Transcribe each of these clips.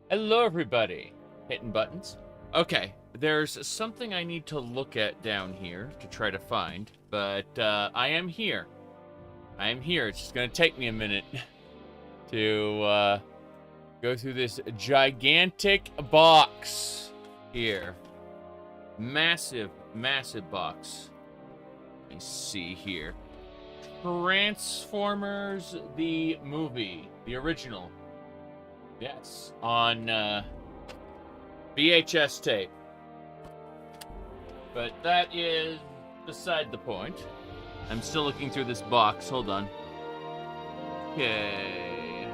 Hello, everybody. Hitting buttons. Okay, there's something I need to look at down here to try to find, but I am here. I am here. It's just gonna take me a minute to go through this gigantic box here. Massive, massive box. Let me see here. Transformers, the movie, the original. Yes, on VHS tape. But that is beside the point. I'm still looking through this box. Hold on. Okay.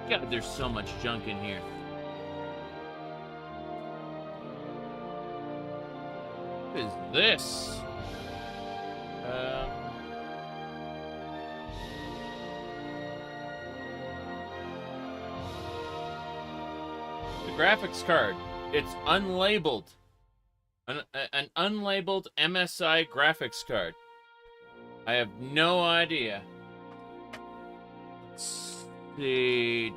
God, there's so much junk in here. What is this? The graphics card. It's unlabeled. An unlabeled MSI graphics card. I have no idea. Let's see.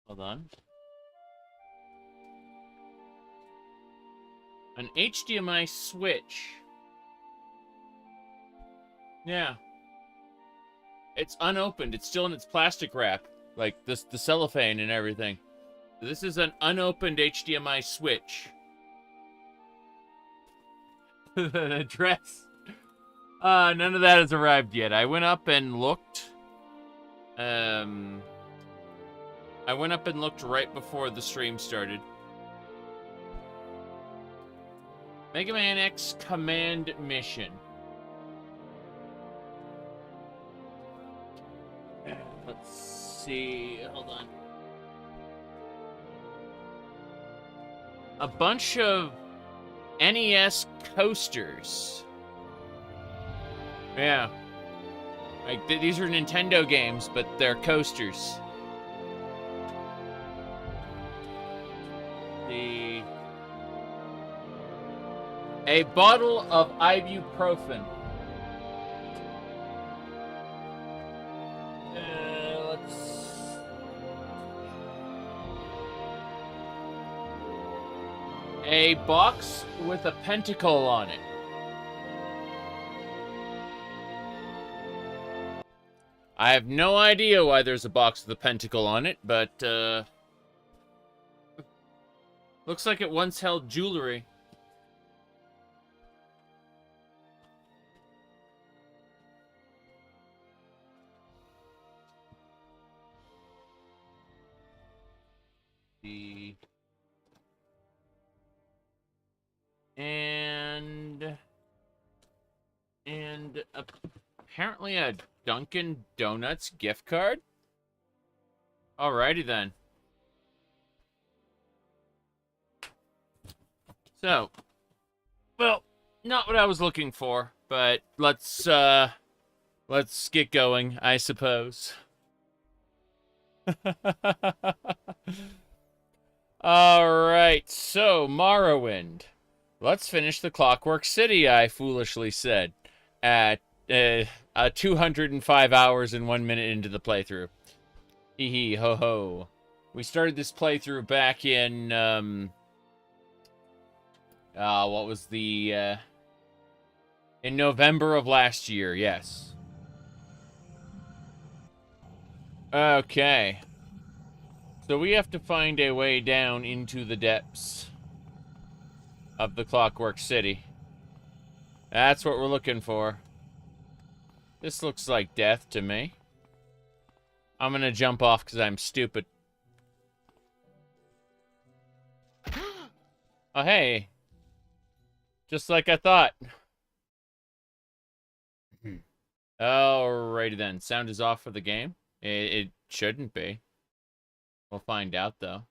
Hold on. An HDMI switch. Yeah. It's unopened. It's still in its plastic wrap. Like the cellophane and everything. This is an unopened HDMI switch. An address. None of that has arrived yet. I went up and looked. I went up and looked right before the stream started. Mega Man X Command Mission. Let's see. Hold on. A bunch of NES coasters. Yeah. Like, these are Nintendo games, but they're coasters. A bottle of ibuprofen. A box with a pentacle on it. I have no idea why there's a box with a pentacle on it, but looks like it once held jewelry. And apparently a Dunkin' Donuts gift card? Alrighty then. So, well, not what I was looking for, but let's get going, I suppose. Alright, so Morrowind. Let's finish the Clockwork City, I foolishly said, at 205 hours and 1 minute into the playthrough. Hee hee ho ho. We started this playthrough back in, what was the, in November of last year, yes. Okay. So we have to find a way down into the depths of the Clockwork City. That's what we're looking for. This looks like death to me. I'm gonna jump off because I'm stupid. Oh, hey. Just like I thought. Alrighty then. Sound is off for the game. It shouldn't be. We'll find out, though.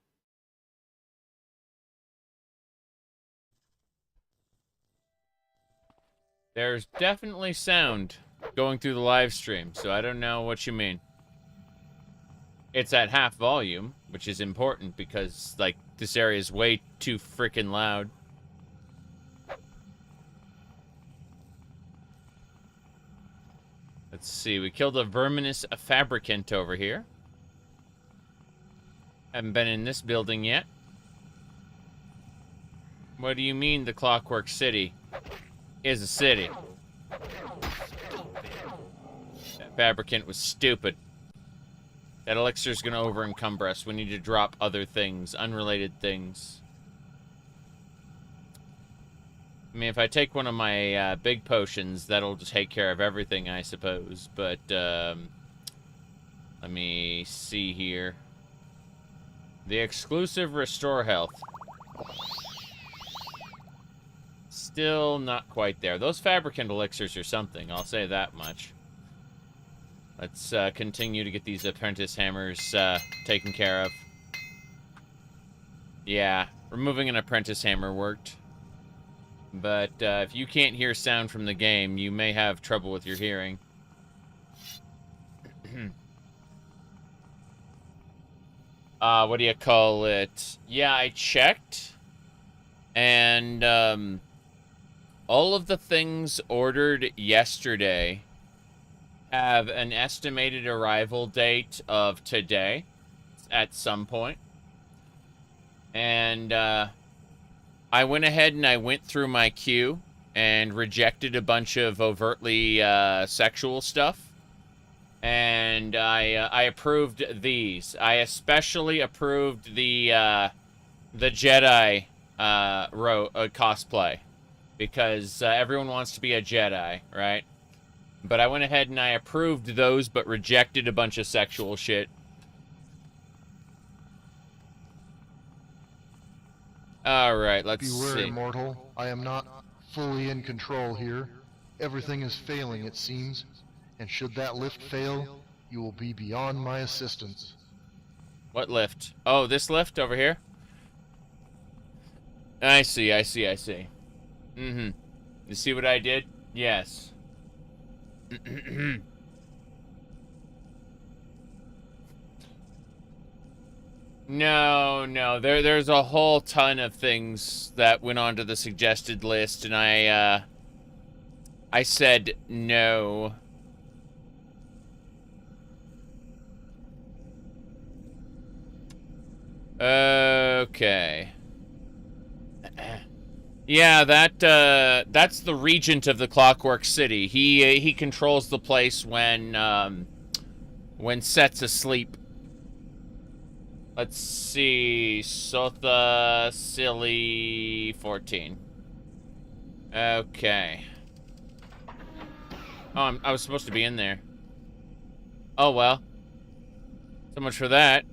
There's definitely sound going through the live stream, so I don't know what you mean. It's at half volume, which is important because, like, this area is way too freaking loud. Let's see. We killed a verminous fabricant over here. Haven't been in this building yet. What do you mean the Clockwork City is a city? That fabricant was stupid. That elixir's gonna over-encumber us. We need to drop other things, unrelated things. I mean, if I take one of my big potions, that'll just take care of everything, I suppose. But, let me see here. The exclusive restore health. Still not quite there. Those fabricant elixirs are something, I'll say that much. Let's continue to get these apprentice hammers taken care of. Yeah, removing an apprentice hammer worked. But if you can't hear sound from the game, you may have trouble with your hearing. What do you call it? Yeah, I checked. And all of the things ordered yesterday have an estimated arrival date of today at some point. And I went ahead and I went through my queue and rejected a bunch of overtly sexual stuff. And I approved these. I especially approved the Jedi cosplay. Because everyone wants to be a Jedi, right? But I went ahead and I approved those, but rejected a bunch of sexual shit. Alright, let's see. Beware, mortal. I am not fully in control here. Everything is failing, it seems. And should that lift fail, you will be beyond my assistance. What lift? Oh, this lift over here? I see. Mm-hmm. You see what I did? Yes. No. There's a whole ton of things that went onto the suggested list, and I said no. Okay. Yeah, that's the regent of the Clockwork City. He controls the place when Set's asleep. Let's see, Sotha Sil 14. Okay. Oh, I was supposed to be in there. Oh well. So much for that.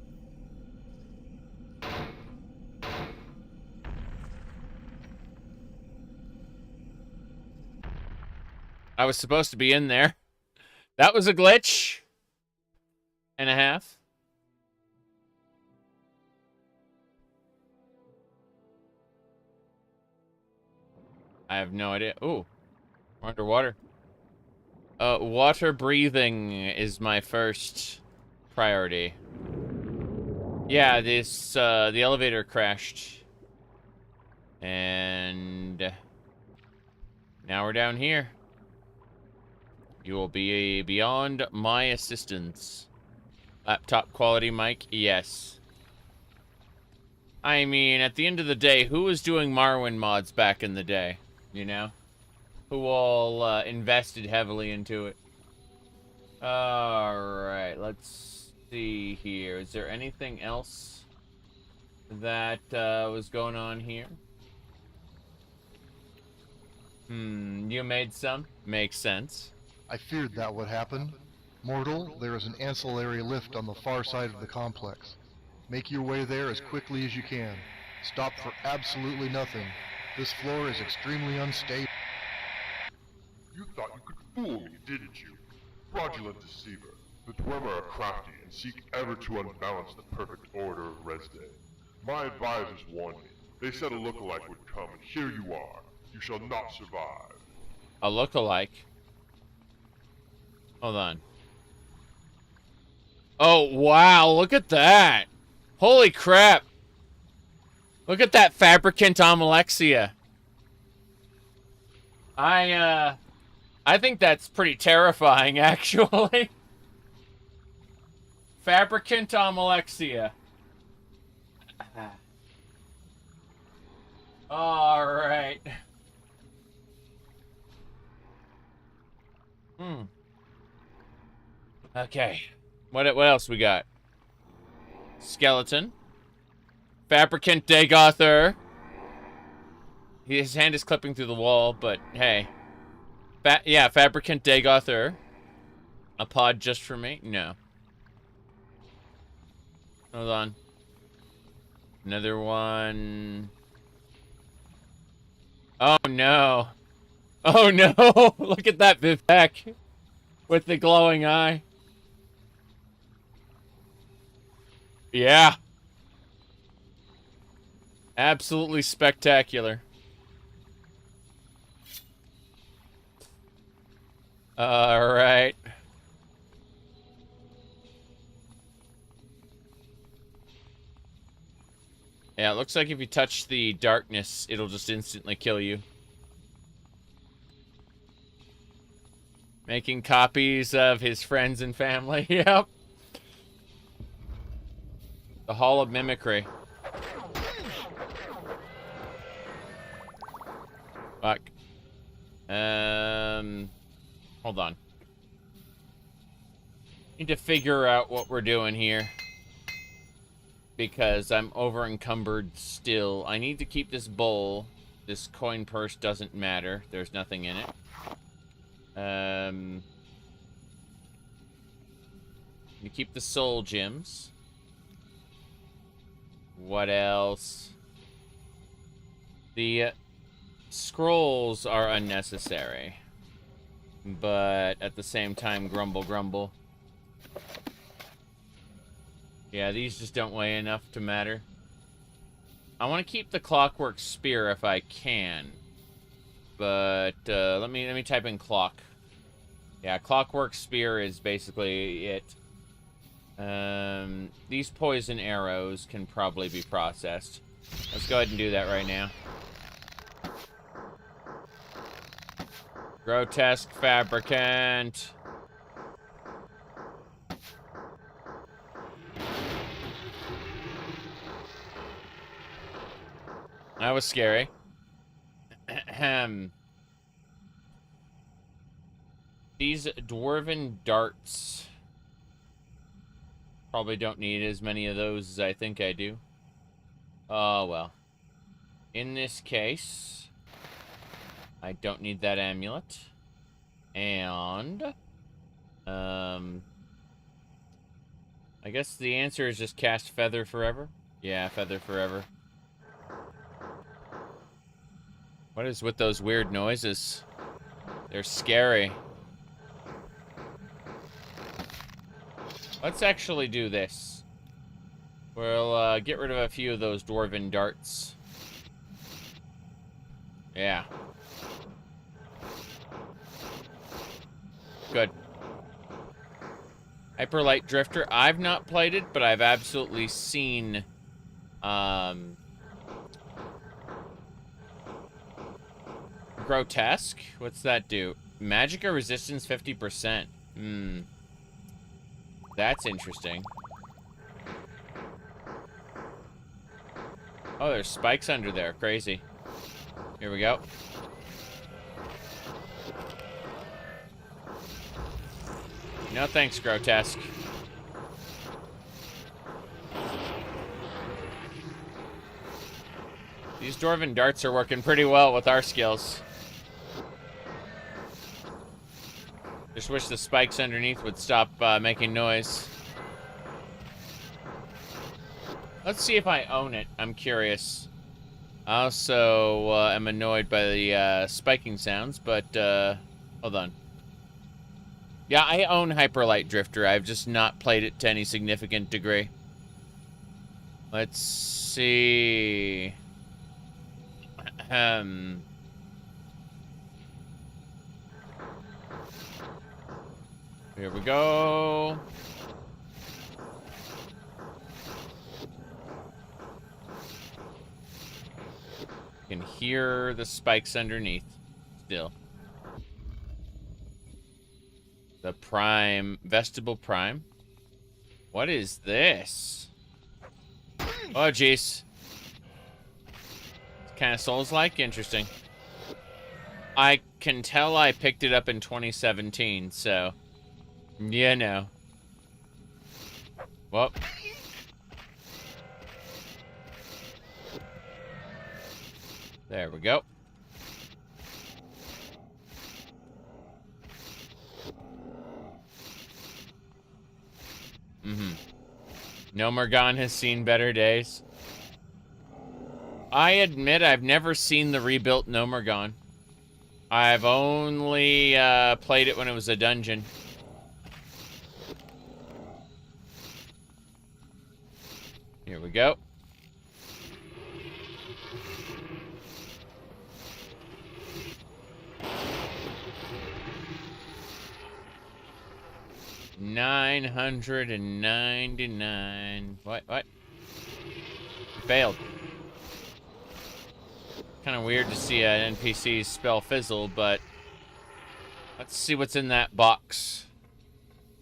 I was supposed to be in there. That was a glitch. And a half. I have no idea. Ooh. We're underwater. Water breathing is my first priority. Yeah, the elevator crashed. And now we're down here. You will be beyond my assistance. Laptop quality mic, yes. I mean, at the end of the day, who was doing Morrowind mods back in the day? You know? Who all invested heavily into it? Alright, let's see here. Is there anything else that was going on here? You made some? Makes sense. I feared that would happen. Mortal, there is an ancillary lift on the far side of the complex. Make your way there as quickly as you can. Stop for absolutely nothing. This floor is extremely unstable. You thought you could fool me, didn't you? Fraudulent deceiver. The Dwemer are crafty and seek ever to unbalance the perfect order of Resday. My advisors warned me. They said a lookalike would come, and here you are. You shall not survive. A lookalike? Hold on. Oh, wow, look at that. Holy crap. Look at that Fabricant Almalexia. I think that's pretty terrifying, actually. Fabricant Almalexia. Alright. Okay. What else we got? Skeleton. Fabricant Dagother. His hand is clipping through the wall, but hey. Yeah, Fabricant Dagother. A pod just for me? No. Hold on. Another one. Oh no. Oh no! Look at that Vivec with the glowing eye. Yeah. Absolutely spectacular. Alright. Yeah, it looks like if you touch the darkness, it'll just instantly kill you. Making copies of his friends and family. Yep. The Hall of Mimicry. Fuck. Hold on. Need to figure out what we're doing here. Because I'm over encumbered still. I need to keep this bowl. This coin purse doesn't matter. There's nothing in it. You keep the soul gems. What else? The scrolls are unnecessary. But at the same time, grumble, grumble. Yeah, these just don't weigh enough to matter. I want to keep the Clockwork Spear if I can. But let me type in clock. Yeah, Clockwork Spear is basically it. These poison arrows can probably be processed. Let's go ahead and do that right now. Grotesque Fabricant. That was scary. These dwarven darts. Probably don't need as many of those as I think I do. Oh, well. In this case, I don't need that amulet. And, I guess the answer is just cast Feather Forever. Yeah, Feather Forever. What is with those weird noises? They're scary. Let's actually do this. We'll get rid of a few of those dwarven darts. Yeah. Good. Hyperlight Drifter. I've not played it, but I've absolutely seen... Grotesque? What's that do? Magicka resistance 50%. That's interesting. Oh, there's spikes under there. Crazy. Here we go. No thanks, Grotesque. These dwarven darts are working pretty well with our skills. Just wish the spikes underneath would stop making noise. Let's see if I own it. I'm curious. I also am annoyed by the spiking sounds, but hold on. Yeah, I own Hyperlight Drifter. I've just not played it to any significant degree. Let's see. Here we go. You can hear the spikes underneath still. The Prime, Vestibule Prime. What is this? Oh, jeez. Kind of Souls-like? Interesting. I can tell I picked it up in 2017, so... Yeah, no. Well... There we go. Nomergon has seen better days. I admit I've never seen the rebuilt Nomergon. I've only played it when it was a dungeon. Here we go. $999. What? Failed. Kind of weird to see an NPC spell fizzle, but let's see what's in that box.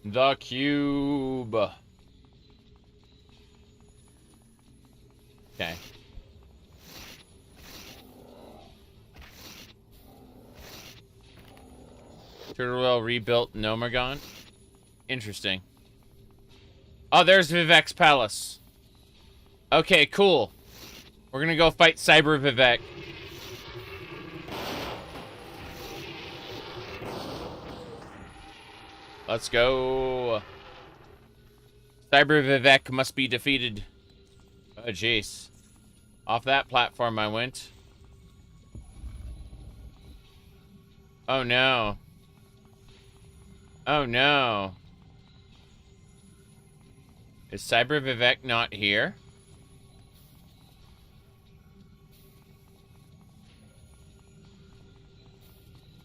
The cube. Okay. Turtlewell rebuilt Nomergon. Interesting. Oh, there's Vivec's palace. Okay, cool. We're gonna go fight Cyber Vivec. Let's go. Cyber Vivec must be defeated. Oh, jeez. Off that platform I went. Oh, no. Oh, no. Is Cyber Vivec not here?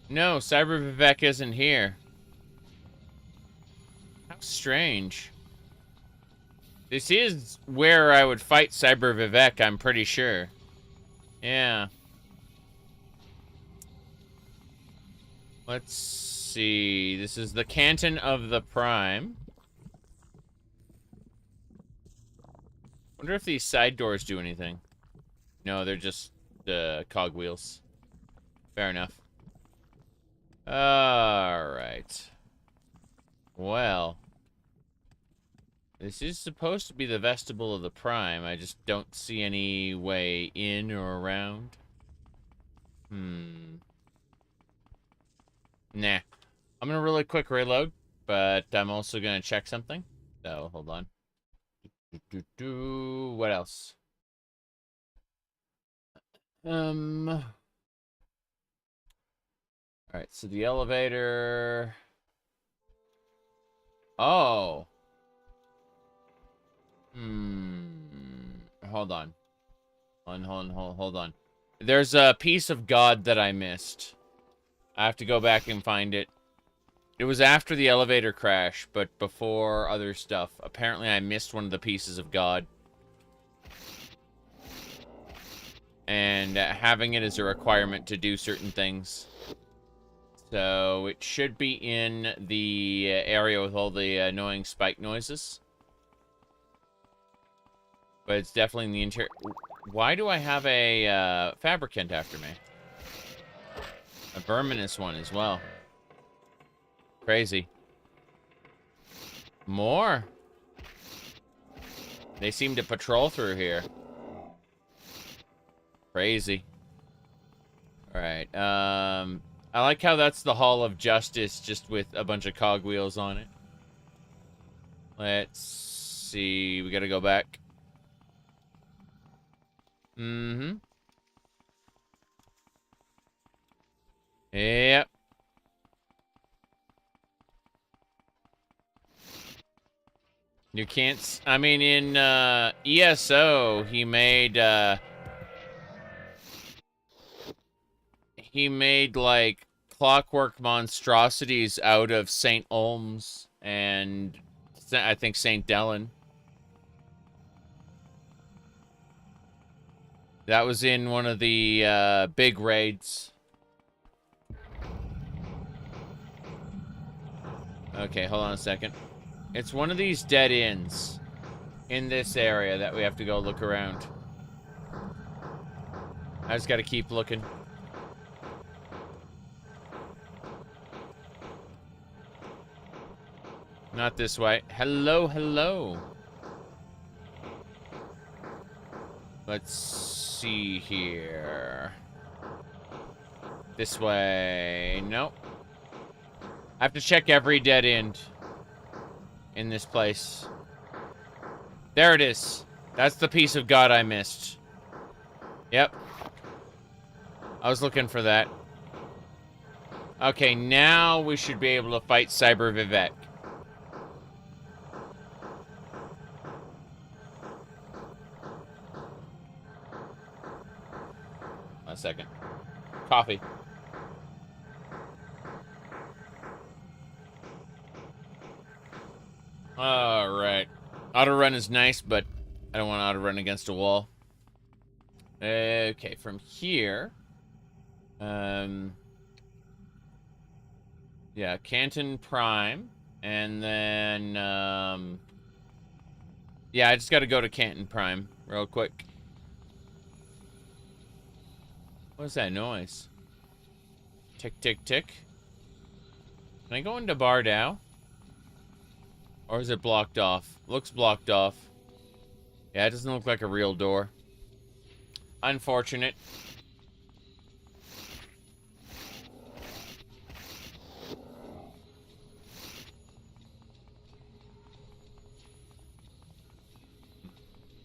No, Cyber Vivec isn't here. How strange. This is where I would fight Cyber Vivec, I'm pretty sure. Yeah. Let's see. This is the Canton of the Prime. Wonder if these side doors do anything. No, they're just cogwheels. Fair enough. Alright. Well. This is supposed to be the vestibule of the Prime. I just don't see any way in or around. Nah. I'm gonna really quick reload, but I'm also gonna check something. So, hold on. What else? Alright, so the elevator... Oh! Hold on. Hold on. There's a piece of God that I missed. I have to go back and find it. It was after the elevator crash, but before other stuff. Apparently I missed one of the pieces of God. And having it is a requirement to do certain things. So it should be in the area with all the annoying spike noises. But it's definitely in the interior. Why do I have a Fabricant after me? A Verminous one as well. Crazy. More? They seem to patrol through here. Crazy. Alright, I like how that's the Hall of Justice, just with a bunch of cogwheels on it. Let's see. We gotta go back. Yep. You can't... I mean, in ESO, he made, like, clockwork monstrosities out of St. Olms and, I think, St. Dellen. That was in one of the big raids. Okay, hold on a second. It's one of these dead ends in this area that we have to go look around. I just gotta keep looking. Not this way. Hello, hello. Let's see here. This way. Nope. I have to check every dead end in this place. There it is. That's the piece of God I missed. Yep. I was looking for that. Okay, now we should be able to fight Cyber Vivec. A second. Coffee. Alright. Auto run is nice, but I don't want to auto run against a wall. Okay, from here. Yeah, Canton Prime. And then, yeah, I just gotta go to Canton Prime real quick. What's that noise? Tick, tick, tick. Can I go into Bardow? Or is it blocked off? Looks blocked off. Yeah, it doesn't look like a real door. Unfortunate.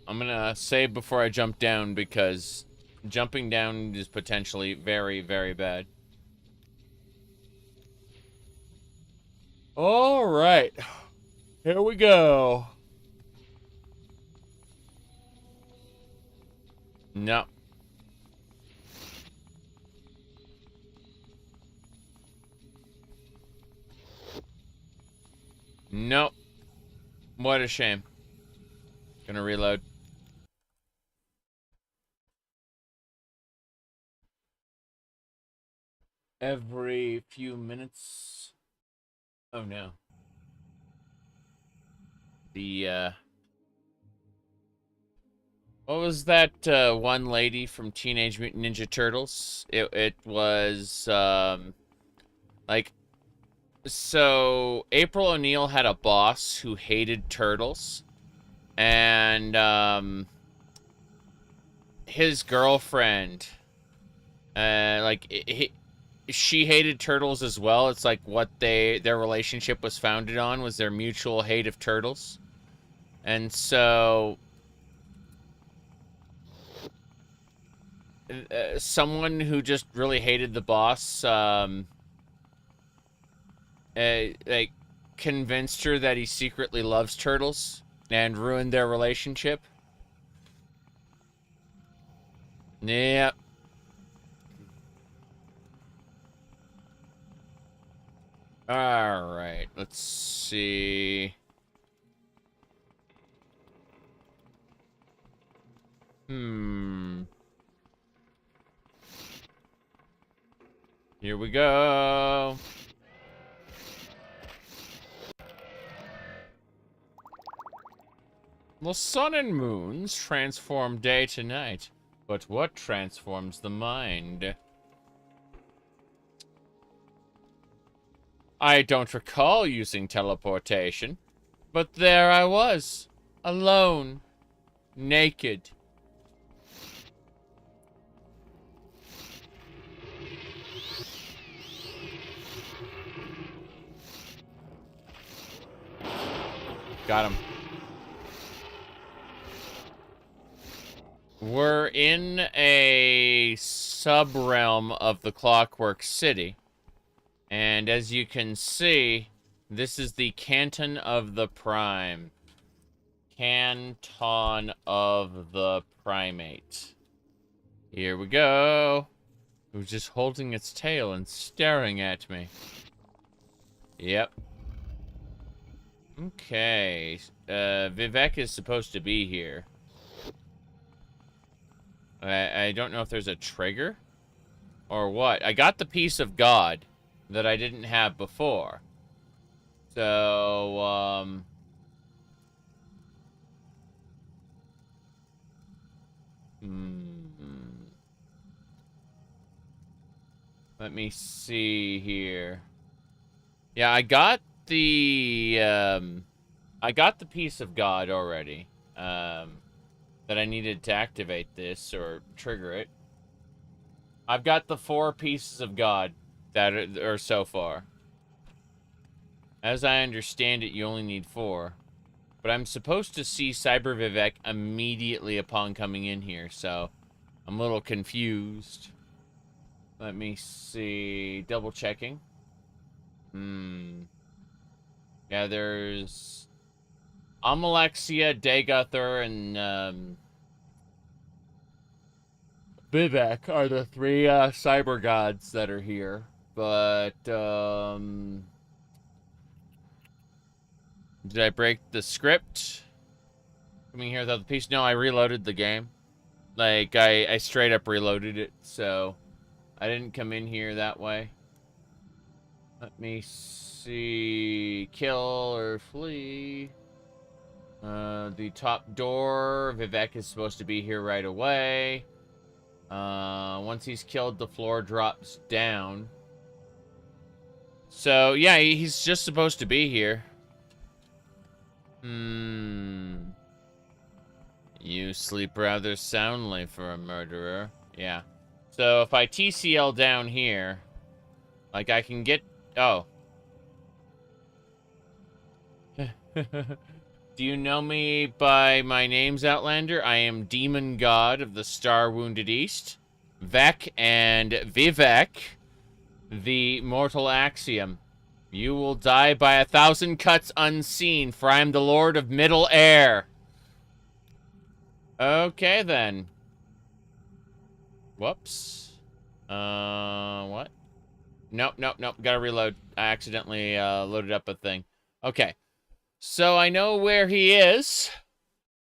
I'm gonna save before I jump down because jumping down is potentially very, very bad. All right. Here we go. No. Nope. What a shame. Gonna reload. Every few minutes. Oh no. What was that one lady from Teenage Mutant Ninja Turtles? It was like, so April O'Neil had a boss who hated turtles, and his girlfriend she hated turtles as well. It's like what their relationship was founded on was their mutual hate of turtles. And so someone who just really hated the boss like convinced her that he secretly loves turtles and ruined their relationship. Yep. All right, let's see. Here we go. The sun and moons transform day to night, but what transforms the mind? I don't recall using teleportation, but there I was, alone, naked. Got him. We're in a sub-realm of the Clockwork City. And as you can see, this is the Canton of the Prime. Canton of the Primate. Here we go. It was just holding its tail and staring at me. Yep. Okay. Vivec is supposed to be here. I don't know if there's a trigger or what. I got the piece of God that I didn't have before. So, let me see here. Yeah, I got the piece of God already, that I needed to activate this or trigger it. I've got the 4 pieces of God that are so far. As I understand it, you only need 4. But I'm supposed to see Cyber Vivec immediately upon coming in here, so I'm a little confused. Let me see. Double checking. Yeah, there's Almalexia, Dagothur, and Vivec are the 3 cyber gods that are here. But did I break the script? Coming here without the piece? No, I reloaded the game. Like, I straight up reloaded it, so I didn't come in here that way. Let me see. Kill or flee. The top door. Vivec is supposed to be here right away. Once he's killed, the floor drops down. So, yeah, he's just supposed to be here. You sleep rather soundly for a murderer. Yeah. So, if I TCL down here, like, I can get... Oh. Do you know me by my names, Outlander? I am Demon God of the Star-Wounded East, Vec and Vivec, the mortal axiom. You will die by 1,000 cuts unseen, for I am the Lord of Middle Air. Okay, then. Whoops. What? Nope. Gotta reload. I accidentally loaded up a thing. Okay. So I know where he is.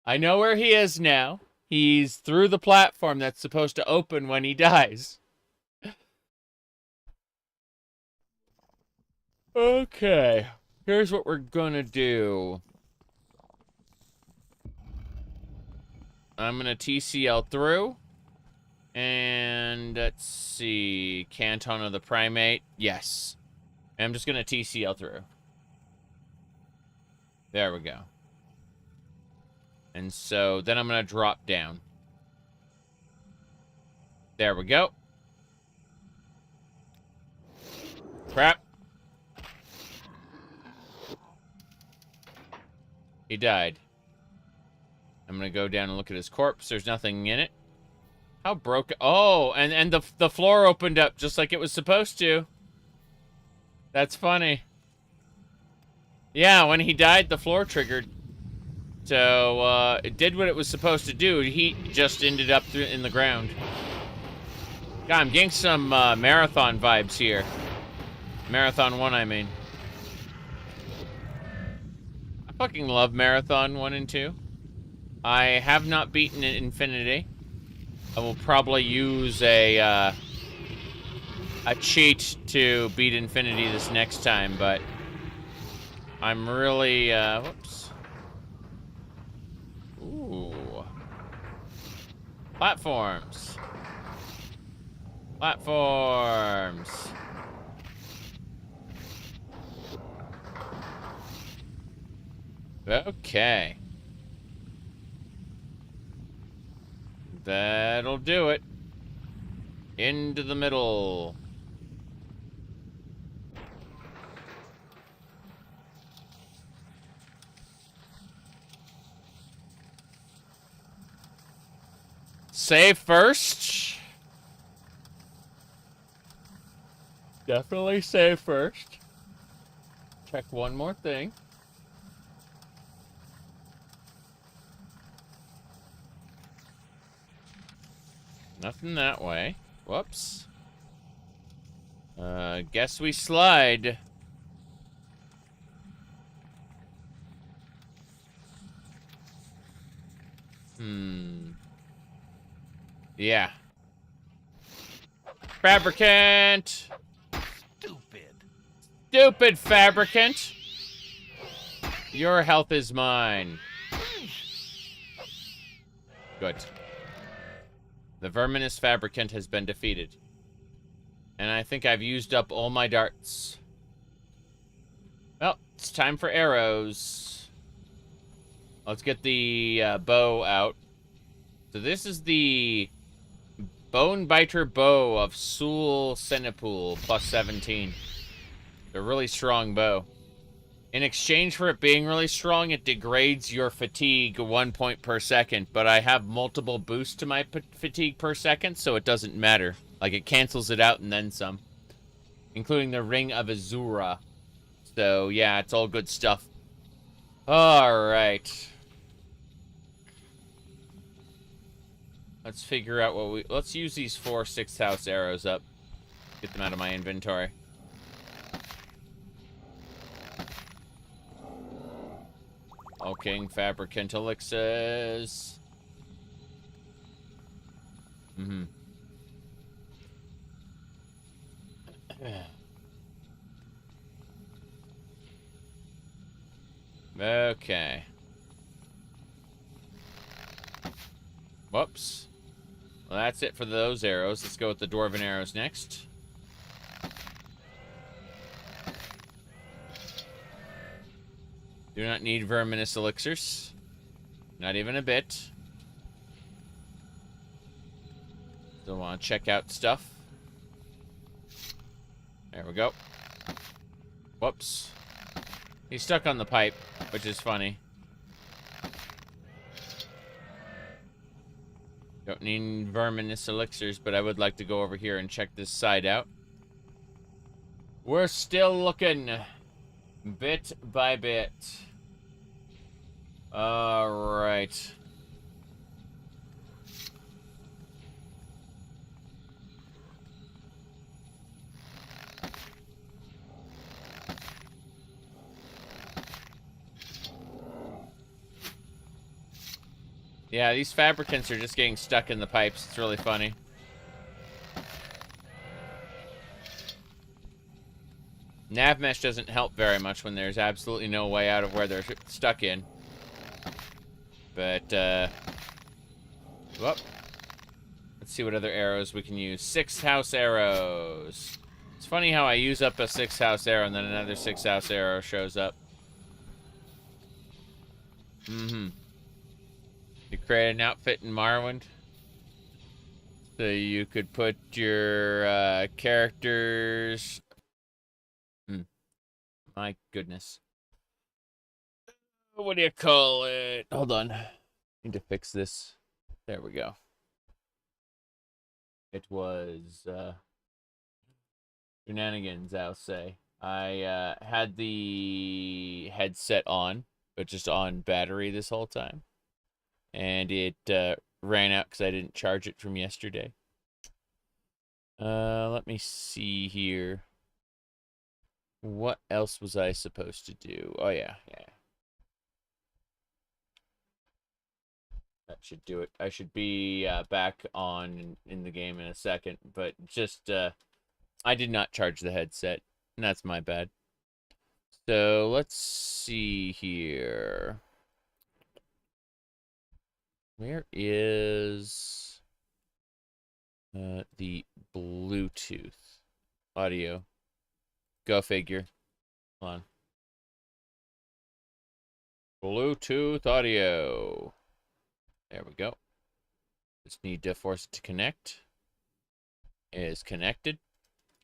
I know where he is now. He's through the platform that's supposed to open when he dies. Okay. Here's what we're gonna do. I'm gonna TCL through. And let's see. Canton of the Primate. Yes. I'm just gonna TCL through. There we go. And so then I'm gonna drop down. There we go. Crap. He died. I'm gonna go down and look at his corpse. There's nothing in it. How broken? Oh, and the floor opened up just like it was supposed to. That's funny. Yeah, when he died, the floor triggered. So, it did what it was supposed to do. He just ended up in the ground. God, I'm getting some Marathon vibes here. Marathon 1, I mean. I fucking love Marathon 1 and 2. I have not beaten Infinity. I will probably use a cheat to beat Infinity this next time, but I'm really, whoops. Ooh. Platforms. Platforms. Okay. That'll do it. Into the middle. Save first. Definitely save first. Check one more thing. Nothing that way. Whoops. Guess we slide. Yeah. Fabricant! Stupid fabricant! Your health is mine. Good. The verminous fabricant has been defeated. And I think I've used up all my darts. Well, it's time for arrows. Let's get the bow out. So this is the Bone Biter Bow of Sul Senepool, plus 17. It's a really strong bow. In exchange for it being really strong, it degrades your fatigue 1 point per second, but I have multiple boosts to my fatigue per second, so it doesn't matter. Like, it cancels it out and then some. Including the Ring of Azura. So, yeah, it's all good stuff. Alright. Let's figure out what we... Let's use these 4 6th house arrows up. Get them out of my inventory. Okay, Fabricant elixirs. Okay. Whoops. Well, that's it for those arrows. Let's go with the Dwarven arrows next. Do not need verminous elixirs. Not even a bit. Still want to check out stuff. There we go. Whoops. He's stuck on the pipe, which is funny. Don't need verminous elixirs, but I would like to go over here and check this side out. We're still looking. Bit by bit. Alright. Yeah, these fabricants are just getting stuck in the pipes. It's really funny. Nav mesh doesn't help very much when there's absolutely no way out of where they're stuck in. But, whoop. Let's see what other arrows we can use. 6th house arrows. It's funny how I use up a 6th house arrow and then another 6th house arrow shows up. You create an outfit in Morrowind, so you could put your characters. My goodness. What do you call it? Hold on. Need to fix this. There we go. It was shenanigans, I'll say. I had the headset on, but just on battery this whole time. And it ran out because I didn't charge it from yesterday. Let me see here. What else was I supposed to do? Oh, yeah. That should do it. I should be back on in the game in a second, but just, I did not charge the headset, and that's my bad. So, let's see here. Where is the Bluetooth audio? Go figure. Hold on. Bluetooth audio. There we go. Just need to force it to connect. It is connected.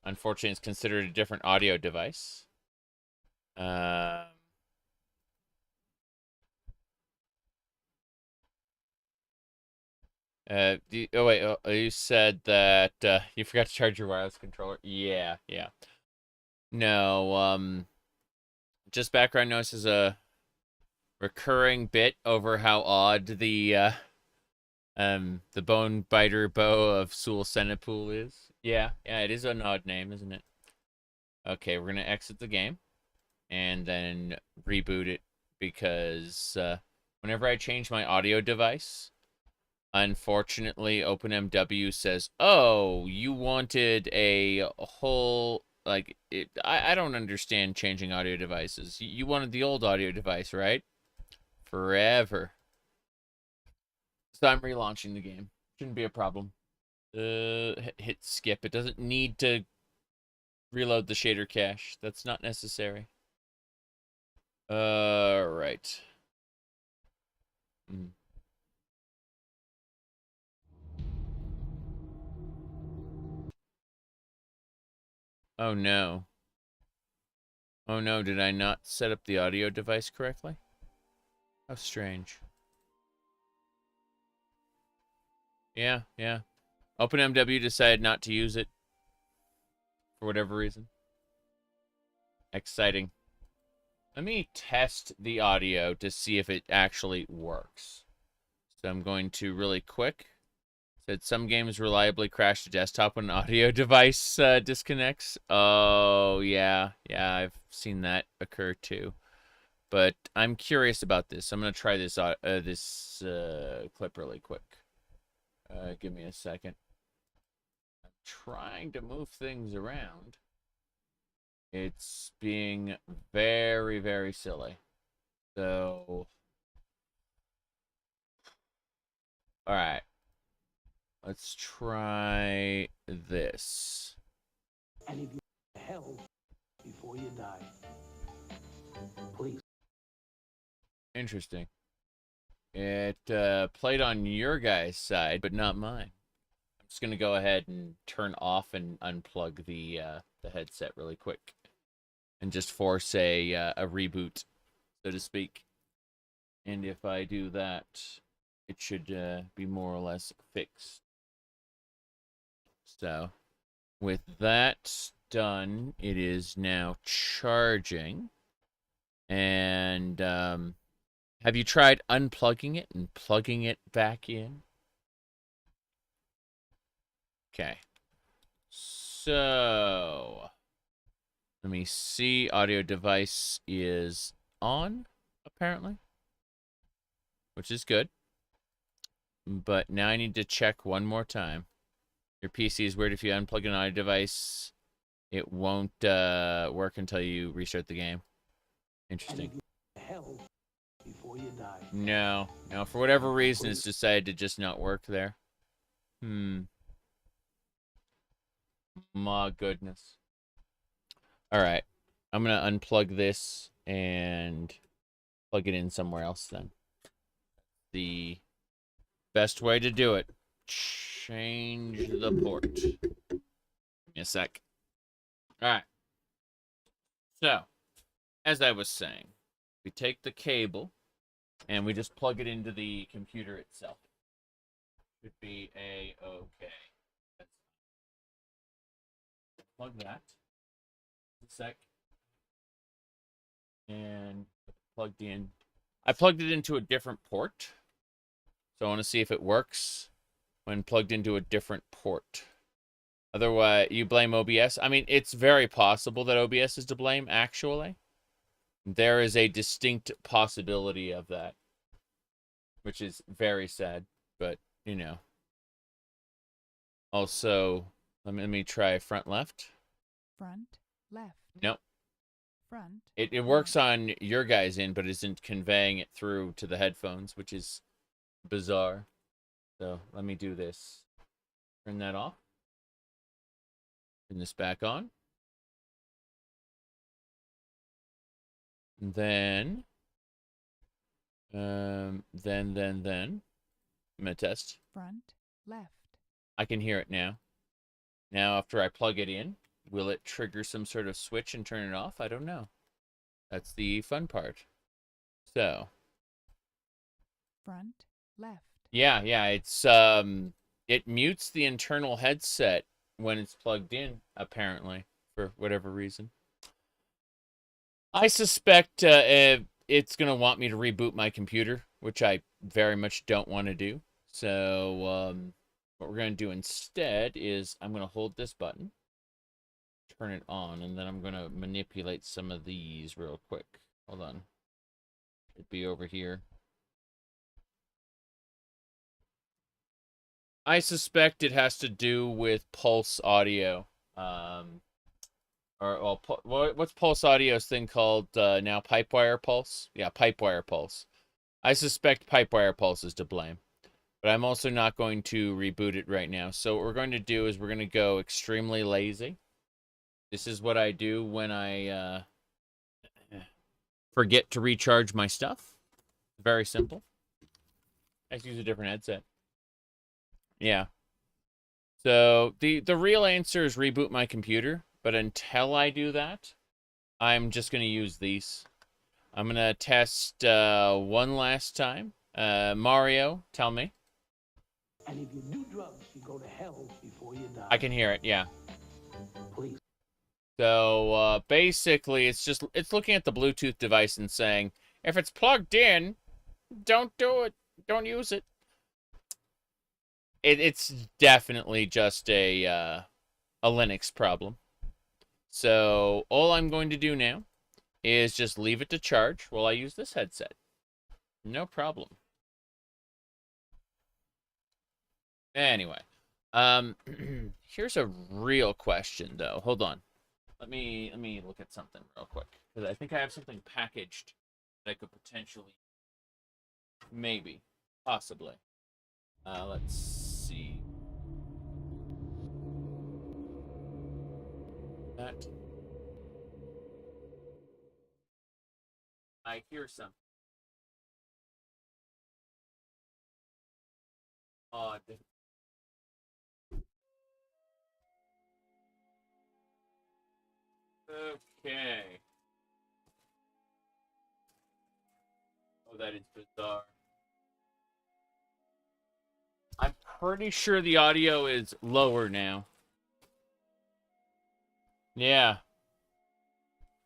Unfortunately, it's considered a different audio device. You said that you forgot to charge your wireless controller. Yeah. No, just background noise is a recurring bit over how odd the Bone Biter Bow of Sul Senepool is. Yeah, it is an odd name, isn't it? Okay, we're gonna exit the game and then reboot it because whenever I change my audio device, unfortunately, OpenMW says, "Oh, you wanted a whole like, I don't understand changing audio devices. You wanted the old audio device, right? Forever. So I'm relaunching the game. Shouldn't be a problem. Hit skip. It doesn't need to reload the shader cache. That's not necessary. Right. Oh no. Oh no, did I not set up the audio device correctly? How strange. Yeah. OpenMW decided not to use it for whatever reason. Exciting. Let me test the audio to see if it actually works. So I'm going to really quick. Said some games reliably crash the desktop when an audio device disconnects. Oh, yeah. Yeah, I've seen that occur too. But I'm curious about this. I'm going to try this clip really quick. Give me a second. I'm trying to move things around. It's being very, very silly. So, all right. Let's try this. And if you hell before you die, please. Interesting. It played on your guys' side, but not mine. I'm just gonna go ahead and turn off and unplug the headset really quick, and just force a reboot, so to speak. And if I do that, it should be more or less fixed. So, with that done, it is now charging. And have you tried unplugging it and plugging it back in? Okay. So, let me see. Audio device is on, apparently, which is good. But now I need to check one more time. Your PC is weird. If you unplug an audio device, it won't work until you restart the game. Interesting. Hell before you die. No, for whatever reason, it's decided to just not work there. My goodness. All right. I'm going to unplug this and plug it in somewhere else then. The best way to do it. Change the port. Give me a sec. All right. So, as I was saying, we take the cable and we just plug it into the computer itself. Should be a-okay. Plug that. A sec. And plugged in. I plugged it into a different port. So I want to see if it works when plugged into a different port. Otherwise, you blame OBS. I mean, it's very possible that OBS is to blame, actually. There is a distinct possibility of that, which is very sad, but, you know. Also, let me try front left. Front left. Nope. Front. It works on your guys' end, but isn't conveying it through to the headphones, which is bizarre. So let me do this. Turn that off. Turn this back on. And then I'm gonna test. Front left. I can hear it now. Now, after I plug it in, will it trigger some sort of switch and turn it off? I don't know. That's the fun part. So. Front left. Yeah, it's it mutes the internal headset when it's plugged in, apparently, for whatever reason. I suspect it's gonna want me to reboot my computer, which I very much don't want to do. So what we're gonna do instead is I'm gonna hold this button, turn it on, and then I'm gonna manipulate some of these real quick. Hold on. It'd be over here. I suspect it has to do with pulse audio. Or, well, what's Pulse Audio's thing called now? Pipewire Pulse? Yeah, Pipewire Pulse. I suspect Pipewire Pulse is to blame. But I'm also not going to reboot it right now. So what we're going to do is we're going to go extremely lazy. This is what I do when I forget to recharge my stuff. Very simple. I just use a different headset. Yeah. So the real answer is reboot my computer. But until I do that, I'm just going to use these. I'm going to test one last time. Mario, tell me. And if you do drugs, you go to hell before you die. I can hear it, yeah. Please. So basically, it's looking at the Bluetooth device and saying, if it's plugged in, don't do it. Don't use it. It's definitely just a Linux problem. So all I'm going to do now is just leave it to charge while I use this headset. No problem. Anyway, here's a real question though. Hold on. Let me look at something real quick because I think I have something packaged that I could potentially, maybe, possibly. Let's see. That. I hear something. Odd. Okay. Oh, that is bizarre. I'm pretty sure the audio is lower now. Yeah.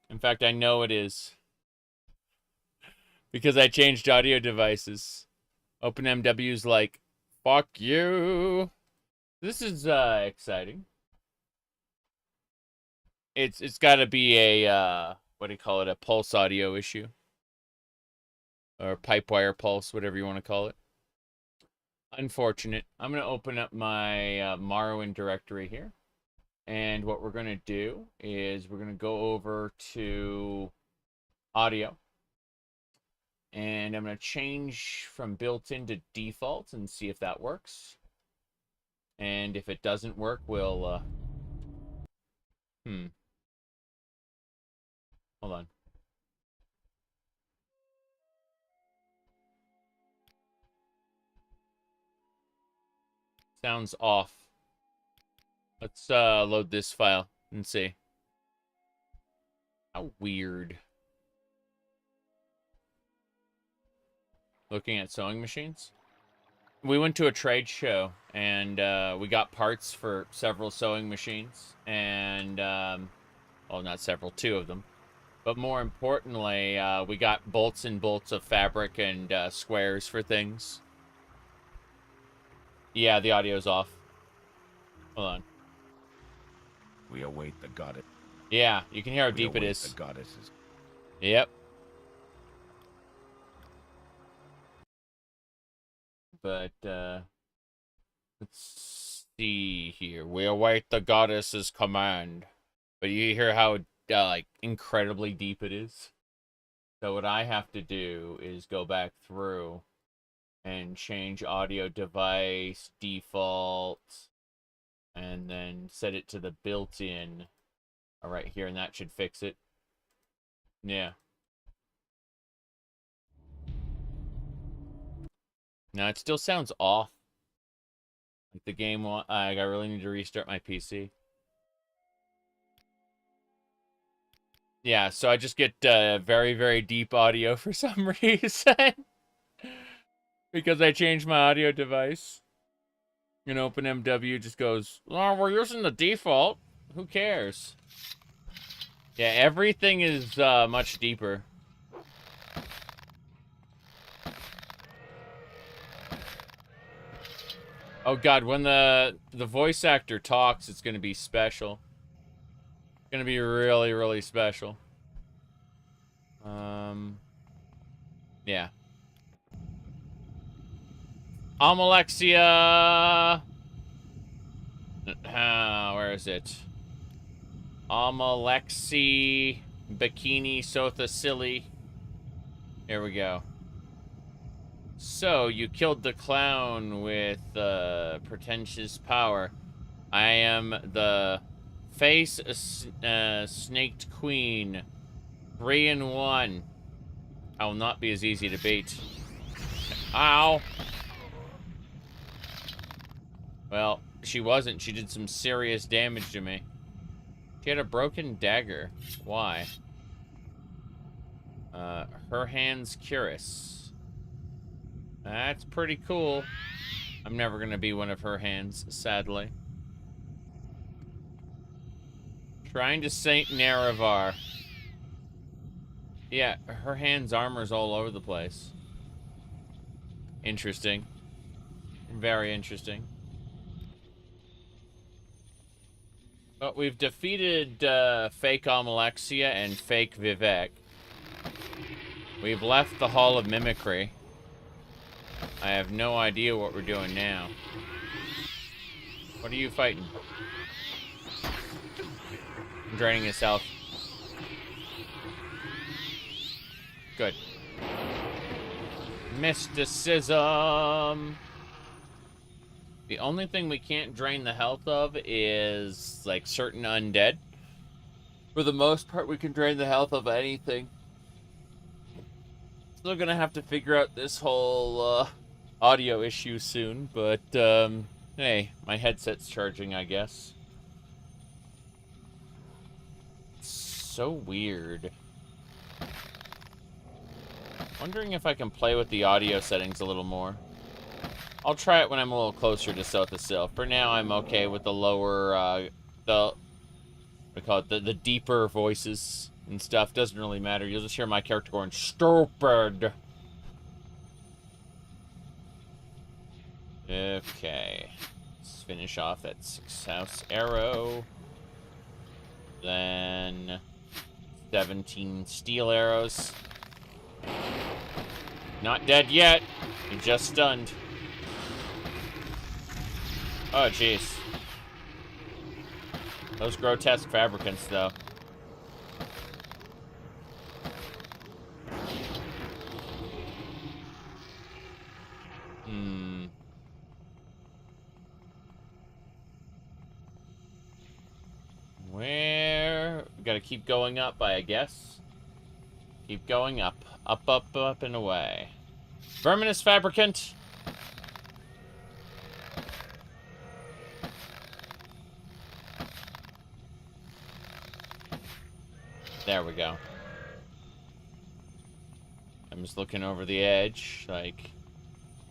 In fact, I know it is. Because I changed audio devices. OpenMW's like, fuck you. This is exciting. It's got to be a what do you call it? A pulse audio issue, or pipewire pulse, whatever you want to call it. Unfortunate. I'm gonna open up my Morrowind directory here, and what we're gonna do is we're gonna go over to audio, and I'm gonna change from built-in to default and see if that works. And if it doesn't work, we'll hold on. Sounds off. Let's load this file and see. How weird. Looking at sewing machines. We went to a trade show and we got parts for several sewing machines and well, not several, 2 of them. But more importantly, we got bolts and bolts of fabric and squares for things. Yeah, the audio's off. Hold on. We await the goddess. Yeah, you can hear how deep it is. The goddesses. Yep. But let's see here. We await the goddess's command. But you hear how like incredibly deep it is. So what I have to do is go back through and change audio device default and then set it to the built-in right here, and that should fix it. Yeah. No, it still sounds off. Like the game, I really need to restart my PC. Yeah, so I just get very, very deep audio for some reason. Because I changed my audio device. And OpenMW just goes, oh, we're using the default. Who cares? Yeah, everything is much deeper. Oh god, when the voice actor talks, it's going to be special. It's going to be really, really special. Yeah. Almalexia! Where is it? Almalexia, Bikini, Sotha Sil. There we go. So, you killed the clown with pretentious power. I am the face snaked queen. 3 in 1. I will not be as easy to beat. Ow! Well, she wasn't. She did some serious damage to me. She had a broken dagger. Why? Her hand's curious. That's pretty cool. I'm never gonna be one of her hands, sadly. Trying to Saint Nerevar. Yeah, her hand's armor's all over the place. Interesting. Very interesting. But we've defeated fake Almalexia and fake Vivec. We've left the Hall of Mimicry. I have no idea what we're doing now. What are you fighting? I'm draining his health. Good. Mysticism. The only thing we can't drain the health of is, like, certain undead. For the most part, we can drain the health of anything. Still gonna have to figure out this whole, audio issue soon, but, hey, my headset's charging, I guess. So weird. Wondering if I can play with the audio settings a little more. I'll try it when I'm a little closer to Sotha Sil. For now, I'm okay with the lower, we call it the deeper voices and stuff. Doesn't really matter. You'll just hear my character going, stupid. Okay. Let's finish off that 6-house arrow. Then 17 steel arrows. Not dead yet. He just stunned. Oh, jeez. Those grotesque fabricants, though. Where? We gotta keep going up, I guess. Keep going up. Up, up, up, and away. Verminous fabricant! There we go. I'm just looking over the edge, like,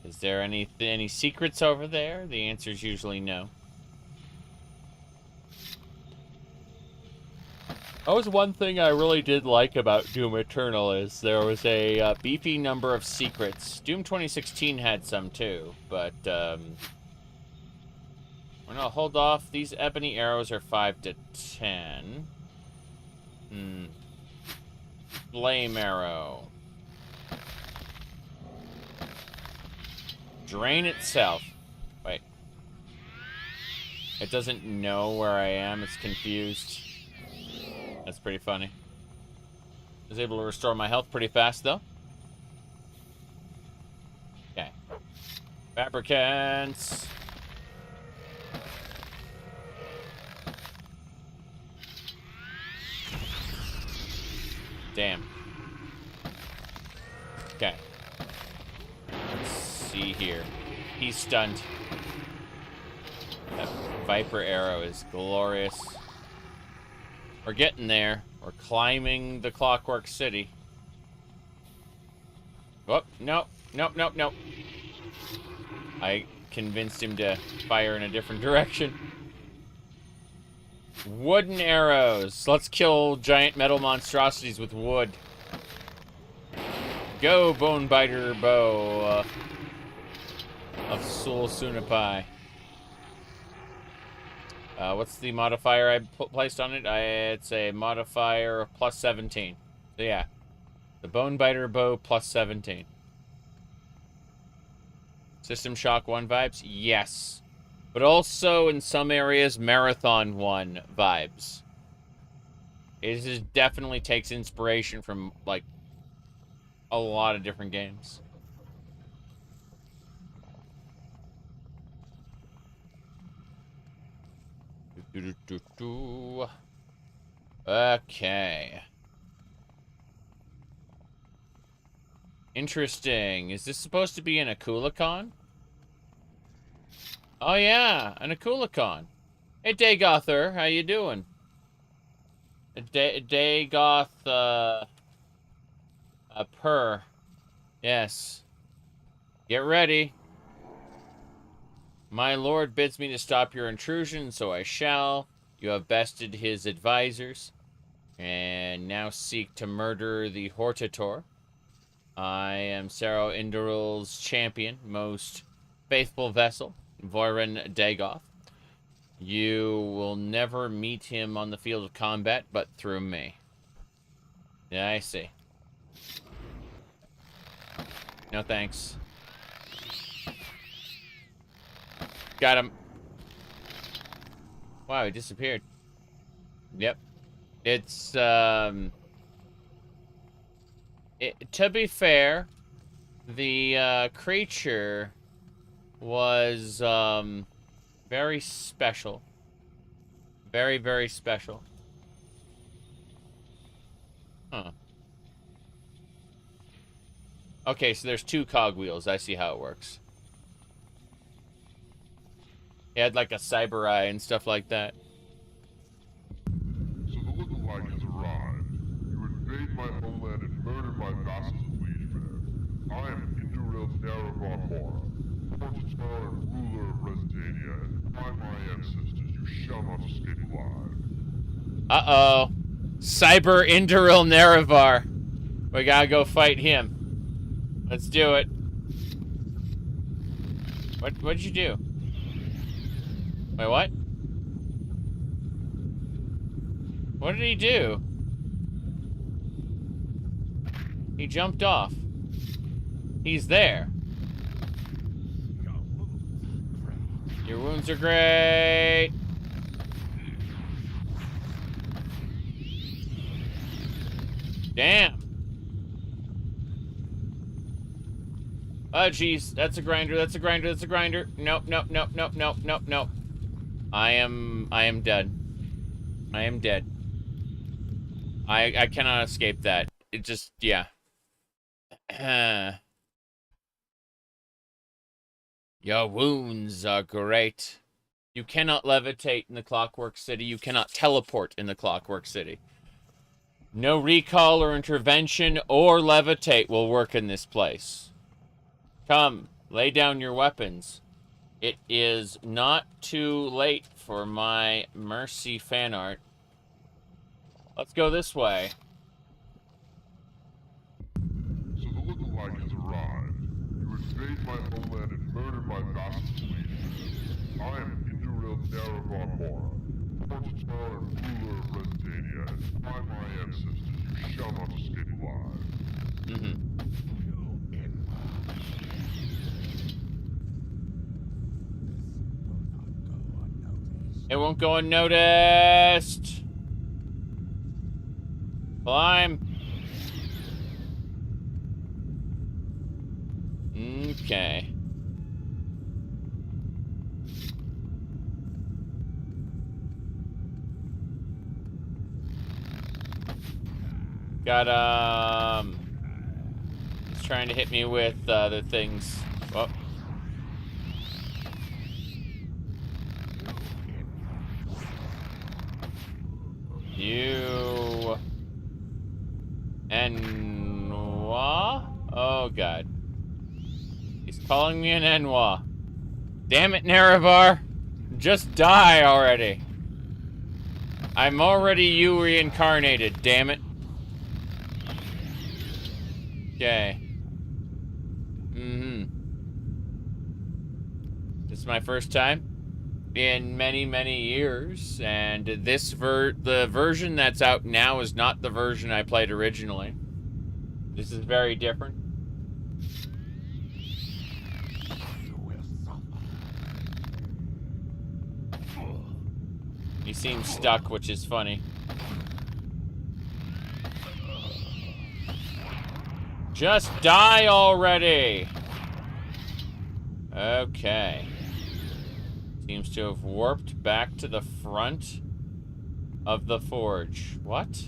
is there any secrets over there? The answer is usually no. That was one thing I really did like about Doom Eternal, is there was a beefy number of secrets. Doom 2016 had some too, but we're gonna hold off. These ebony arrows are 5 to 10. Flame arrow. Drain itself. Wait. It doesn't know where I am. It's confused. That's pretty funny. I was able to restore my health pretty fast, though. Okay. Fabricants. Damn. Okay. Let's see here. He's stunned. That Viper arrow is glorious. We're getting there. We're climbing the Clockwork City. Oh, nope. Nope, nope, nope. I convinced him to fire in a different direction. Wooden arrows. Let's kill giant metal monstrosities with wood. Go, Bone Biter Bow of Sul Sunapai. What's the modifier I placed on it? It's a modifier of plus 17. So yeah, the Bone Biter Bow plus 17. System Shock 1 vibes? Yes. But also, in some areas, Marathon 1 vibes. It just definitely takes inspiration from, like, a lot of different games. Okay. Interesting. Is this supposed to be an Akulacon? Oh yeah, an Akulacon. Hey Dagother, how you doing? Dagoth, purr. Yes. Get ready. My lord bids me to stop your intrusion, so I shall. You have bested his advisors, and now seek to murder the Hortator. I am Saro Indural's champion, most faithful vessel, Voiren Dagoth. You will never meet him on the field of combat, but through me. Yeah, I see. No thanks. Got him. Wow, he disappeared. Yep. It's, to be fair, the, creature was, very special. Very, very special. Huh. Okay, so there's 2 cogwheels. I see how it works. He had like a cyber eye and stuff like that. So the lookalike has arrived. You invade my homeland and murder my vassals of Liegeman. I am Induril Naravar Mora, Portatar and ruler of Resdania, and by my ancestors you shall not escape alive. Uh-oh. Cyber Induril Naravar. We gotta go fight him. Let's do it. What'd you do? Wait, what? What did he do? He jumped off. He's there. Your wounds are great. Damn. Oh, jeez. That's a grinder. That's a grinder. That's a grinder. Nope, nope, nope, nope, nope, nope, nope. I am dead. I am dead. I cannot escape that. It just, yeah. Your wounds are great. You cannot levitate in the Clockwork City. You cannot teleport in the Clockwork City. No recall or intervention or levitate will work in this place. Come, lay down your weapons. It is not too late for my mercy fan art. Let's go this way. So the lookalike has arrived. You invade my homeland and murder my vassals of Liegeman. I am Induril Naravar Mora, Portatar and ruler of Resdania, and by my ancestors you shall not escape alive. It won't go unnoticed. Climb. Okay. Got, he's trying to hit me with, the things. Oh. You... Enwa? Oh, God. He's calling me an Enwa. Damn it, Naravar. Just die already. I'm already you reincarnated, damn it. Okay. This is my first time in many, many years, and the version that's out now is not the version I played originally. This is very different. He seems stuck, which is funny. Just die already! Okay. Seems to have warped back to the front of the forge. What?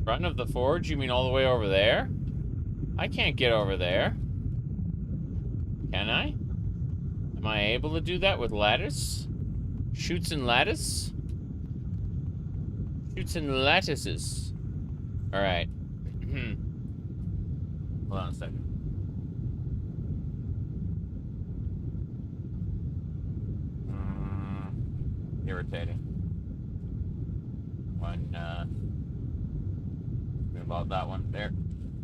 Front of the forge? You mean all the way over there? I can't get over there. Can I? Am I able to do that with lattice? Shoots and lattice? Shoots and lattices. Alright. Hold on a second. Irritating. About that one. There.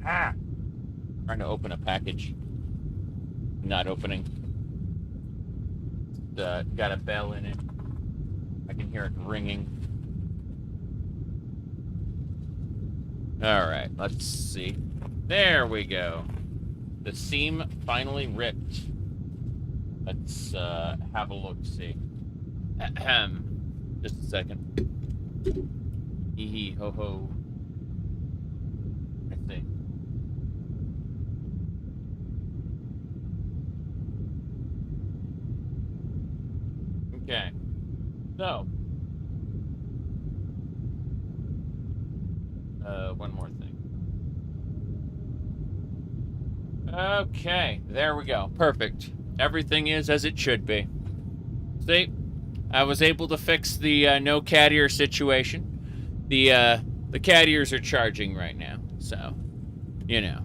Ah! Trying to open a package. Not opening. Got a bell in it. I can hear it ringing. Alright, let's see. There we go. The seam finally ripped. Let's have a look-see. Ahem. Just a second. Hee hee ho ho. I see. Okay. So. One more thing. Okay, there we go. Perfect. Everything is as it should be. See? I was able to fix the no cat ear situation. The cat ears are charging right now, so you know.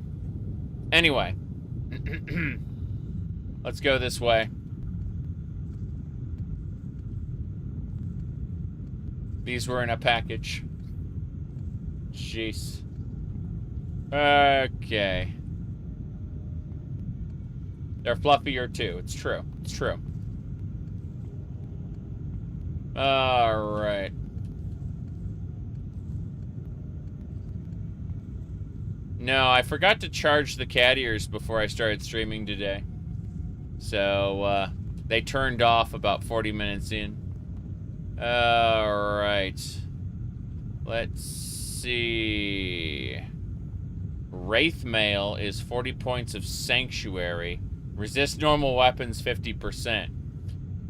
Anyway, let's go this way. These were in a package. Jeez. Okay. They're fluffier too. It's true. It's true. Alright. No, I forgot to charge the cat ears before I started streaming today. So, they turned off about 40 minutes in. Alright. Let's see. Wraith Mail is 40 points of Sanctuary. Resist normal weapons 50%.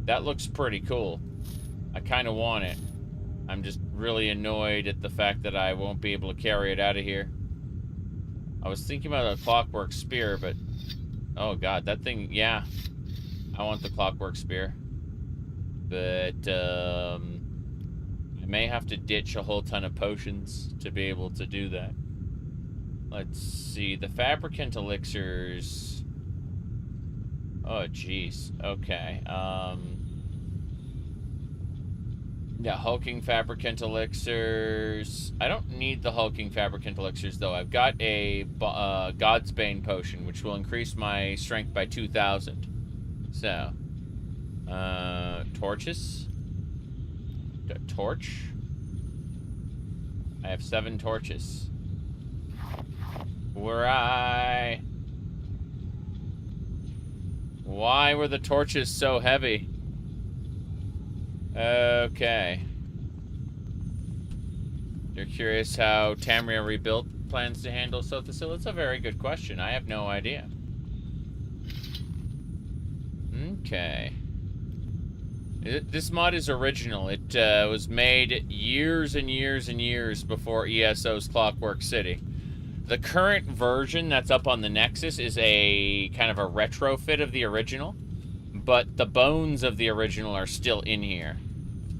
That looks pretty cool. I kind of want it. I'm just really annoyed at the fact that I won't be able to carry it out of here. I was thinking about a Clockwork Spear, but... oh god, that thing... yeah. I want the Clockwork Spear. But, I may have to ditch a whole ton of potions to be able to do that. Let's see. The Fabricant Elixirs... oh, jeez. Okay, yeah, Hulking Fabricant Elixirs. I don't need the Hulking Fabricant Elixirs, though. I've got a Godsbane Potion, which will increase my strength by 2,000. So, torches? Torch? I have 7 torches. Why were the torches so heavy? Okay. You're curious how Tamria Rebuilt plans to handle Sotha Sil? It's a very good question. I have no idea. Okay. This mod is original. It was made years and years and years before ESO's Clockwork City. The current version that's up on the Nexus is a kind of a retrofit of the original, but the bones of the original are still in here.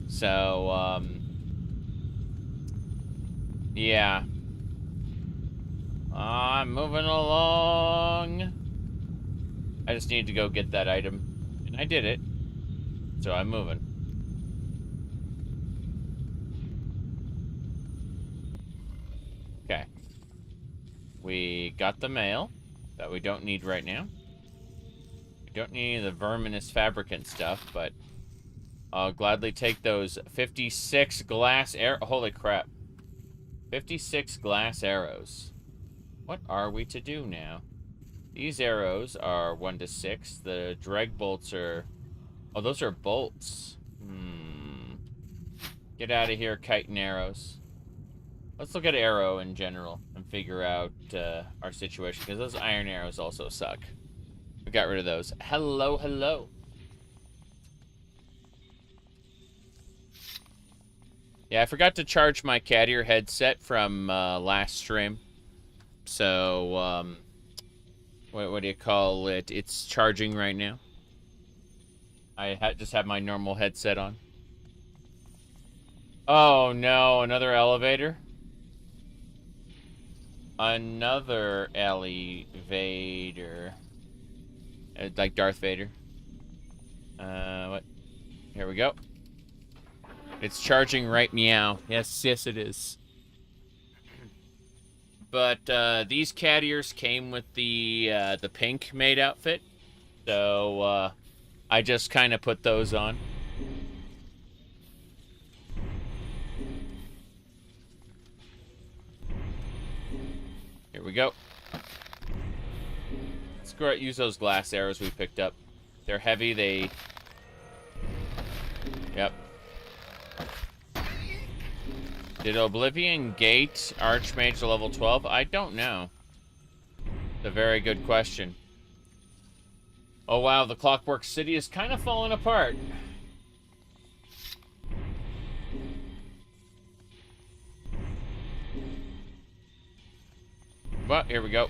So, yeah. I'm moving along. I just need to go get that item, and I did it. So I'm moving. Okay. We got the mail that we don't need right now. We don't need the verminous fabricant stuff, but I'll gladly take those 56 glass arrows. Holy crap. 56 glass arrows. What are we to do now? These arrows are 1 to 6. The drag bolts are... oh, those are bolts. Get out of here, kite and arrows. Let's look at arrow in general and figure out our situation, because those iron arrows also suck. We got rid of those. Hello, hello. Yeah, I forgot to charge my cat ear headset from last stream. So, what do you call it? It's charging right now. I just have my normal headset on. Oh no, another elevator? Another elevator. Like Darth Vader. What? Here we go. It's charging right meow. Yes, yes it is. But these cat ears came with the pink maid outfit. So I just kind of put those on. Here we go. Let's go use those glass arrows we picked up. They're heavy, they... Yep. Did Oblivion Gate Archmage to level 12? I don't know. It's a very good question. Oh wow, the Clockwork City is kind of falling apart. Well, here we go.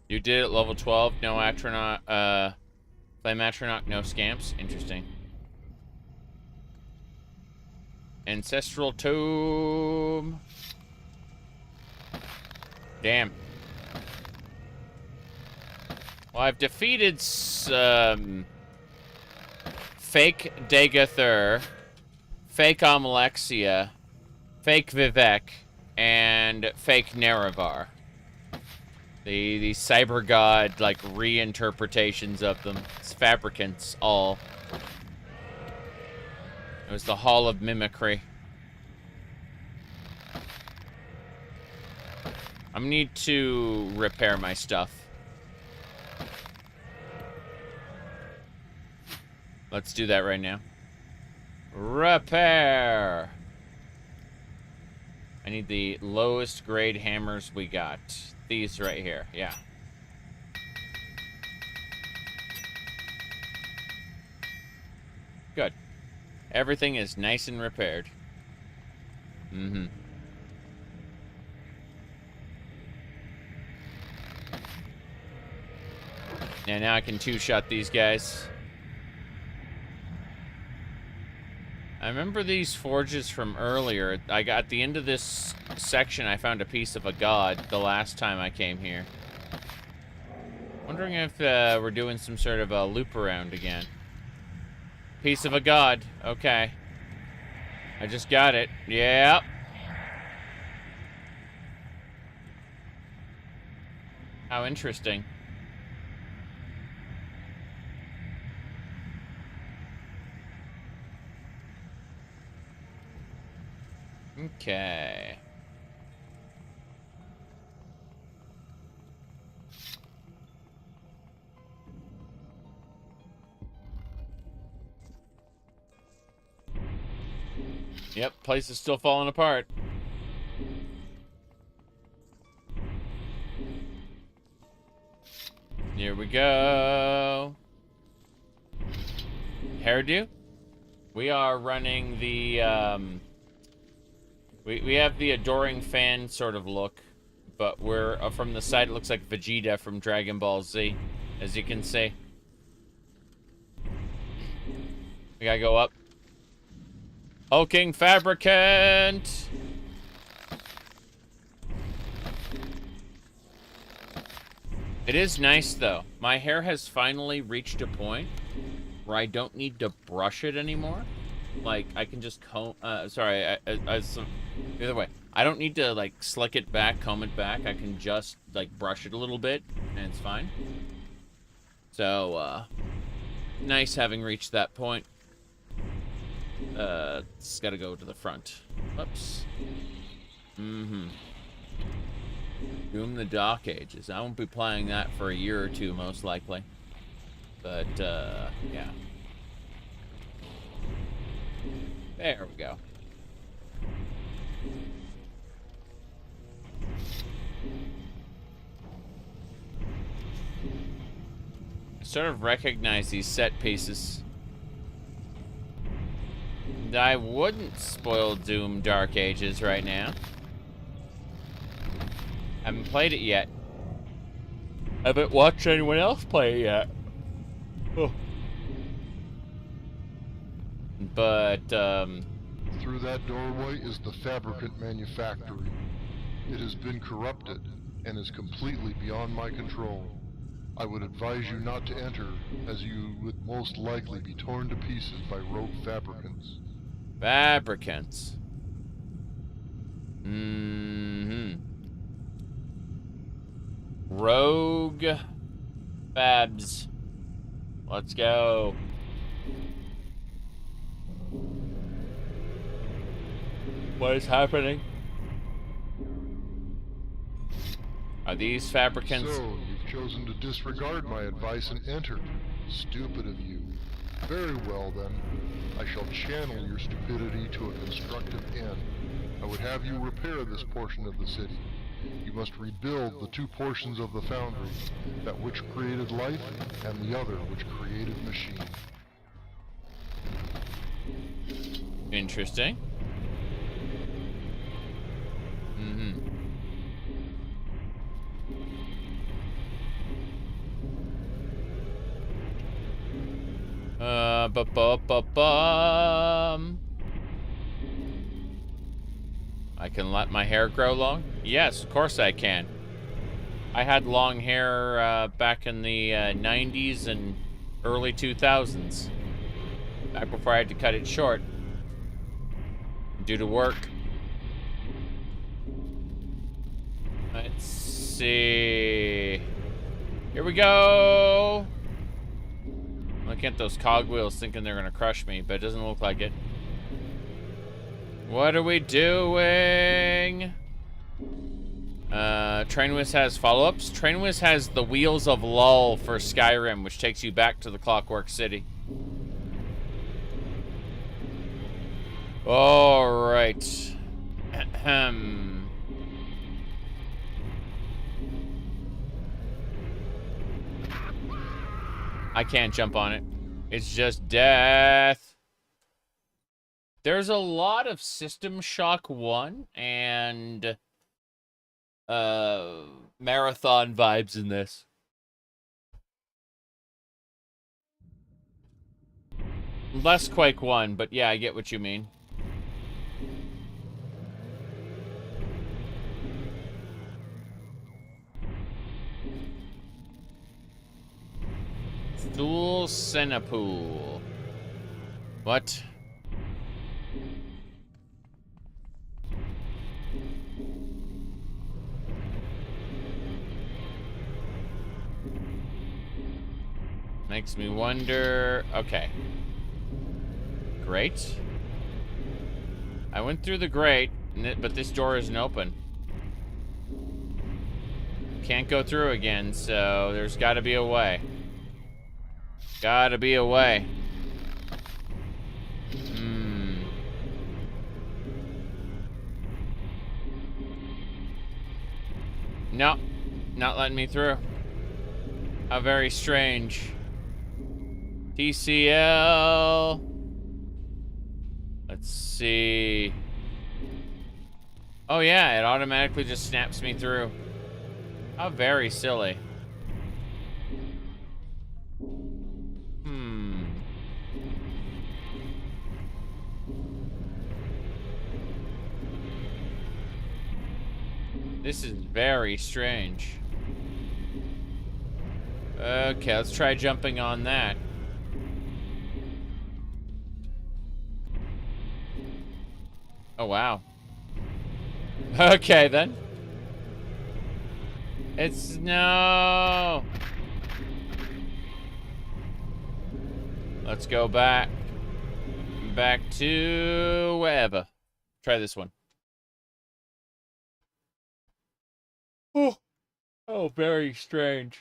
You did it level 12, no Atronach, Flame Atronach, no scamps. Interesting. Ancestral Tomb. Damn. Well, I've defeated fake Dagathur, fake Almalexia, fake Vivec, and fake Nerevar. The cyber god, like, reinterpretations of them. It's fabricants, all. It was the Hall of Mimicry. I need to repair my stuff. Let's do that right now. Repair! I need the lowest grade hammers we got. These right here, yeah. Good. Everything is nice and repaired. Mm-hmm. And now I can two-shot these guys. I remember these forges from earlier. I got at the end of this section, I found a piece of a god the last time I came here. Wondering if we're doing some sort of a loop around again. Piece of a god. Okay. I just got it. Yep. How interesting. Okay. Yep, place is still falling apart. Here we go. Hairdo? We are running the, we have the adoring fan sort of look, but we're, from the side, it looks like Vegeta from Dragon Ball Z, as you can see. We gotta go up. Hulking Fabricant! It is nice, though. My hair has finally reached a point where I don't need to brush it anymore. Like, I can just comb... the other way. I don't need to, like, slick it back, comb it back. I can just, like, brush it a little bit, and it's fine. So, nice having reached that point. It's gotta go to the front. Oops. Mm-hmm. Doom the Dark Ages. I won't be playing that for a year or two, most likely. But, yeah. There we go. I sort of recognize these set pieces. I wouldn't spoil Doom Dark Ages right now. Haven't played it yet. Haven't watched anyone else play it yet. Oh. But, Through that doorway is the Fabricant manufactory. It has been corrupted and is completely beyond my control. I would advise you not to enter, as you would most likely be torn to pieces by rogue fabricants. Fabricants. Mm-hmm. Rogue Fabs. Let's go. What is happening? Are these fabricants? So, you've chosen to disregard my advice and enter. Stupid of you. Very well then. I shall channel your stupidity to a constructive end. I would have you repair this portion of the city. You must rebuild the two portions of the Foundry, that which created life, and the other which created machine. Interesting. Mm-hmm. I can let my hair grow long? Yes, of course I can. I had long hair back in the 90s and early 2000s. Back before I had to cut it short. Due to work. Let's see. Here we go. Looking at those cogwheels thinking they're gonna crush me, but it doesn't look like it. What are we doing? Trainwiz has follow-ups. Trainwiz has the Wheels of Lull for Skyrim, which takes you back to the Clockwork City. Alright. Ahem. I can't jump on it. It's just death. There's a lot of System Shock 1 and Marathon vibes in this. Less Quake 1, but yeah, I get what you mean. Dual Cinepool. What? Makes me wonder. Okay. Great. I went through the grate, but this door isn't open. Can't go through again, so there's got to be a way. Gotta be a way. No, not letting me through. How very strange. TCL. Let's see. Oh yeah, it automatically just snaps me through. How very silly. This is very strange. Okay, let's try jumping on that. Oh, wow. Okay, then. It's no. Let's go back. Back to wherever. Try this one. Oh, very strange.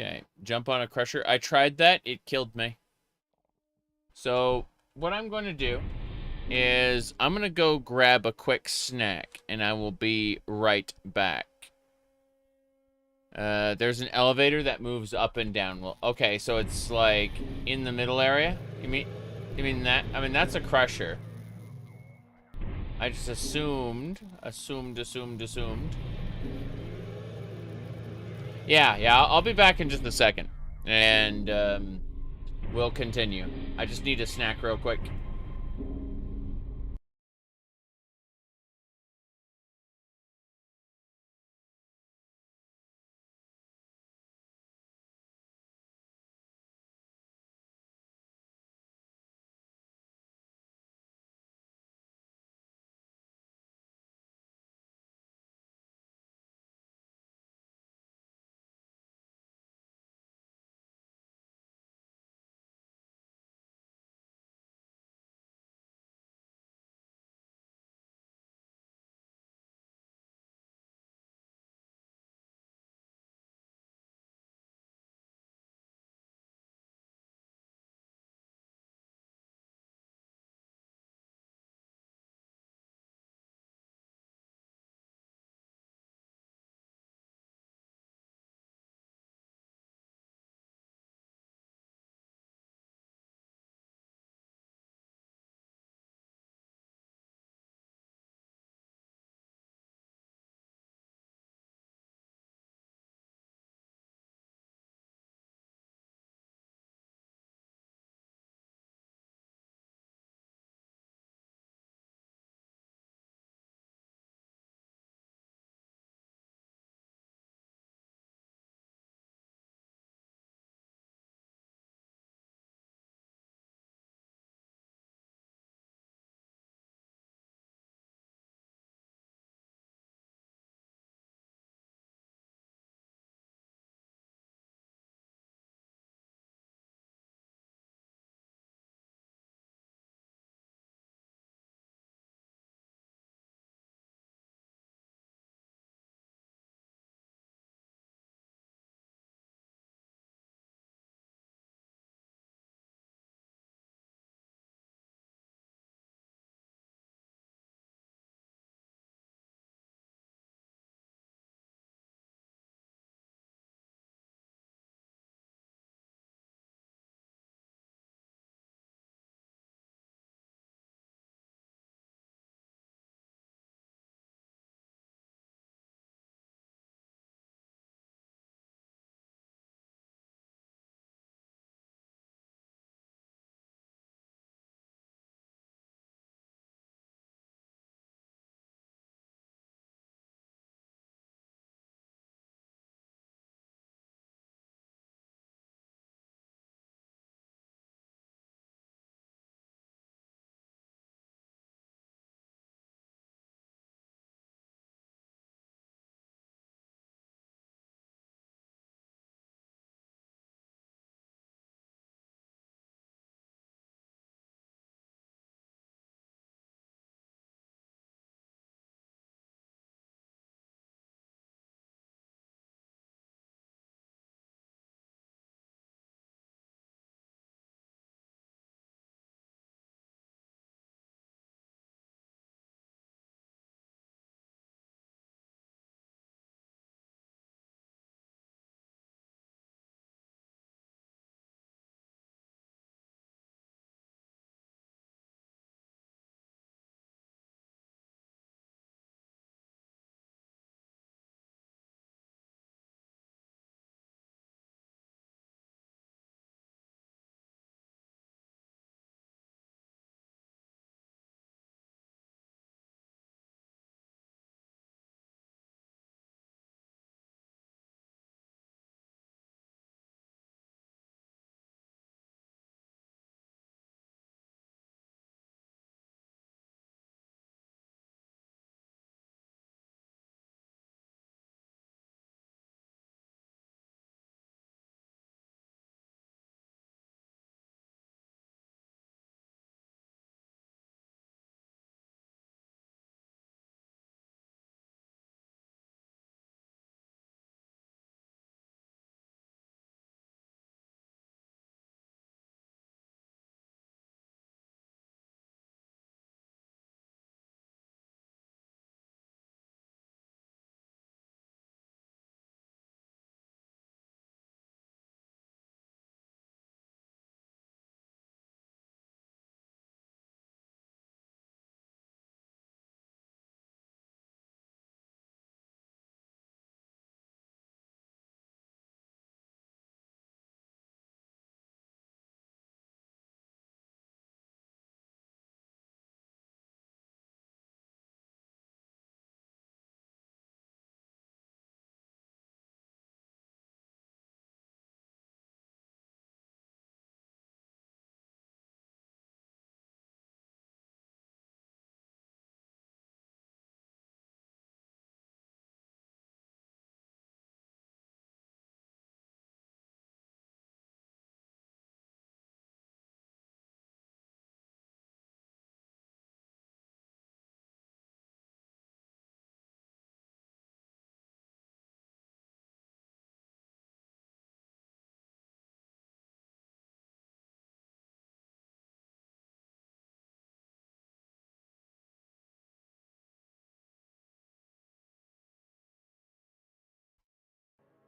Okay, jump on a crusher. I tried that. It killed me. So, what I'm going to do is I'm going to go grab a quick snack, and I will be right back. There's an elevator that moves up and down. Well, okay, so it's like in the middle area? You mean that? I mean, that's a crusher. I just assumed. Yeah, I'll be back in just a second. And, we'll continue. I just need a snack real quick.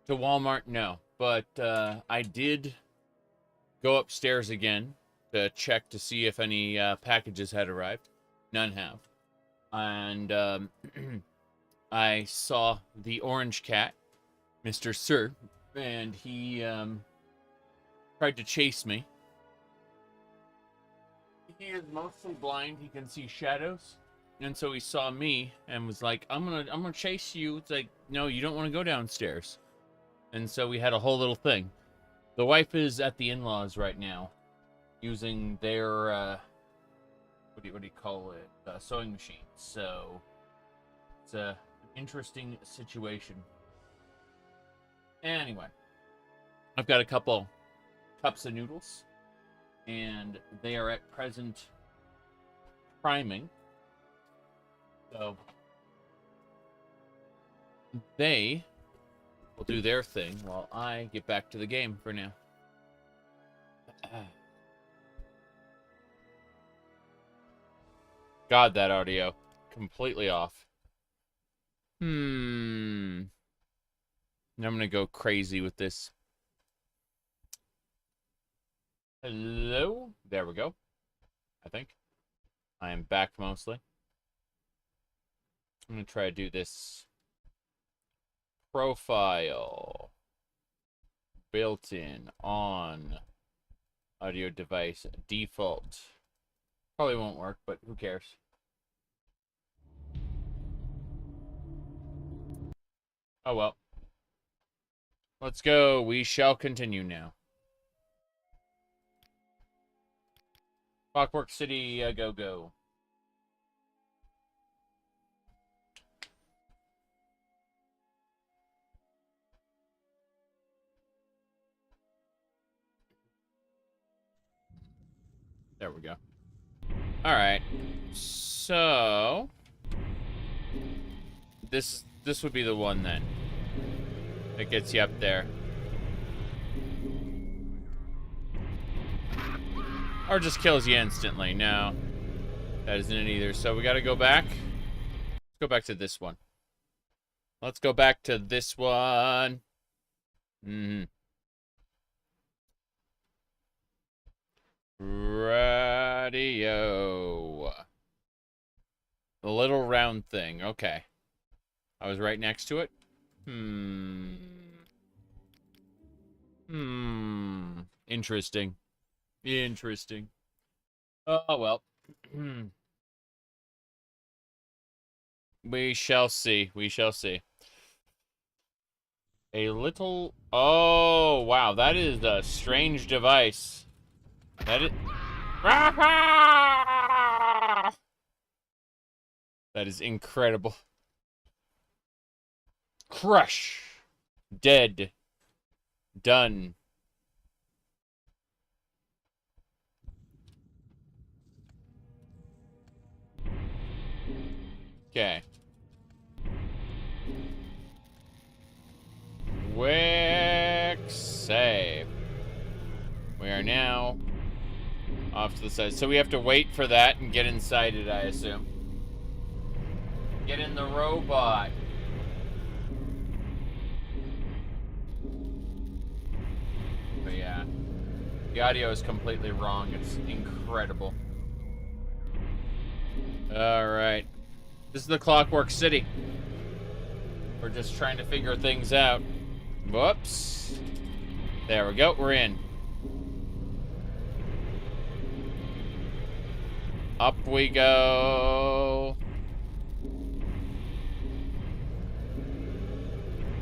To Walmart, no. But I did go upstairs again to check to see if any packages had arrived. None have. And I saw the orange cat, Mr. Sir, and he tried to chase me. He is mostly blind. He can see shadows. And so he saw me and was like, I'm gonna chase you. It's like, no, you don't want to go downstairs. And so we had a whole little thing. The wife is at the in-laws right now, using their what do you call it? Sewing machine. So it's an interesting situation. Anyway, I've got a couple cups of noodles, and they are at present priming. So they will do their thing while I get back to the game for now. God, that audio. Completely off. I'm gonna go crazy with this. Hello? There we go. I think. I am back mostly. I'm gonna try to do this. Profile. Built-in. On. Audio device. Default. Probably won't work, but who cares? Oh well. Let's go. We shall continue now. Clockwork City, go, go. There we go. Alright. So this would be the one then. That gets you up there. Or just kills you instantly. No. That isn't it either. So we gotta go back. Let's go back to this one. Let's go back to this one. Radio. The little round thing. Okay. I was right next to it. Interesting. Interesting. Oh, well. We shall see. We shall see. A little... Oh, wow. That is a strange device. That is... That is incredible. Crush. Dead. Done. Okay. Quick save. We are now off to the side. So we have to wait for that and get inside it, I assume. Get in the robot. But yeah. The audio is completely wrong. It's incredible. Alright. This is the Clockwork City. We're just trying to figure things out. Whoops. There we go. We're in. Up we go.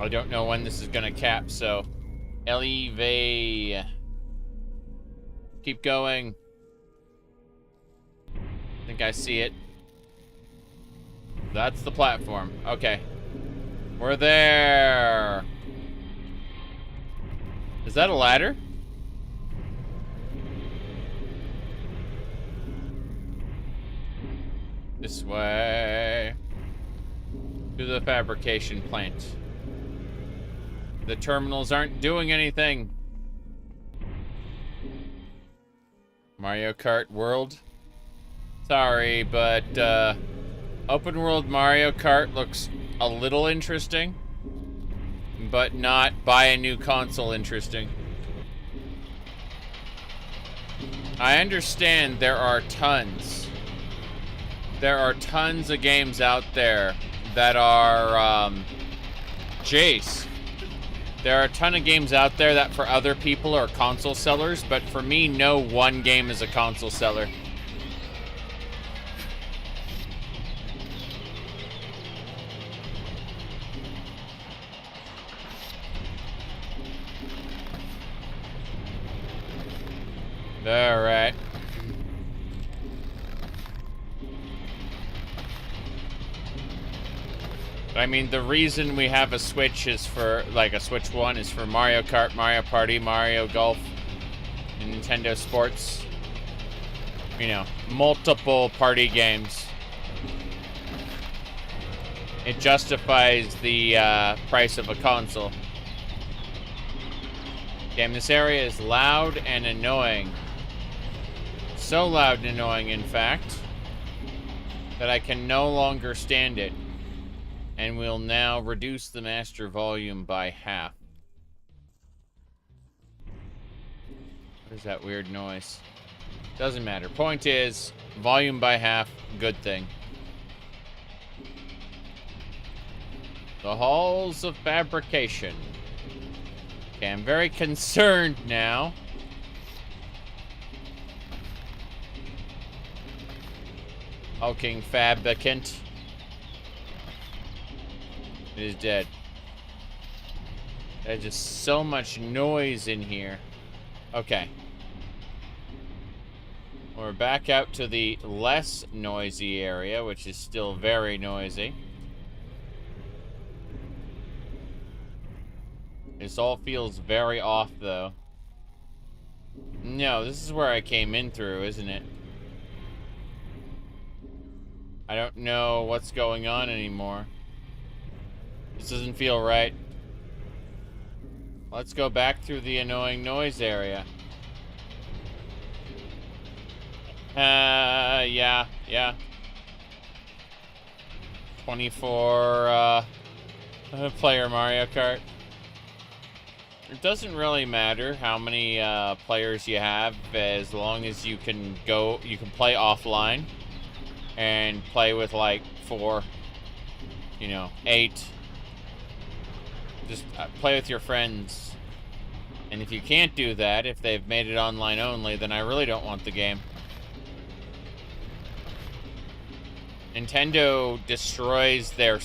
I don't know when this is gonna cap, so Elevate. Keep going. I think I see it. That's the platform. Okay. We're there. Is that a ladder? This way. To the fabrication plant. The terminals aren't doing anything. Mario Kart World. Sorry, but open world Mario Kart looks a little interesting. but not buy a new console interesting. I understand there are tons of games out there that are, Jace. There are a ton of games out there that for other people are console sellers, but for me, no one game is a console seller. All right. I mean, the reason we have a Switch is for, like, a Switch 1 is for Mario Kart, Mario Party, Mario Golf, and Nintendo Sports. You know, multiple party games. It justifies the price of a console. Damn, this area is loud and annoying. So loud and annoying, in fact, that I can no longer stand it. And we'll now reduce the master volume by half. What is that weird noise? Doesn't matter. Point is, volume by half, good thing. The halls of fabrication. Okay, I'm very concerned now. Hulking Fabricant. It is dead. There's just so much noise in here. Okay. We're back out to the less noisy area, which is still very noisy. This all feels very off, though. No, this is where I came in through, isn't it? I don't know what's going on anymore. This doesn't feel right. Let's go back through the annoying noise area. Yeah. 24, player Mario Kart. It doesn't really matter how many, players you have, as long as you can play offline and play with, like, 4, 8. Just play with your friends. And if you can't do that, if they've made it online only, then I really don't want the game. Nintendo destroys their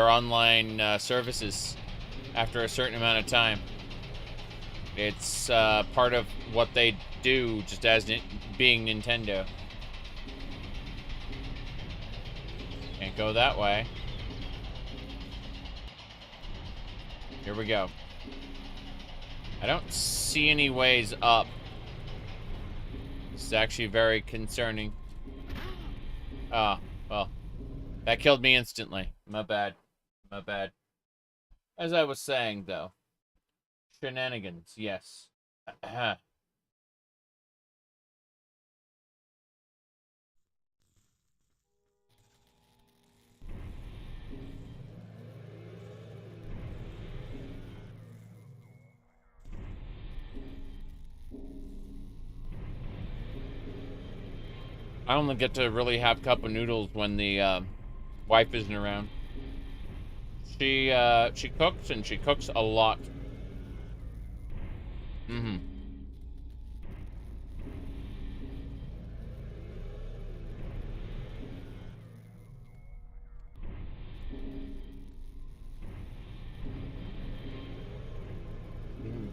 online services after a certain amount of time. It's part of what they do, just as being Nintendo. Can't go that way. Here we go. I don't see any ways up. This is actually very concerning. Ah, well. That killed me instantly. My bad. My bad. As I was saying, though. Shenanigans, yes. I only get to really have cup of noodles when the wife isn't around. She cooks, and she cooks a lot. Mm-hmm.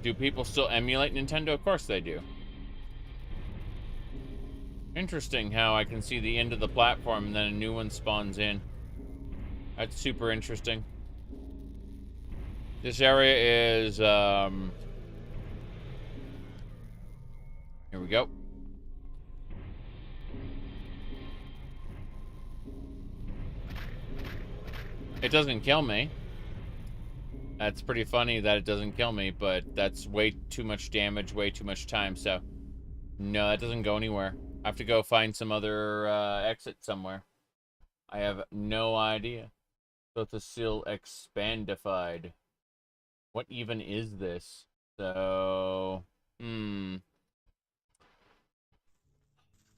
Do people still emulate Nintendo? Of course they do. Interesting how I can see the end of the platform and then a new one spawns in. That's super interesting. This area is, here we go. It doesn't kill me. That's pretty funny that it doesn't kill me, but that's way too much damage, way too much time, so... No, that doesn't go anywhere. I have to go find some other exit somewhere. I have no idea. Sotha Sil expandified. What even is this? So,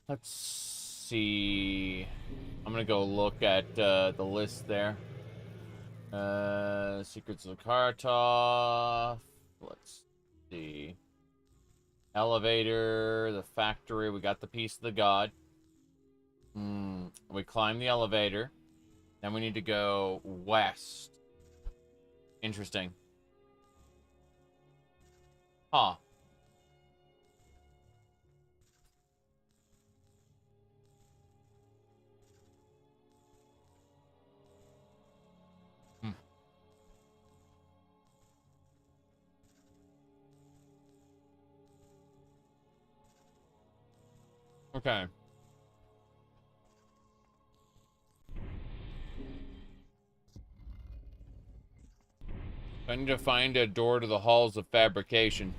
let's see. I'm gonna go look at the list there. Secrets of the Kartoff. Let's see. Elevator, the factory. We got the piece of the god. We climb the elevator. Then we need to go west. Interesting. Huh. Okay. I need to find a door to the halls of fabrication.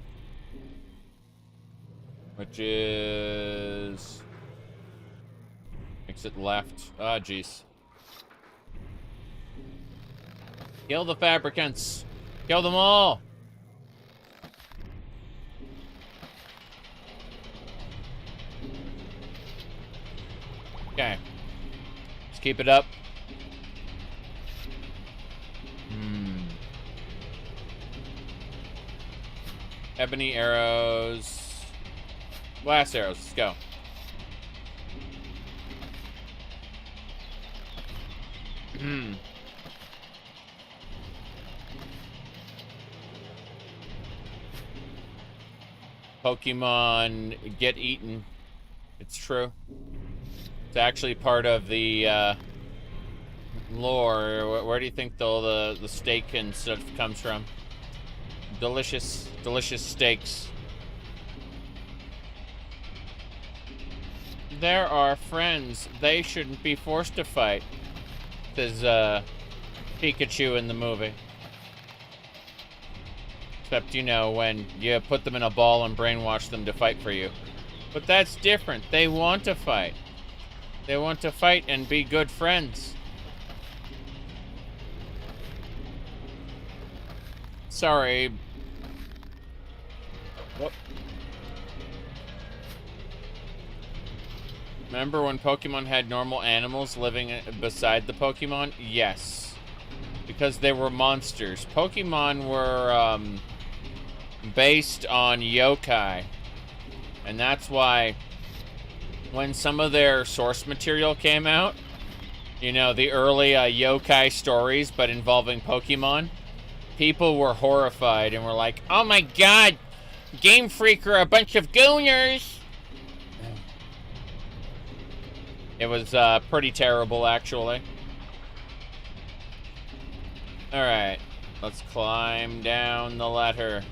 Which is... exit left. Ah, jeez. Kill the fabricants. Kill them all. Okay. Let's keep it up. Ebony arrows. Glass arrows. Let's go. Pokemon get eaten. It's true. It's actually part of the lore. Where do you think the steak and stuff comes from? Delicious, delicious steaks. There are friends. They shouldn't be forced to fight. Says Pikachu in the movie. Except, you know, when you put them in a ball and brainwash them to fight for you. But that's different. They want to fight. They want to fight and be good friends. Sorry. What? Remember when Pokemon had normal animals living beside the Pokemon? Yes. Because they were monsters. Pokemon were based on yokai. And that's why when some of their source material came out, you know, the early yokai stories, but involving Pokemon, people were horrified and were like, oh my god, Game Freak are a bunch of gooners. It was pretty terrible, actually. Alright, let's climb down the ladder.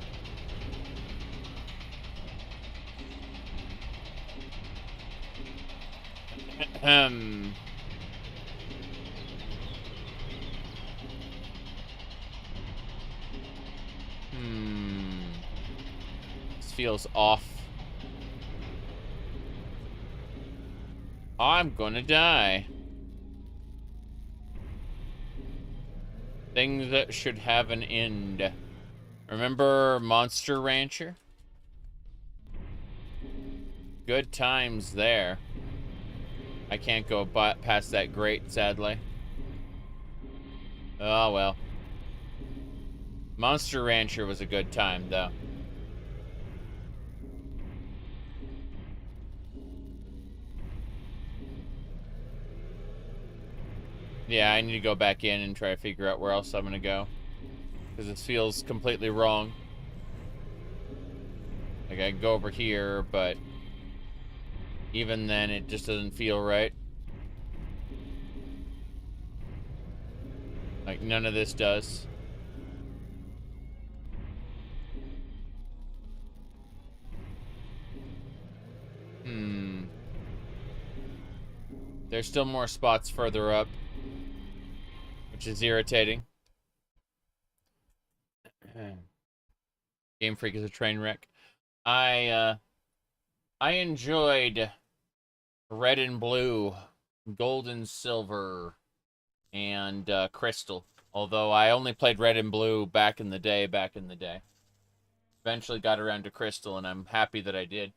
This feels off. I'm gonna die. Things that should have an end. Remember Monster Rancher? Good times there. I can't go past that grate, sadly. Oh, well. Monster Rancher was a good time, though. Yeah, I need to go back in and try to figure out where else I'm gonna go. Because this feels completely wrong. Like, I can go over here, but even then, it just doesn't feel right. Like, none of this does. There's still more spots further up, which is irritating. Game Freak is a train wreck. I enjoyed Red and Blue, Gold and Silver, and Crystal. Although I only played red and blue back in the day. Eventually got around to crystal, and I'm happy that I did.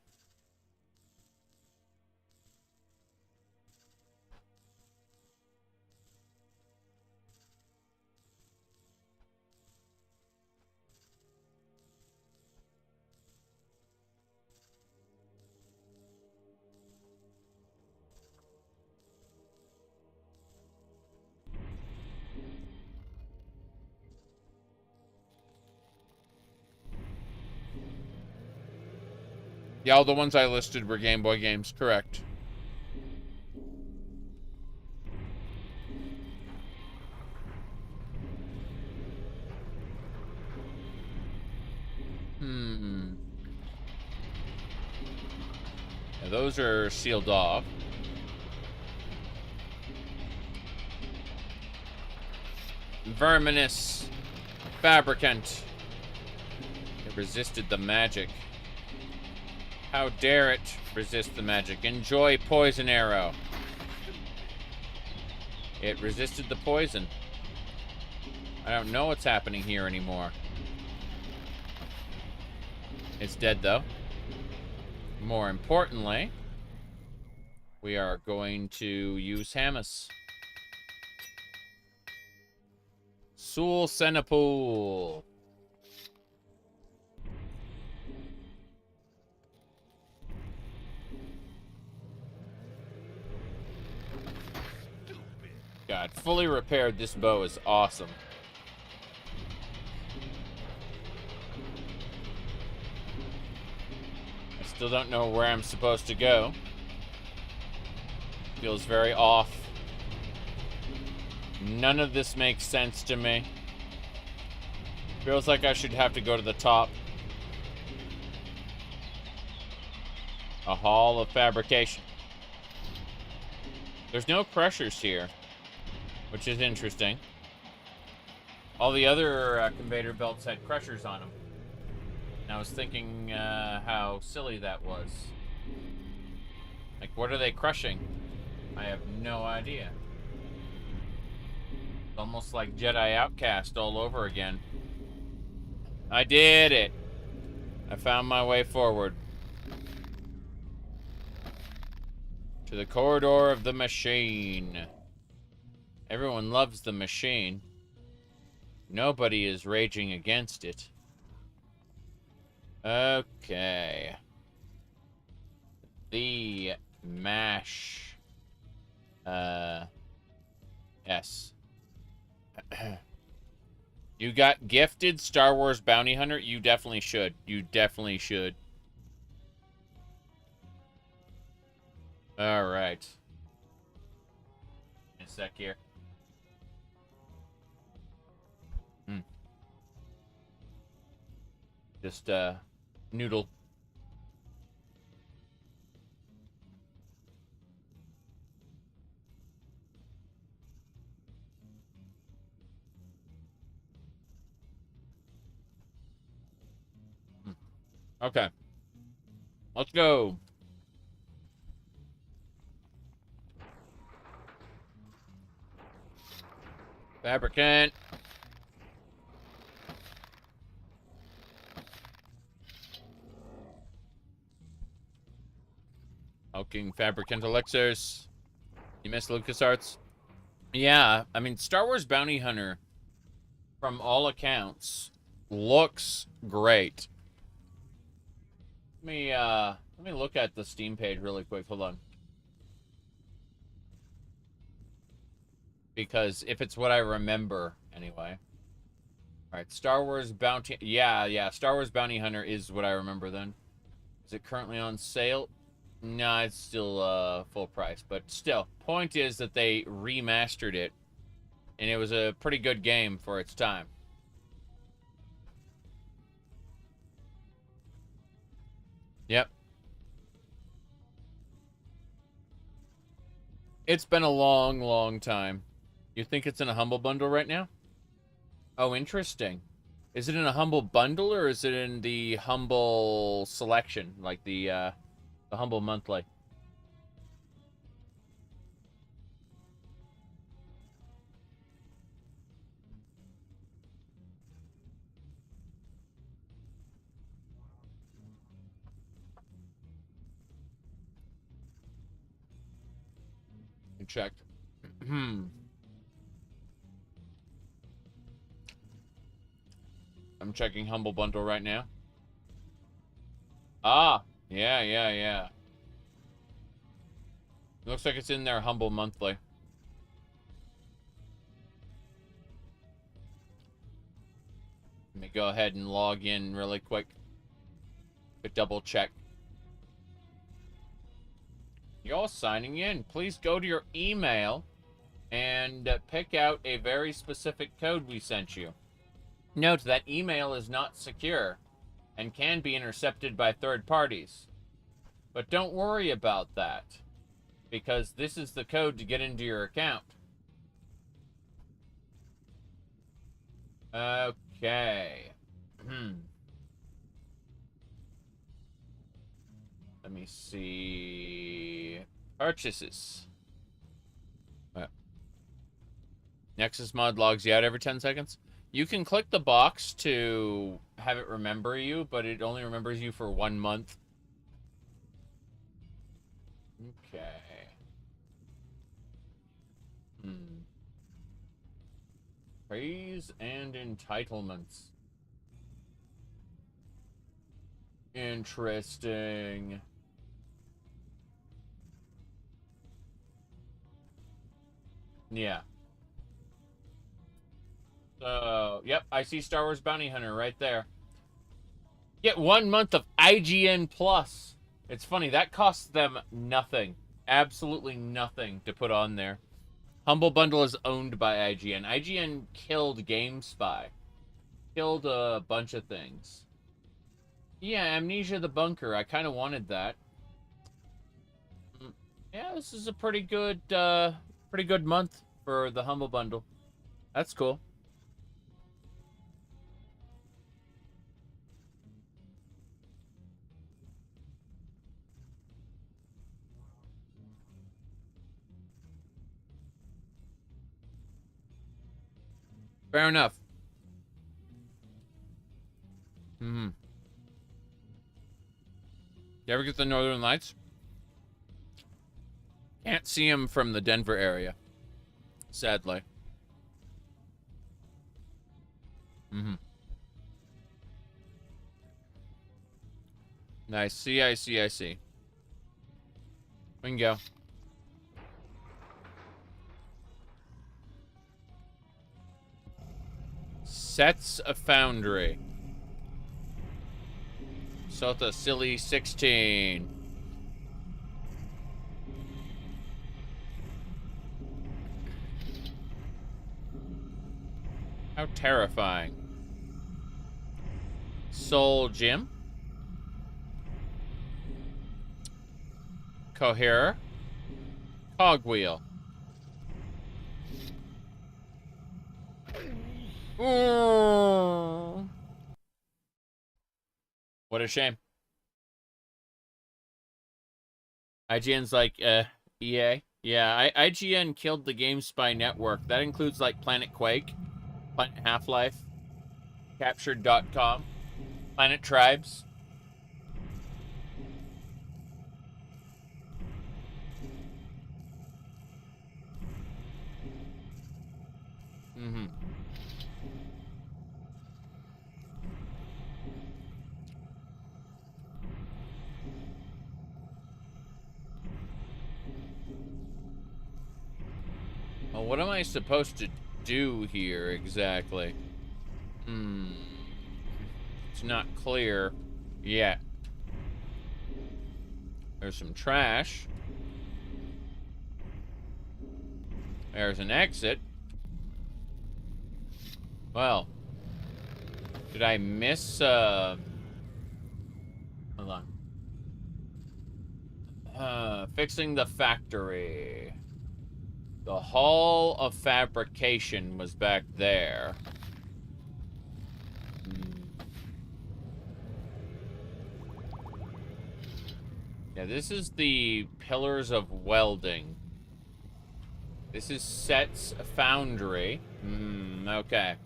Yeah, all the ones I listed were Game Boy games, correct. Yeah, those are sealed off. Verminous Fabricant. It resisted the magic. How dare it resist the magic? Enjoy poison arrow. It resisted the poison. I don't know what's happening here anymore. It's dead, though. More importantly, we are going to use Hamas. Sul Senepool. God, fully repaired, this bow is awesome. I still don't know where I'm supposed to go. Feels very off. None of this makes sense to me. Feels like I should have to go to the top. A hall of fabrication. There's no crushers here, which is interesting. All the other conveyor belts had crushers on them. And I was thinking how silly that was. Like, what are they crushing? I have no idea. It's almost like Jedi Outcast all over again. I did it! I found my way forward. To the corridor of the machine. Everyone loves the machine. Nobody is raging against it. Okay. The MASH. Yes. You got gifted Star Wars Bounty Hunter? You definitely should. You definitely should. Alright. A sec here. Just, noodle. Okay. Let's go. Fabricant. Hulking Fabricant elixirs. You missed LucasArts? Yeah, I mean, Star Wars Bounty Hunter, from all accounts, looks great. Let me look at the Steam page really quick. Hold on. Because if it's what I remember, anyway. Alright, Star Wars Bounty... Yeah, Star Wars Bounty Hunter is what I remember then. Is it currently on sale? No, it's still full price. But still, point is that they remastered it. And it was a pretty good game for its time. Yep. It's been a long, long time. You think it's in a Humble Bundle right now? Oh, interesting. Is it in a Humble Bundle or is it in the Humble Selection, like the Humble Monthly? Check. I'm checking Humble Bundle right now. Ah, yeah. Looks like it's in there, Humble Monthly. Let me go ahead and log in really quick to double check. You're signing in. Please go to your email and pick out a very specific code we sent you. Note that email is not secure and can be intercepted by third parties. But don't worry about that, because this is the code to get into your account. Okay. Let me see. Purchases. Nexus mod logs you out every 10 seconds. You can click the box to have it remember you, but it only remembers you for 1 month. Okay. Praise and entitlements. Interesting. Yeah. So, yep, I see Star Wars Bounty Hunter right there. Get 1 month of IGN Plus. It's funny, that costs them nothing. Absolutely nothing to put on there. Humble Bundle is owned by IGN. IGN killed GameSpy. Killed a bunch of things. Yeah, Amnesia the Bunker. I kind of wanted that. Yeah, this is a pretty good month for the Humble Bundle. That's cool. Fair enough. You ever get the Northern Lights? Can't see them from the Denver area, sadly. Nice. I see. We can go. Sets a Foundry. Sotha Sil 16. How terrifying. Soul Gym. Coherer. Cogwheel. Ooh. What a shame. IGN's like, EA? Yeah, IGN killed the GameSpy network. That includes, like, Planet Quake, Planet Half-Life, Captured.com, Planet Tribes. Well, what am I supposed to do here exactly? It's not clear yet. There's some trash. There's an exit. Well, did I miss, hold on. Fixing the factory. The Hall of Fabrication was back there. Yeah, this is the Pillars of Welding. This is Set's Foundry. Okay.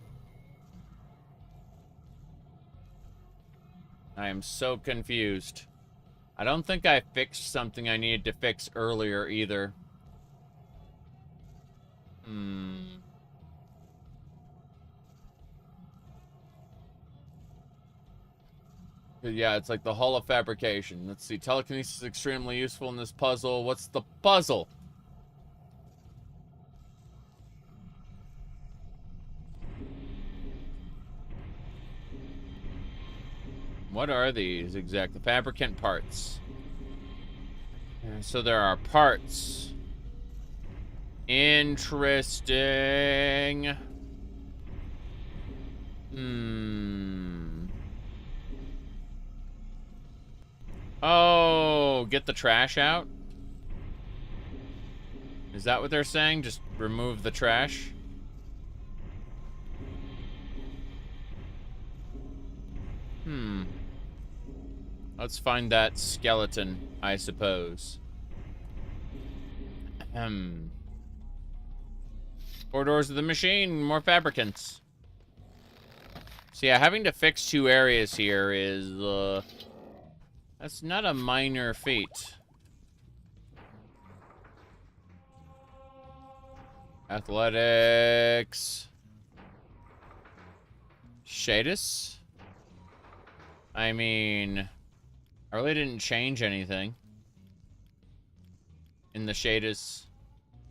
I am so confused. I don't think I fixed something I needed to fix earlier either. Yeah, it's like the Hall of Fabrication. Let's see. Telekinesis is extremely useful in this puzzle. What's the puzzle? What are these exactly? Fabricant parts. So there are parts. Interesting. Oh, get the trash out? Is that what they're saying? Just remove the trash? Let's find that skeleton, I suppose. Corridors of the machine, more fabricants. So yeah, having to fix 2 areas here is, that's not a minor feat. Athletics. Shadus? I mean, I really didn't change anything in the Shadus.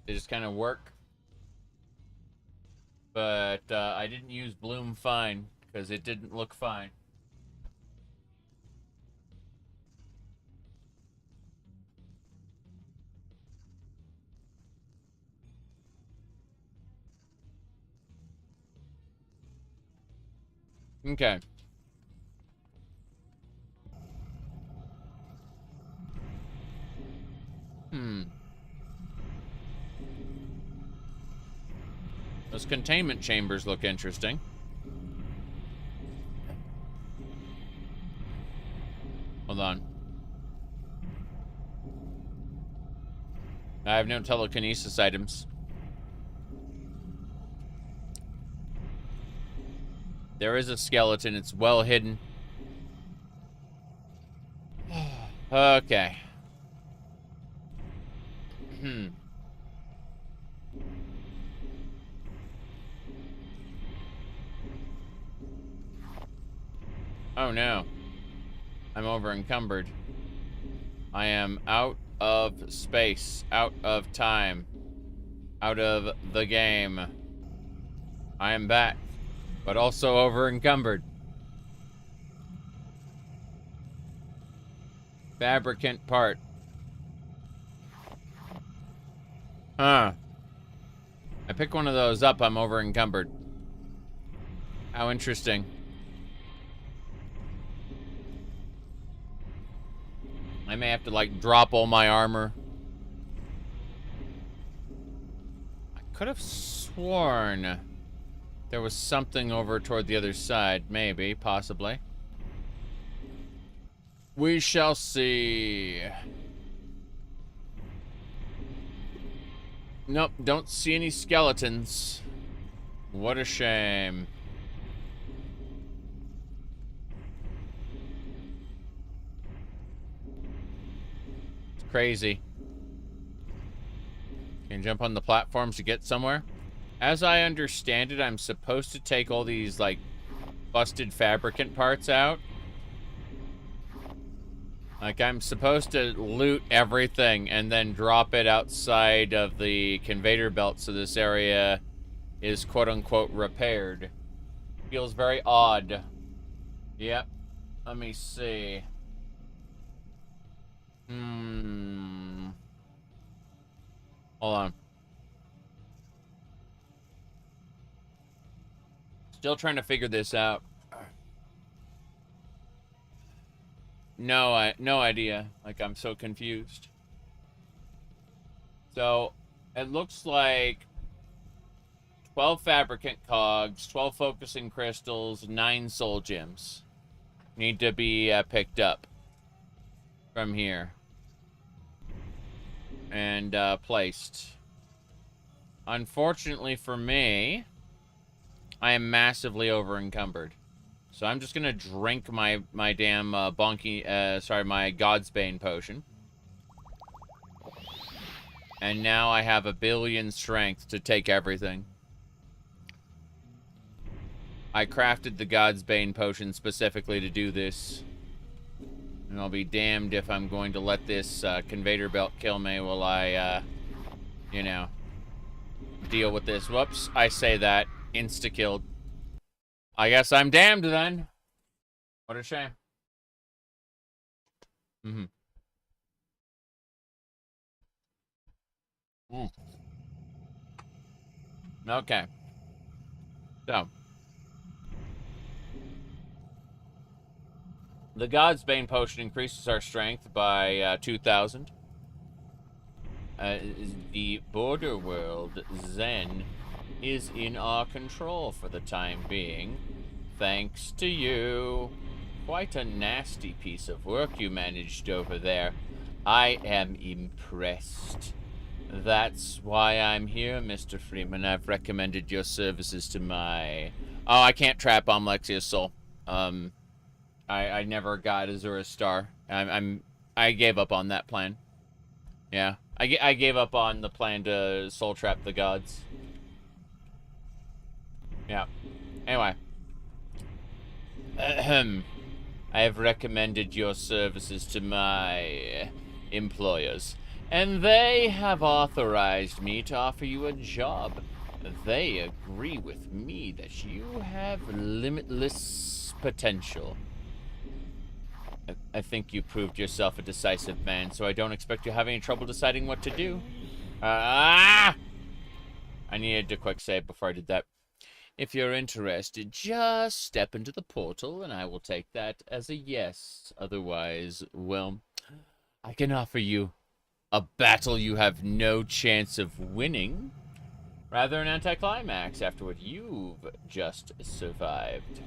They just kind of work. But I didn't use Bloom Fine because it didn't look fine. Okay. Those containment chambers look interesting. Hold on. I have no telekinesis items. There is a skeleton. It's well hidden. Okay. Oh no. I'm over encumbered. I am out of space, out of time, out of the game. I am back, but also over encumbered. Fabricant part. Huh. I pick one of those up, I'm over encumbered. How interesting. I may have to, like, drop all my armor. I could have sworn there was something over toward the other side. Maybe, possibly. We shall see. Nope, don't see any skeletons. What a shame. Crazy. Can you jump on the platforms to get somewhere? As I understand it, I'm supposed to take all these, like, busted fabricant parts out. Like, I'm supposed to loot everything and then drop it outside of the conveyor belt so this area is quote-unquote repaired. Feels very odd. Yep. Let me see. Hold on. Still trying to figure this out. No idea. Like, I'm so confused. So, it looks like 12 fabricant cogs, 12 focusing crystals, 9 soul gems need to be picked up from here and placed. Unfortunately for me, I am massively over encumbered. So I'm just gonna drink my damn my Godsbane potion. And now I have 1,000,000,000 strength to take everything. I crafted the God's Bane potion specifically to do this. And I'll be damned if I'm going to let this conveyor belt kill me while I, you know, deal with this. Whoops, I say that. Insta-killed. I guess I'm damned then. What a shame. Mm-hmm. Okay. So. The God's Bane potion increases our strength by 2,000. The border world, Zen, is in our control for the time being. Thanks to you. Quite a nasty piece of work you managed over there. I am impressed. That's why I'm here, Mr. Freeman. I've recommended your services to my... Oh, I can't trap Almalexia's soul. I never got Azura's star. I gave up on that plan. Yeah, I gave up on the plan to soul trap the gods. Yeah. Anyway. Ahem. I have recommended your services to my employers, and they have authorized me to offer you a job. They agree with me that you have limitless potential. I think you proved yourself a decisive man, so I don't expect you have any trouble deciding what to do. I needed a quick save before I did that. If you're interested, just step into the portal, and I will take that as a yes. Otherwise, well, I can offer you a battle you have no chance of winning. Rather an anticlimax after what you've just survived.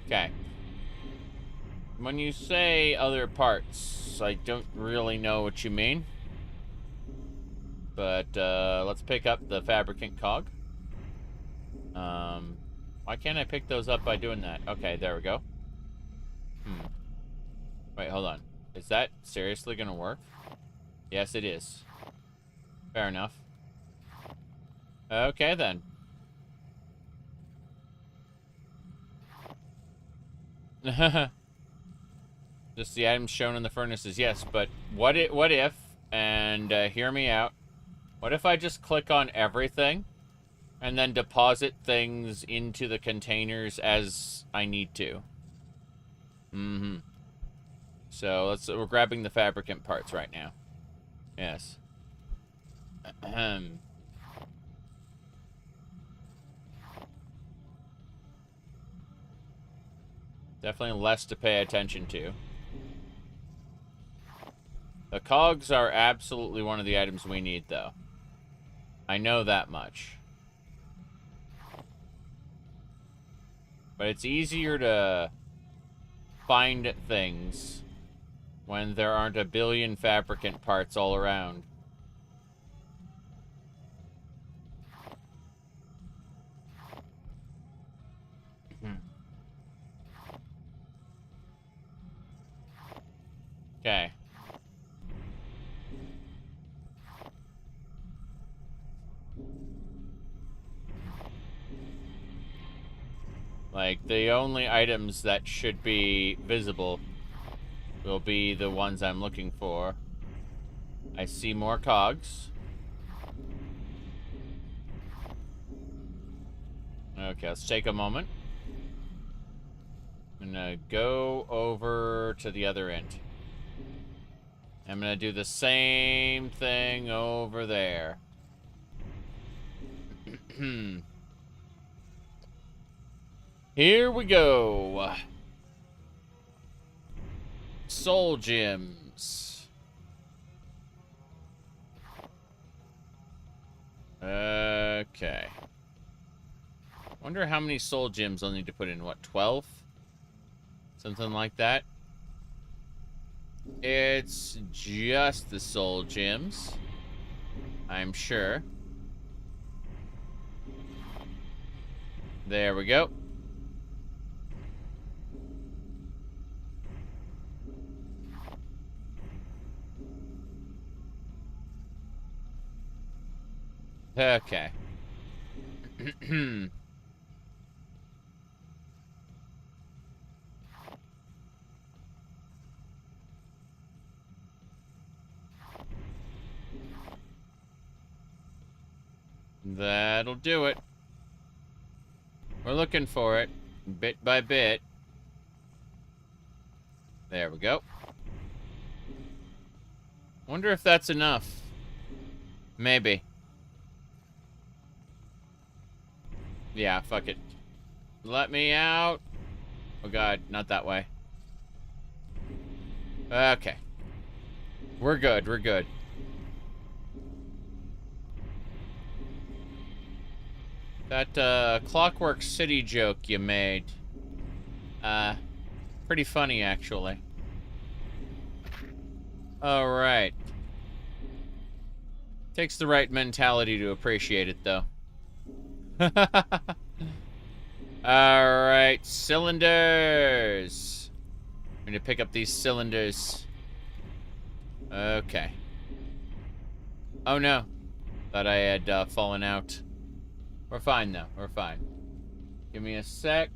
Okay. When you say other parts, I don't really know what you mean. But, let's pick up the Fabricant cog. Why can't I pick those up by doing that? Okay, there we go. Wait, hold on. Is that seriously gonna work? Yes, it is. Fair enough. Okay, then. Just the items shown in the furnaces, yes, but what if, and hear me out, what if I just click on everything and then deposit things into the containers as I need to? So we're grabbing the Fabricant parts right now. Yes. Definitely less to pay attention to. The cogs are absolutely one of the items we need, though. I know that much. But it's easier to find things when there aren't 1,000,000,000 Fabricant parts all around. Okay. Like, the only items that should be visible will be the ones I'm looking for. I see more cogs. Okay, let's take a moment. I'm gonna go over to the other end. I'm gonna do the same thing over there. Here we go. Soul gems. Okay. Wonder how many soul gems I'll need to put in. What, 12? Something like that. It's just the soul gems, I'm sure. There we go. Okay. That'll do it. We're looking for it, bit by bit. There we go. Wonder if that's enough. Maybe. Yeah, fuck it. Let me out. Oh god, not that way. Okay. We're good, we're good. That, Clockwork City joke you made. Pretty funny, actually. Alright. Takes the right mentality to appreciate it, though. Alright, cylinders. I'm gonna pick up these cylinders. Okay. Oh no. Thought I had fallen out. We're fine, though. We're fine. Give me a sec.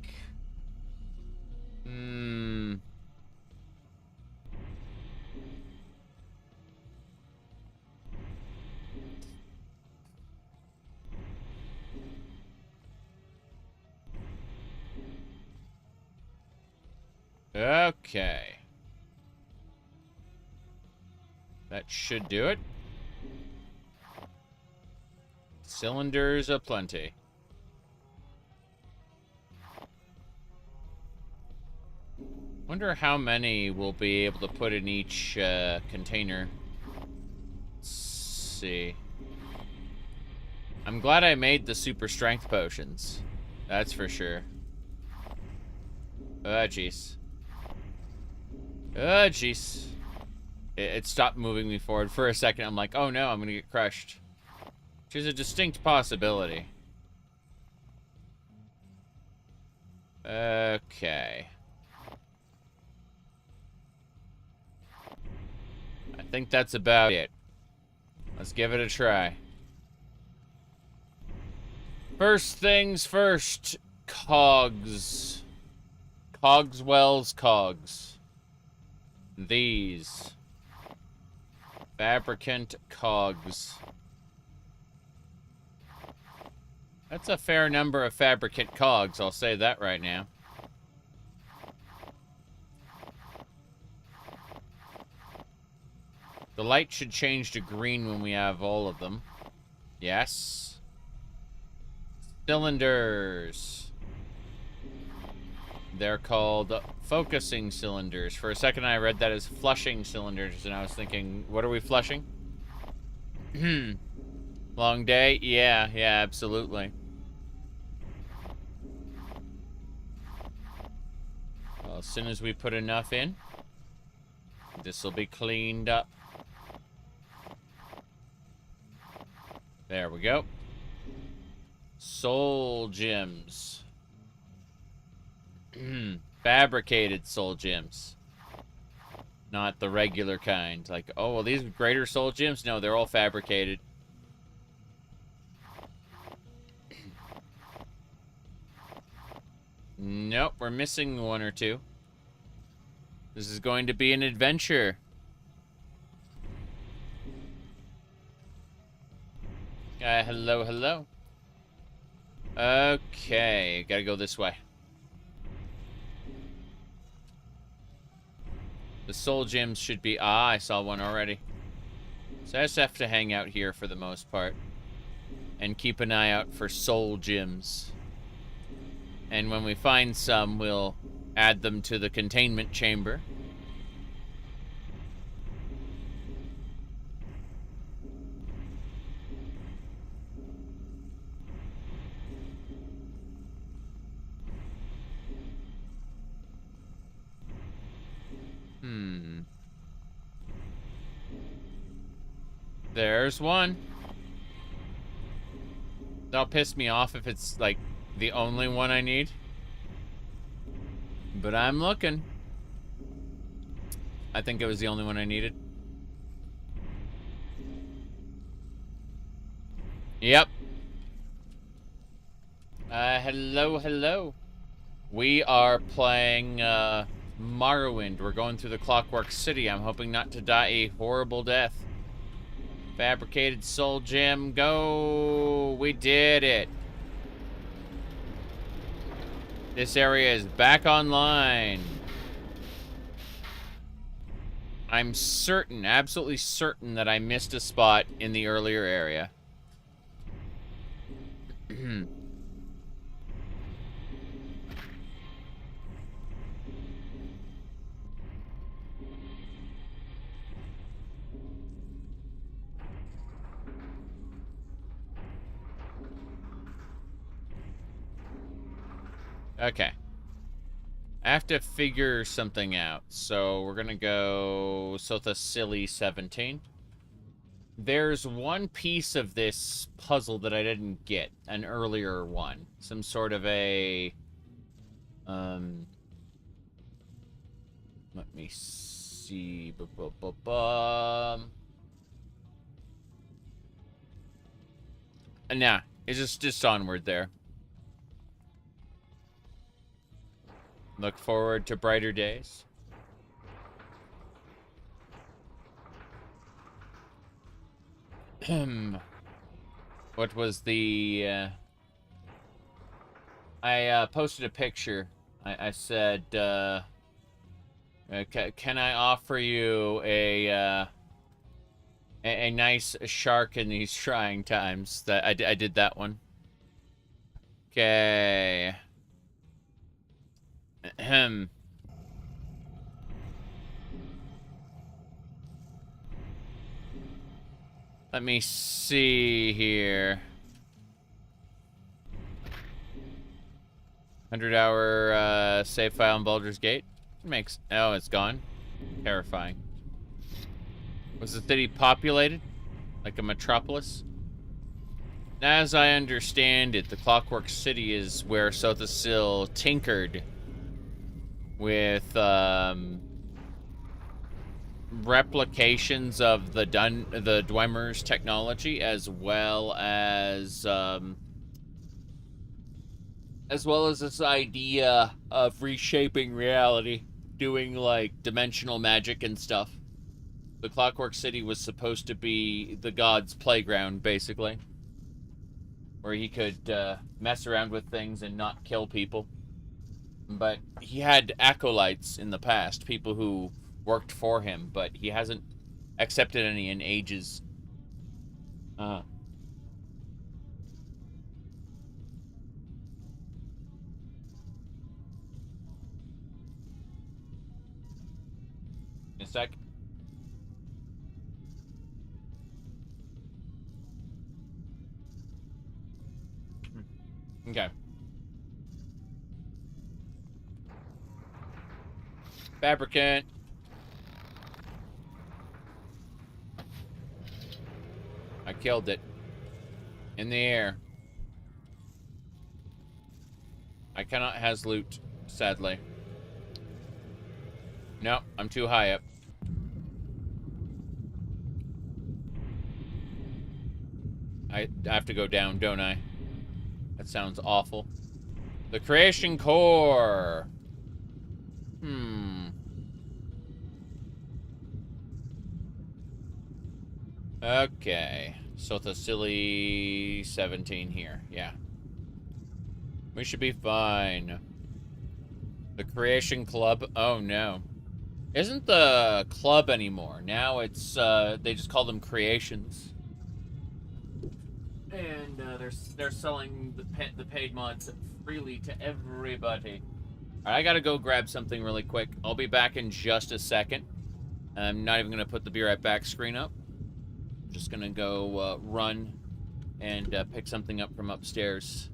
Okay. That should do it. Cylinders aplenty. Wonder how many we'll be able to put in each container. Let's see. I'm glad I made the super strength potions. That's for sure. Oh, jeez. Oh, jeez. It stopped moving me forward for a second. I'm like, oh no, I'm gonna get crushed. Which is a distinct possibility. Okay. I think that's about it. Let's give it a try. First things first. Cogs. Cogswell's cogs. These. Fabricant cogs. That's a fair number of fabricant cogs, I'll say that right now. The light should change to green when we have all of them. Yes. Cylinders. They're called focusing cylinders. For a second I read that as flushing cylinders, and I was thinking, what are we flushing? Long day? Yeah, absolutely. Well, as soon as we put enough in, this will be cleaned up. There we go. Soul gems. Fabricated soul gems. Not the regular kind. Like, oh, well, these greater soul gems? No, they're all fabricated. Nope, we're missing one or two. This is going to be an adventure. Hello, hello. Okay, gotta go this way. The soul gems should be... Ah, I saw one already. So I just have to hang out here for the most part. And keep an eye out for soul gems. And when we find some, we'll add them to the containment chamber. There's one. That'll piss me off if it's, like, the only one I need. But I'm looking. I think it was the only one I needed. Yep. Hello, hello. We are playing, Morrowind. We're going through the Clockwork City. I'm hoping not to die a horrible death. Fabricated soul gem, go! We did it. This area is back online. I'm certain, absolutely certain that I missed a spot in the earlier area. Okay. I have to figure something out. So we're gonna go Sotha Sil 17. There's one piece of this puzzle that I didn't get, an earlier one. Some sort of a... Let me see... Nah, it's just onward there. Look forward to brighter days. What was the... I posted a picture. I said, can I offer you a nice shark in these trying times? That I did that one. Okay. Ahem. Let me see here. 100-hour save file in Baldur's Gate. Makes... Oh, it's gone. Terrifying. Was the city populated? Like a metropolis? As I understand it, the Clockwork City is where Sotha Sil tinkered with replications of the Dwemer's technology, as well as this idea of reshaping reality, doing like dimensional magic and stuff. The Clockwork City was supposed to be the god's playground, basically, where he could mess around with things and not kill people. But he had acolytes in the past, people who worked for him, but he hasn't accepted any in ages. A sec. Okay. Fabricant. I killed it. In the air. I cannot has loot, sadly. No, I'm too high up. I have to go down, don't I? That sounds awful. The Creation Core. Okay. Sotha Sil 17 here. Yeah. We should be fine. The Creation Club. Oh, no. Isn't the club anymore. Now it's, they just call them creations. And they're selling the paid mods freely to everybody. All right, I gotta go grab something really quick. I'll be back in just a second. I'm not even gonna put the Be Right Back screen up. I'm just gonna go run and pick something up from upstairs.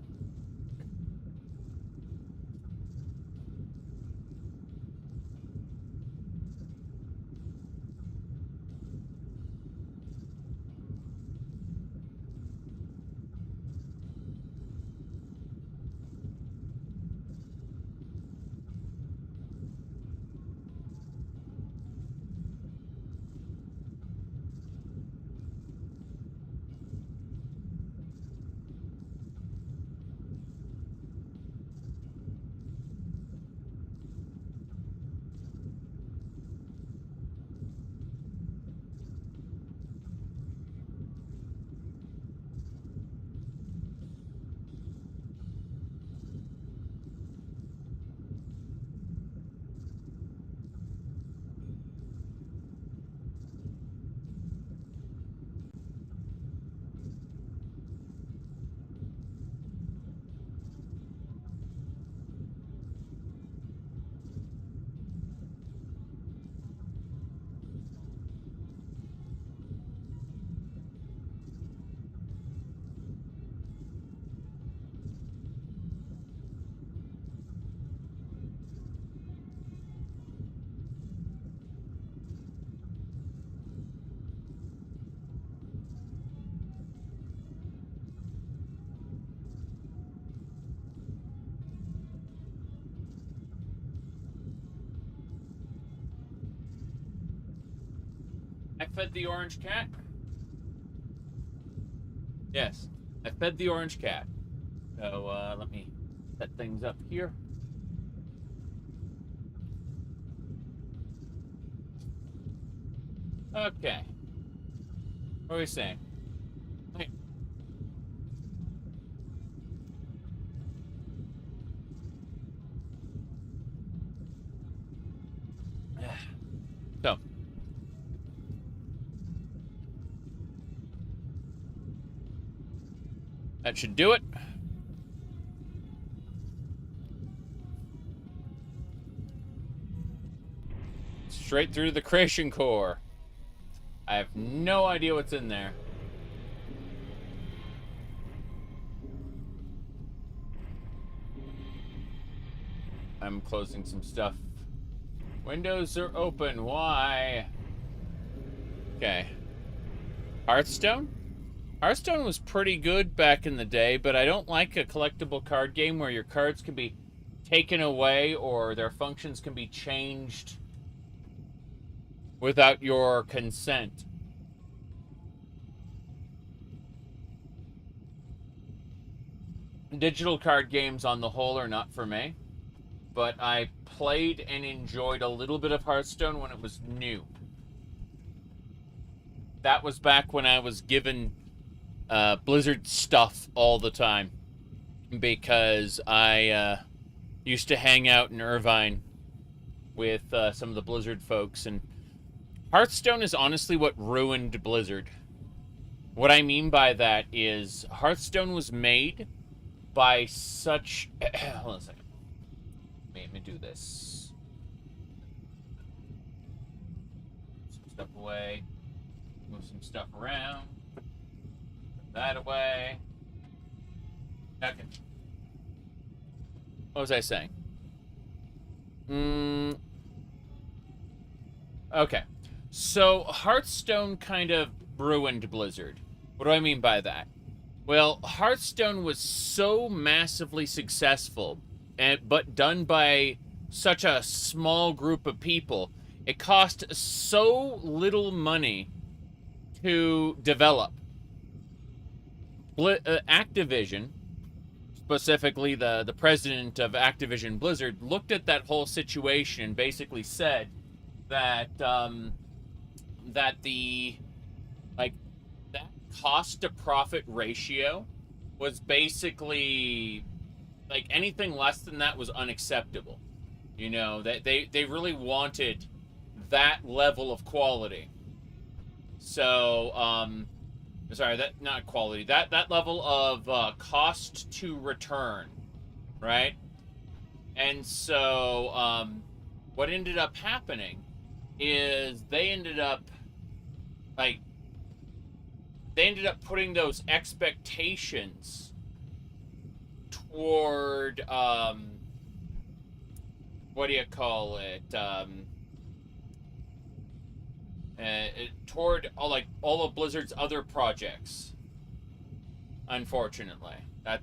fed the orange cat? Yes, I fed the orange cat. So, let me set things up here. Okay. What are we saying? Okay. So. That should do it. Straight through the creation core. I have no idea what's in there. I'm closing some stuff. Windows are open. Why? Okay. Hearthstone? Hearthstone was pretty good back in the day, but I don't like a collectible card game where your cards can be taken away or their functions can be changed without your consent. Digital card games on the whole are not for me, but I played and enjoyed a little bit of Hearthstone when it was new. That was back when I was given Blizzard stuff all the time, because I used to hang out in Irvine with some of the Blizzard folks, and Hearthstone is honestly what ruined Blizzard. What I mean by that is Hearthstone was made by such... Hold on a second. Let me do this. Some stuff away. Move some stuff around. Put that away. Okay. What was I saying? Okay. So, Hearthstone kind of ruined Blizzard. What do I mean by that? Well, Hearthstone was so massively successful, but done by such a small group of people, it cost so little money to develop. Activision, specifically the president of Activision Blizzard, looked at that whole situation and basically said that that cost to profit ratio was basically like anything less than that was unacceptable. You know, that they really wanted that level of quality. So, sorry, that not quality. That level of cost to return, right? And so, what ended up happening is they ended up putting those expectations toward what do you call it? Toward all of Blizzard's other projects. Unfortunately,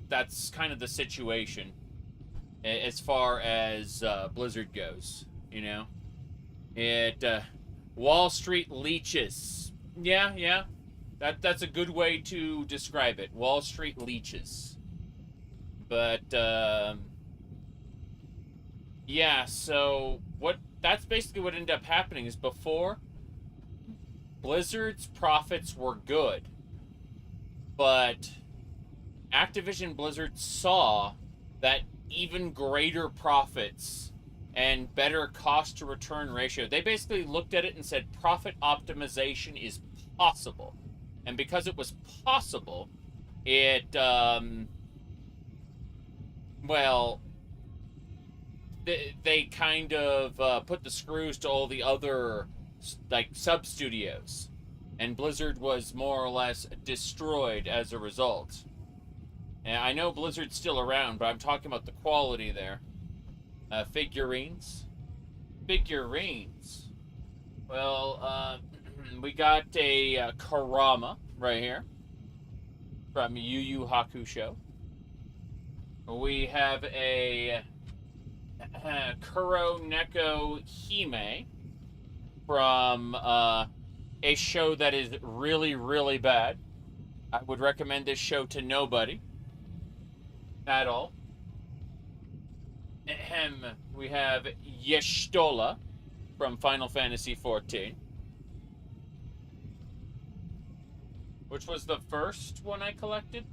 that's kind of the situation as far as Blizzard goes. You know, Wall Street leeches. Yeah. That's a good way to describe it. Wall Street leeches. But yeah, so that's basically what ended up happening is before Blizzard's profits were good, but Activision Blizzard saw that even greater profits and better cost to return ratio. They basically looked at it and said profit optimization is possible. And because it was possible, it, they kind of put the screws to all the other, sub-studios. And Blizzard was more or less destroyed as a result. And I know Blizzard's still around, but I'm talking about the quality there. Figurines. Well, we got a Karama right here from Yu Yu Hakusho. We have a Kuro Neko Hime from a show that is really, really bad. I would recommend this show to nobody at all. Ahem. We have Y'shtola from Final Fantasy XIV, which was the first one I collected.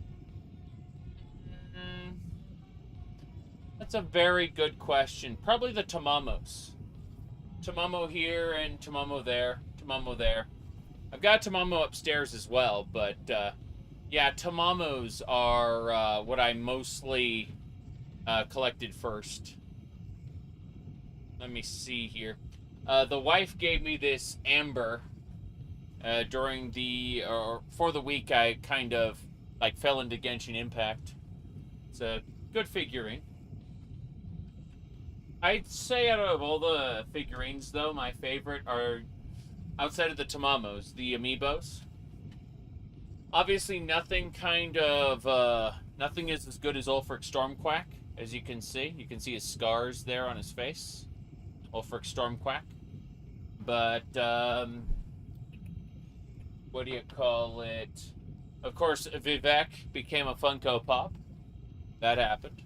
That's a very good question. Probably the Tamamos. Tamamo here and Tamamo there. Tamamo there. I've got a Tamamo upstairs as well, but yeah, Tamamos are what I mostly collected first. Let me see here. The wife gave me this amber during for the week I kind of like fell into Genshin Impact. It's a good figurine. I'd say out of all the figurines, though, my favorite are, outside of the Tamamos, the Amiibos. Obviously, nothing is as good as Ulfric Stormquack, as you can see. You can see his scars there on his face. Ulfric Stormquack. But, what do you call it? Of course, Vivec became a Funko Pop. That happened.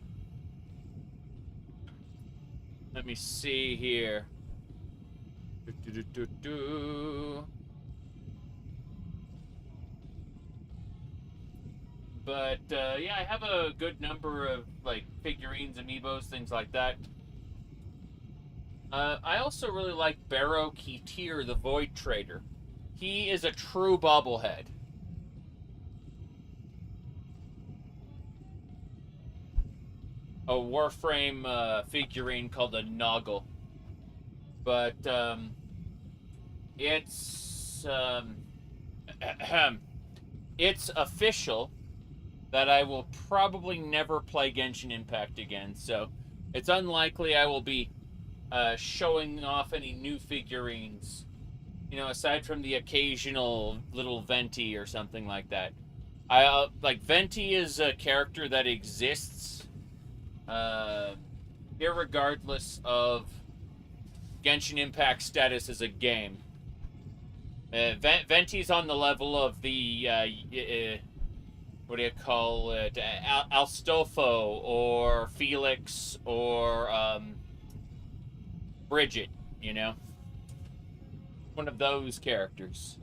Let me see here. But, yeah, I have a good number of, like, figurines, amiibos, things like that. I also really like Barrow Keetir, the Void Trader. He is a true bobblehead. A Warframe figurine called a Noggle. But, it's official that I will probably never play Genshin Impact again, so it's unlikely I will be showing off any new figurines, you know, aside from the occasional little Venti or something like that. Like, Venti is a character that exists irregardless of Genshin Impact status as a game. Venti's on the level of the, what do you call it, Alstolfo or Felix or Bridget, you know? One of those characters.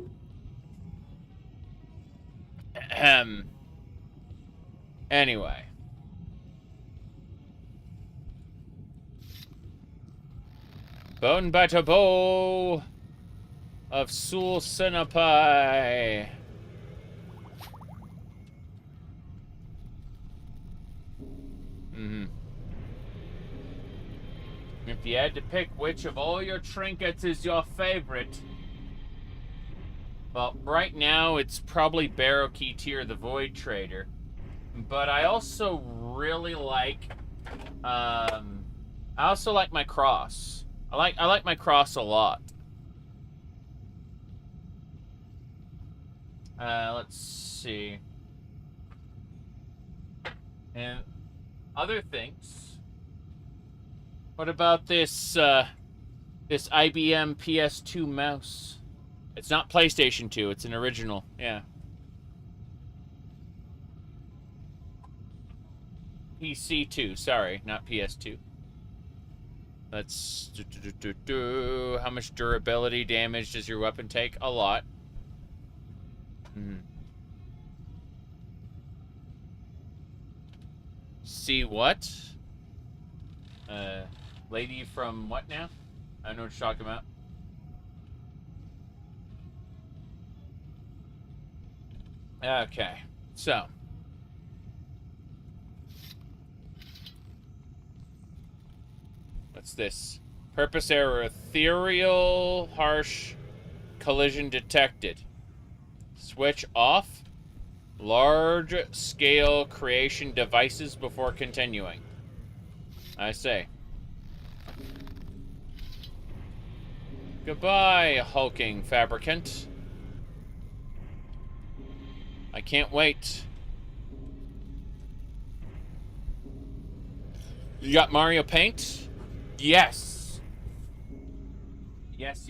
Anyway. Bone Bata Bow of Sul Sinapai. If you had to pick which of all your trinkets is your favorite, well, right now it's probably Barrow Keetir, the Void Trader. But I also really like, I also like my cross. I like my cross a lot. Let's see. And other things. What about this this IBM PS2 mouse? It's not PlayStation 2, it's an original. Yeah. PC2, sorry, not PS2. Let's how much durability damage does your weapon take? A lot. See what? Lady from what now? I don't know what you're talking about. Okay, so. What's this? Purpose error. Ethereal harsh collision detected. Switch off. Large scale creation devices before continuing. I say. Goodbye, hulking fabricant. I can't wait. You got Mario Paint? Yes. Yes.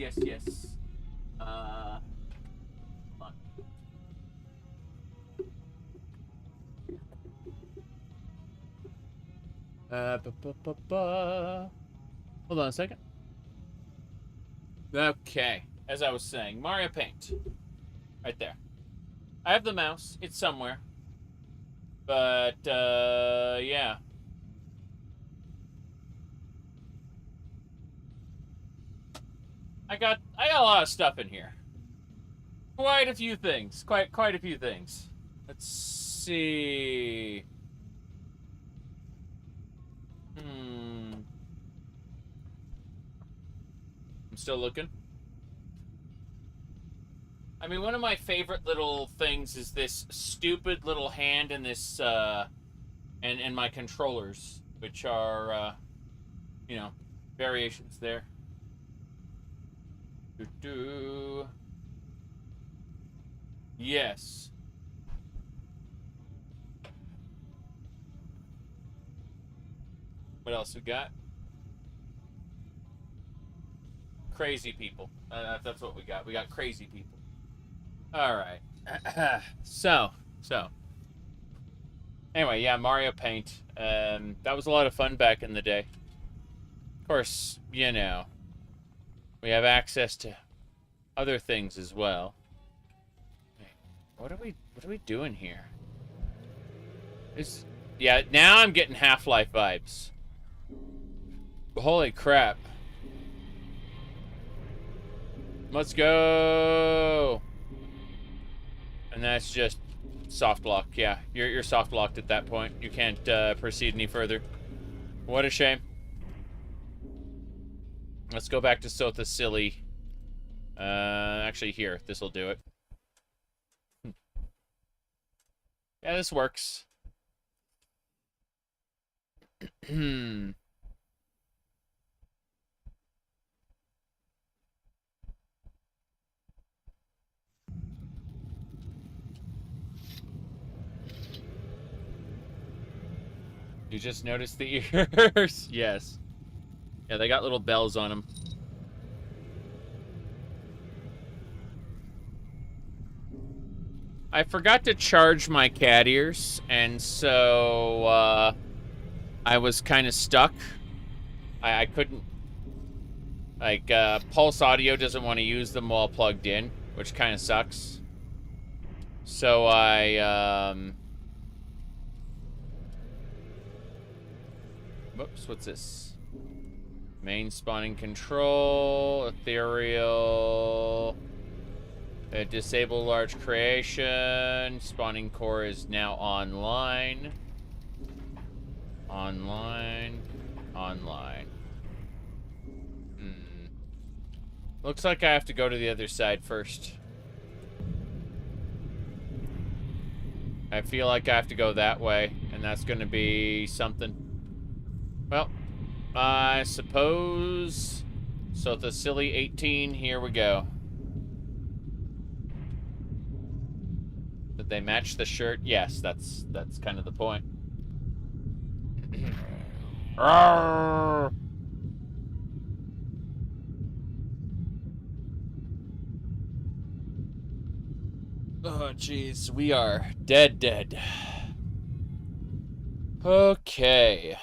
Hold on a second. Okay, as I was saying, Mario Paint. Right there. I have the mouse. It's somewhere. But, yeah. I got a lot of stuff in here. Quite a few things. Quite a few things. Let's see. I'm still looking. I mean, one of my favorite little things is this stupid little hand and this, and my controllers, which are, you know, variations there. Yes. What else we got? Crazy people. That's what we got. We got crazy people. All right. So. Anyway, yeah, Mario Paint. That was a lot of fun back in the day. Of course, you know, we have access to other things as well. Wait, what are we doing here? Yeah, now I'm getting Half-Life vibes. Holy crap. Let's go. And that's just soft lock. Yeah, you're soft locked at that point. You can't proceed any further. What a shame. Let's go back to Sotha Sil. Actually, here. This will do it. Yeah, this works. You just noticed the ears? Yes. Yeah, they got little bells on them. I forgot to charge my cat ears, and so, I was kind of stuck. I couldn't... Like, Pulse Audio doesn't want to use them while plugged in, which kind of sucks. So whoops, what's this? Main spawning control, ethereal, disable large creation, spawning core is now online. Online. Looks like I have to go to the other side first. I feel like I have to go that way, and that's gonna be something. Well, I suppose... Sotha Sil 18, here we go. Did they match the shirt? Yes, that's kind of the point. Arrgh! Oh, jeez, we are dead. Okay.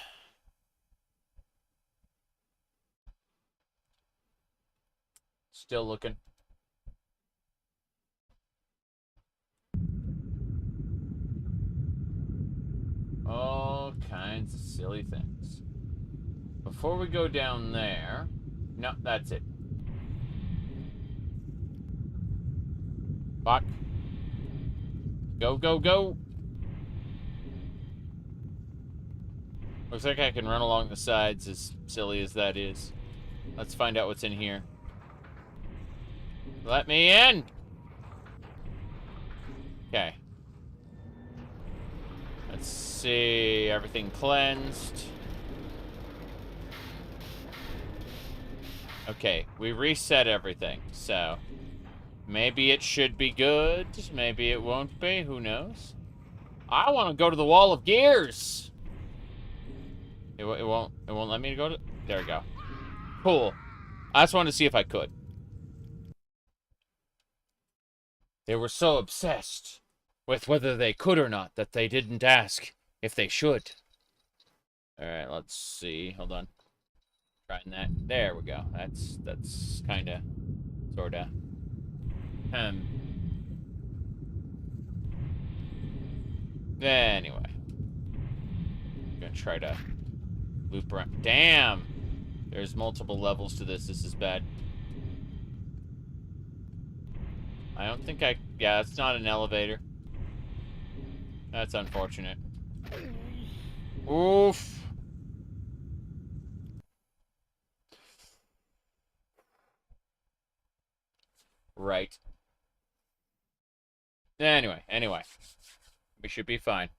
Still looking. All kinds of silly things. Before we go down there... No, that's it. Fuck. Go. Looks like I can run along the sides, as silly as that is. Let's find out what's in here. Let me in! Okay. Let's see. Everything cleansed. Okay, we reset everything, so... Maybe it should be good. Maybe it won't be. Who knows? I want to go to the wall of gears. It won't let me go to... There we go. Cool. I just wanted to see if I could. They were so obsessed with whether they could or not that they didn't ask if they should. Alright, let's see. Hold on. Trying that. There we go. That's kinda, sorta. Anyway. I'm gonna try to loop around. Damn! There's multiple levels to this. This is bad. I don't think I... Yeah, it's not an elevator. That's unfortunate. Oof! Right. Anyway. We should be fine.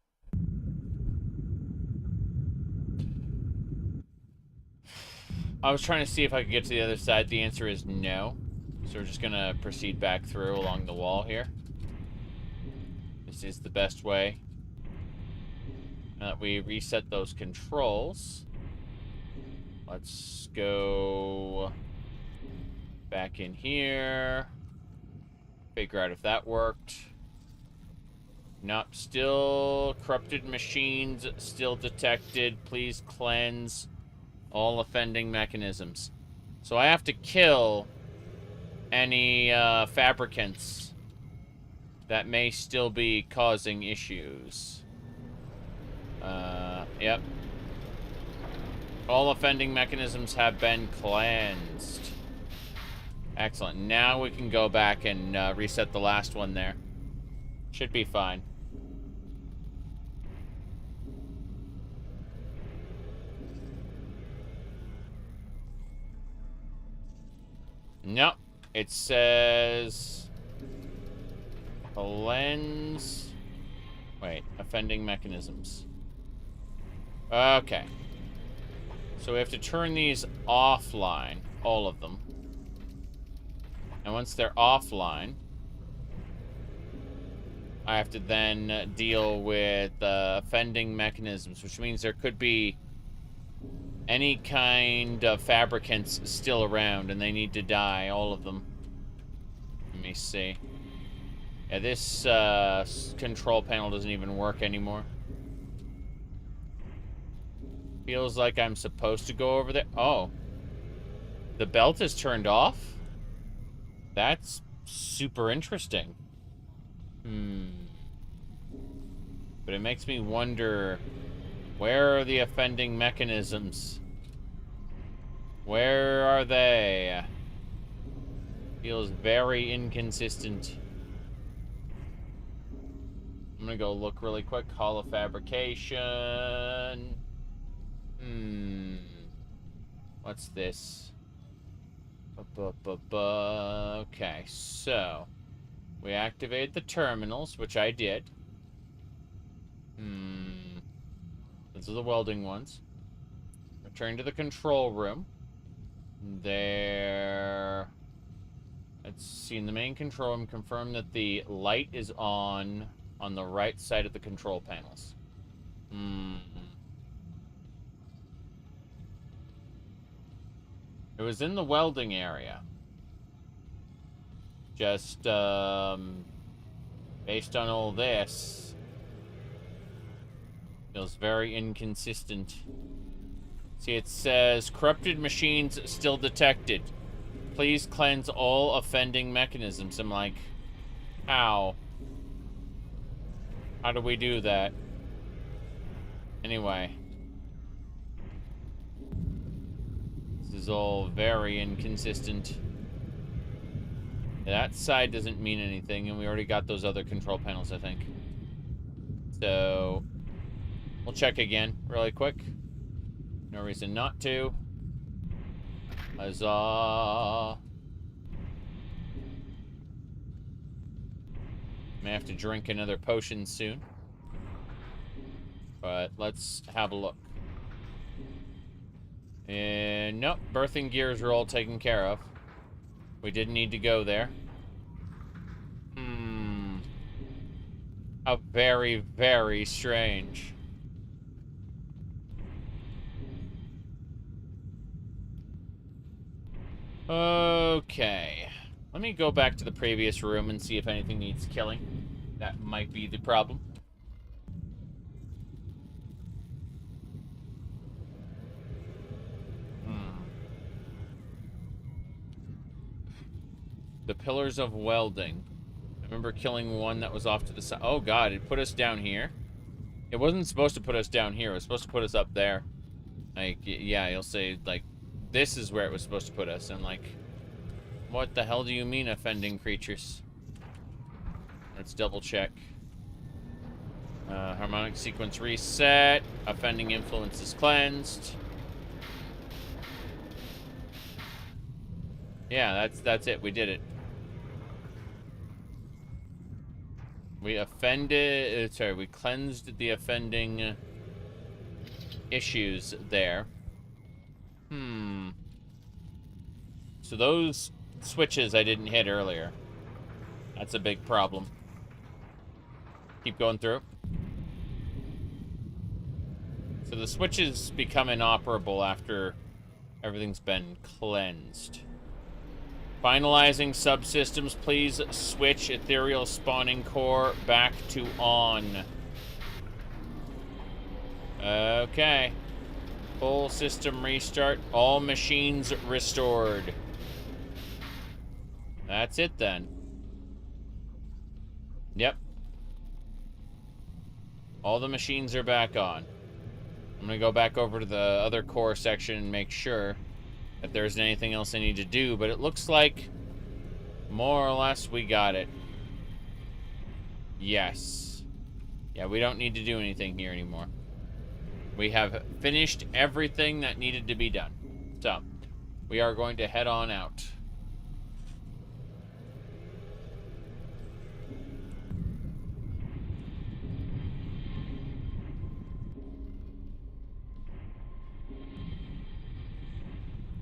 I was trying to see if I could get to the other side. The answer is no. So we're just gonna proceed back through along the wall here. This is the best way. Now that we reset those controls, let's go back in here. Figure out if that worked. Nope, still corrupted machines, still detected. Please cleanse all offending mechanisms. So I have to kill any fabricants that may still be causing issues. Yep. All offending mechanisms have been cleansed. Excellent. Now we can go back and reset the last one there. Should be fine. Nope. It says... cleanse... Wait. Offending mechanisms. Okay. So we have to turn these offline. All of them. And once they're offline, I have to then deal with offending mechanisms, which means there could be any kind of fabricants still around, and they need to die, all of them. Let me see. Yeah, this control panel doesn't even work anymore. Feels like I'm supposed to go over there. Oh. The belt is turned off? That's super interesting. But it makes me wonder, where are the offending mechanisms? Where are they? Feels very inconsistent. I'm gonna go look really quick. Hall of Fabrication. What's this? Okay, so we activate the terminals, which I did. Those are the welding ones. Return to the control room. There. Let's see, in the main control room, confirm that the light is on the right side of the control panels. It was in the welding area. Just, based on all this, feels very inconsistent. See, it says, corrupted machines still detected. Please cleanse all offending mechanisms. I'm like, how? How do we do that? Anyway. This is all very inconsistent. That side doesn't mean anything, and we already got those other control panels, I think. So, we'll check again really quick. No reason not to. Huzzah. May have to drink another potion soon. But let's have a look. And nope, birthing gears are all taken care of. We didn't need to go there. How very, very strange. Okay. Let me go back to the previous room and see if anything needs killing. That might be the problem. The pillars of welding. I remember killing one that was off to the side. Oh god, it put us down here. It wasn't supposed to put us down here. It was supposed to put us up there. Like, yeah, you'll say, like, this is where it was supposed to put us. And, like, what the hell do you mean, offending creatures? Let's double check. Harmonic sequence reset. Offending influence is cleansed. Yeah, that's it. We did it. We offended... sorry, we cleansed the offending issues there. So those switches I didn't hit earlier. That's a big problem. Keep going through. So the switches become inoperable after everything's been cleansed. Finalizing subsystems, please switch ethereal spawning core back to on. Okay. Full system restart. All machines restored. That's it then. Yep. All the machines are back on. I'm gonna go back over to the other core section and make sure that there's anything else I need to do, but it looks like more or less we got it. Yes. Yeah, we don't need to do anything here anymore. We have finished everything that needed to be done. So, we are going to head on out.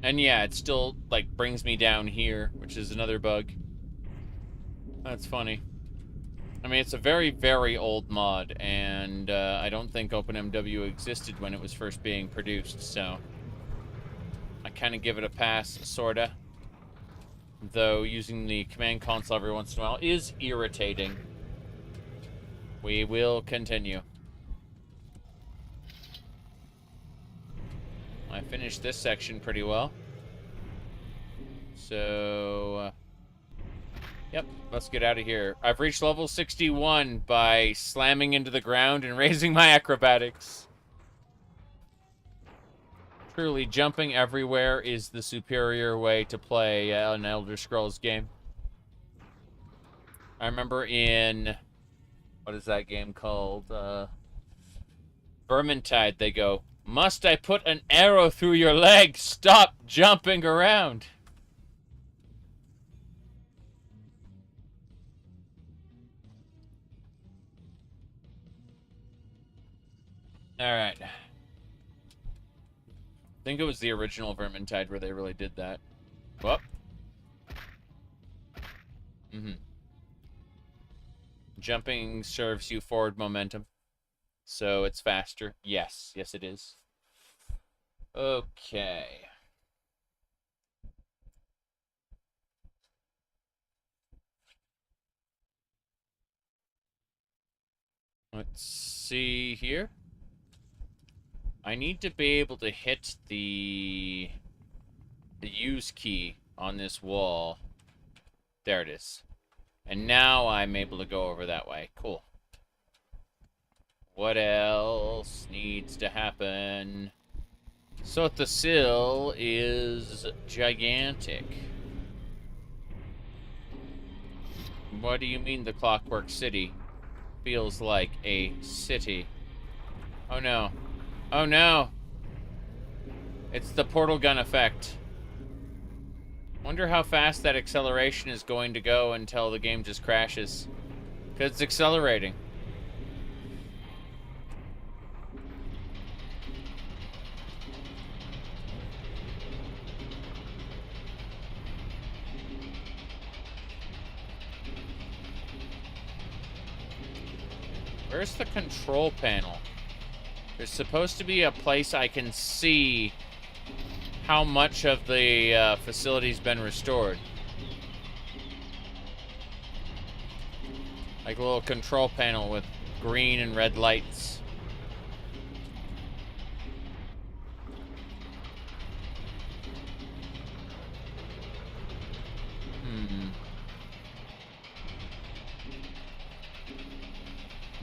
And yeah, it still, like, brings me down here, which is another bug. That's funny. I mean, it's a very, very old mod, and I don't think OpenMW existed when it was first being produced, so I kind of give it a pass, sorta. Though using the command console every once in a while is irritating. We will continue. I finished this section pretty well. So, yep, let's get out of here. I've reached level 61 by slamming into the ground and raising my acrobatics. Truly, jumping everywhere is the superior way to play an Elder Scrolls game. I remember in, what is that game called? Vermintide, they go, "Must I put an arrow through your leg? Stop jumping around." Alright. I think it was the original Vermintide where they really did that. Whoop. Jumping serves you forward momentum. So it's faster. Yes. Yes, it is. Okay. Let's see here. I need to be able to hit the use key on this wall. There it is. And now I'm able to go over that way. Cool. What else needs to happen? Sotha Sil is gigantic. What do you mean the Clockwork City feels like a city? Oh no. Oh no! It's the portal gun effect. Wonder how fast that acceleration is going to go until the game just crashes. 'Cause it's accelerating. Where's the control panel? There's supposed to be a place I can see how much of the facility's been restored. Like a little control panel with green and red lights.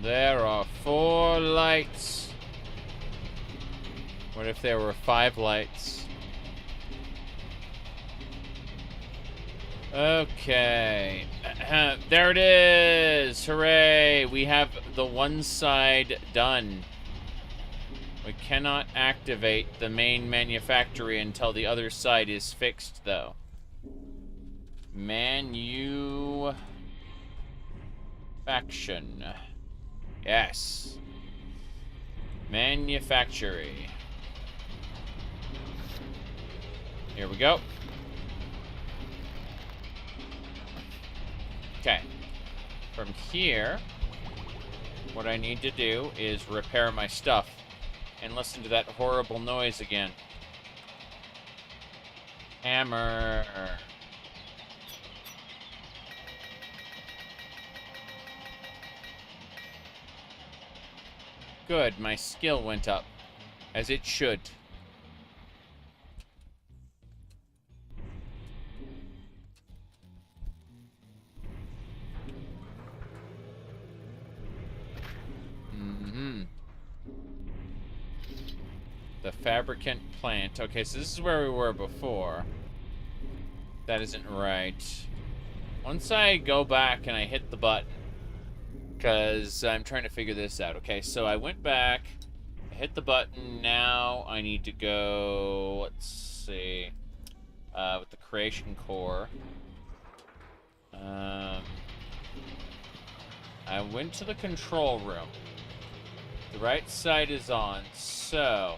There are 4 lights. What if there were 5 lights? Okay. There it is! Hooray! We have the one side done. We cannot activate the main manufactory until the other side is fixed, though. Faction. Yes. Manufactory. Here we go. Okay. From here, what I need to do is repair my stuff and listen to that horrible noise again. Hammer. Good, my skill went up, as it should. The Fabricant plant. Okay, so this is where we were before. That isn't right. Once I go back and I hit the button, because I'm trying to figure this out. Okay, so I went back, hit the button. Now I need to go, let's see, with the creation core. I went to the control room. The right side is on, so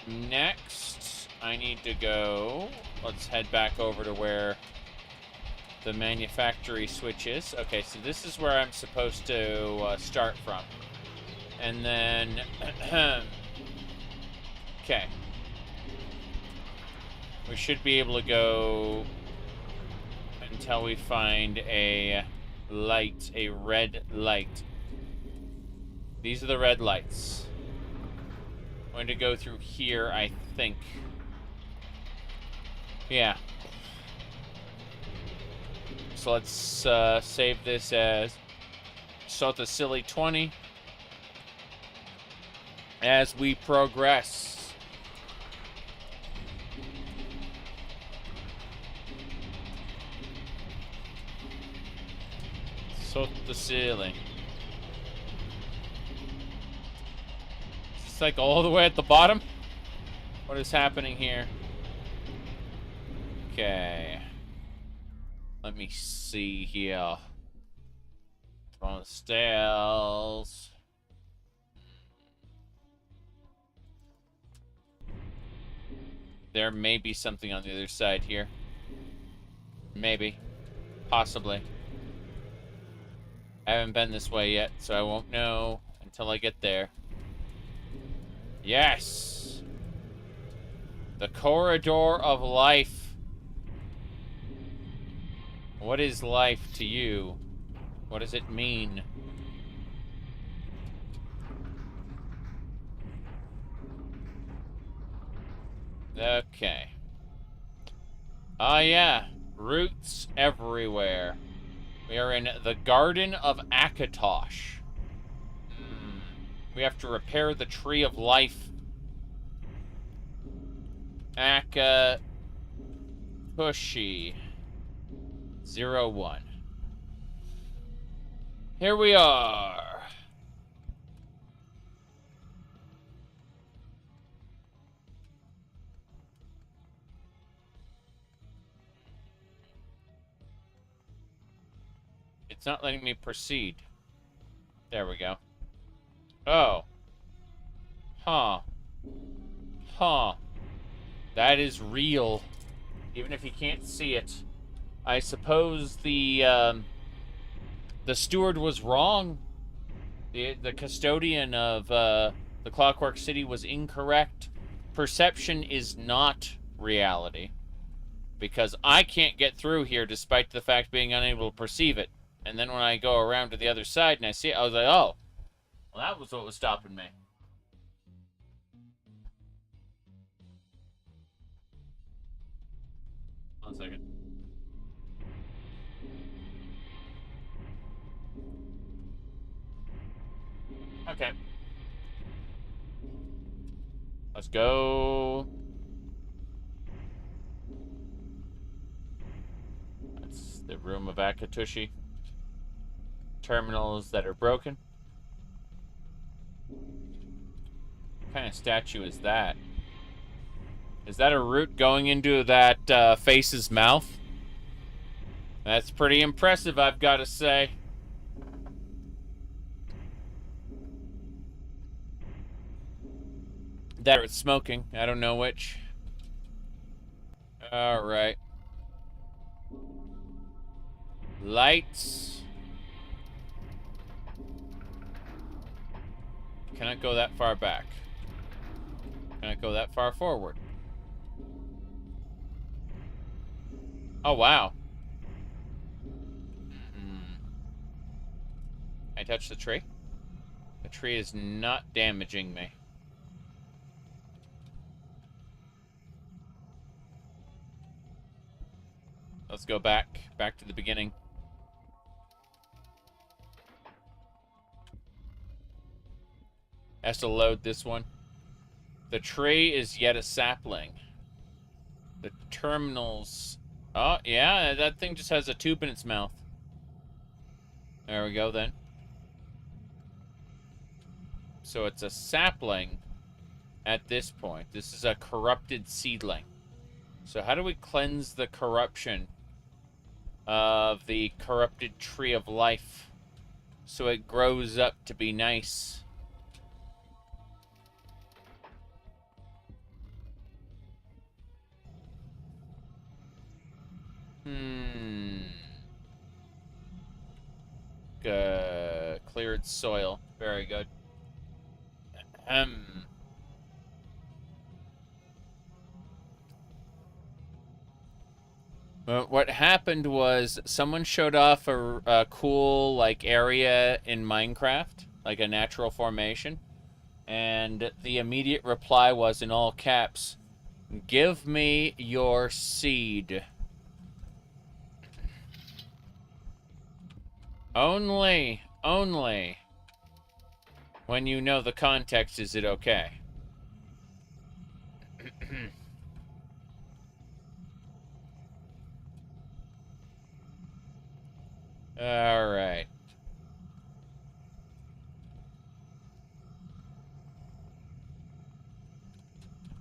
next I need to go, let's head back over to where the manufactory switch is. Okay, so this is where I'm supposed to start from. And then, okay. We should be able to go until we find a light, a red light. These are the red lights. I'm going to go through here, I think. Yeah. So let's save this as Sotha Sil 20 as we progress. Sotha Sil. It's like all the way at the bottom. What is happening here? Okay. Let me see here. On the stairs. There may be something on the other side here. Maybe. Possibly. I haven't been this way yet, so I won't know until I get there. Yes! The corridor of life. What is life to you? What does it mean? Okay. Ah, yeah. Roots everywhere. We are in the Garden of Akatosh. We have to repair the Tree of Life. Akatoshi. 01. Here we are. It's not letting me proceed. There we go. Oh. Huh. Huh. That is real. Even if you can't see it. I suppose the steward was wrong. The custodian of the Clockwork City was incorrect. Perception is not reality. Because I can't get through here despite the fact being unable to perceive it. And then when I go around to the other side and I see it, I was like, oh. Well, that was what was stopping me. One second. Okay. Let's go. That's the room of Akatosh. Terminals that are broken. What kind of statue is that? Is that a root going into that face's mouth? That's pretty impressive, I've got to say. That or it's smoking. I don't know which. Alright. Lights. Cannot go that far back. Cannot go that far forward. Oh, wow. I touch the tree? The tree is not damaging me. Let's go back to the beginning. Has to load this one. The tree is yet a sapling. The terminals... Oh, yeah, that thing just has a tube in its mouth. There we go, then. So it's a sapling at this point. This is a corrupted seedling. So how do we cleanse the corruption of the corrupted tree of life so it grows up to be nice? Cleared soil. Very good. What happened was someone showed off a cool, like, area in Minecraft, like a natural formation, and the immediate reply was, in all caps, "Give me your seed." Only when you know the context is it okay. All right.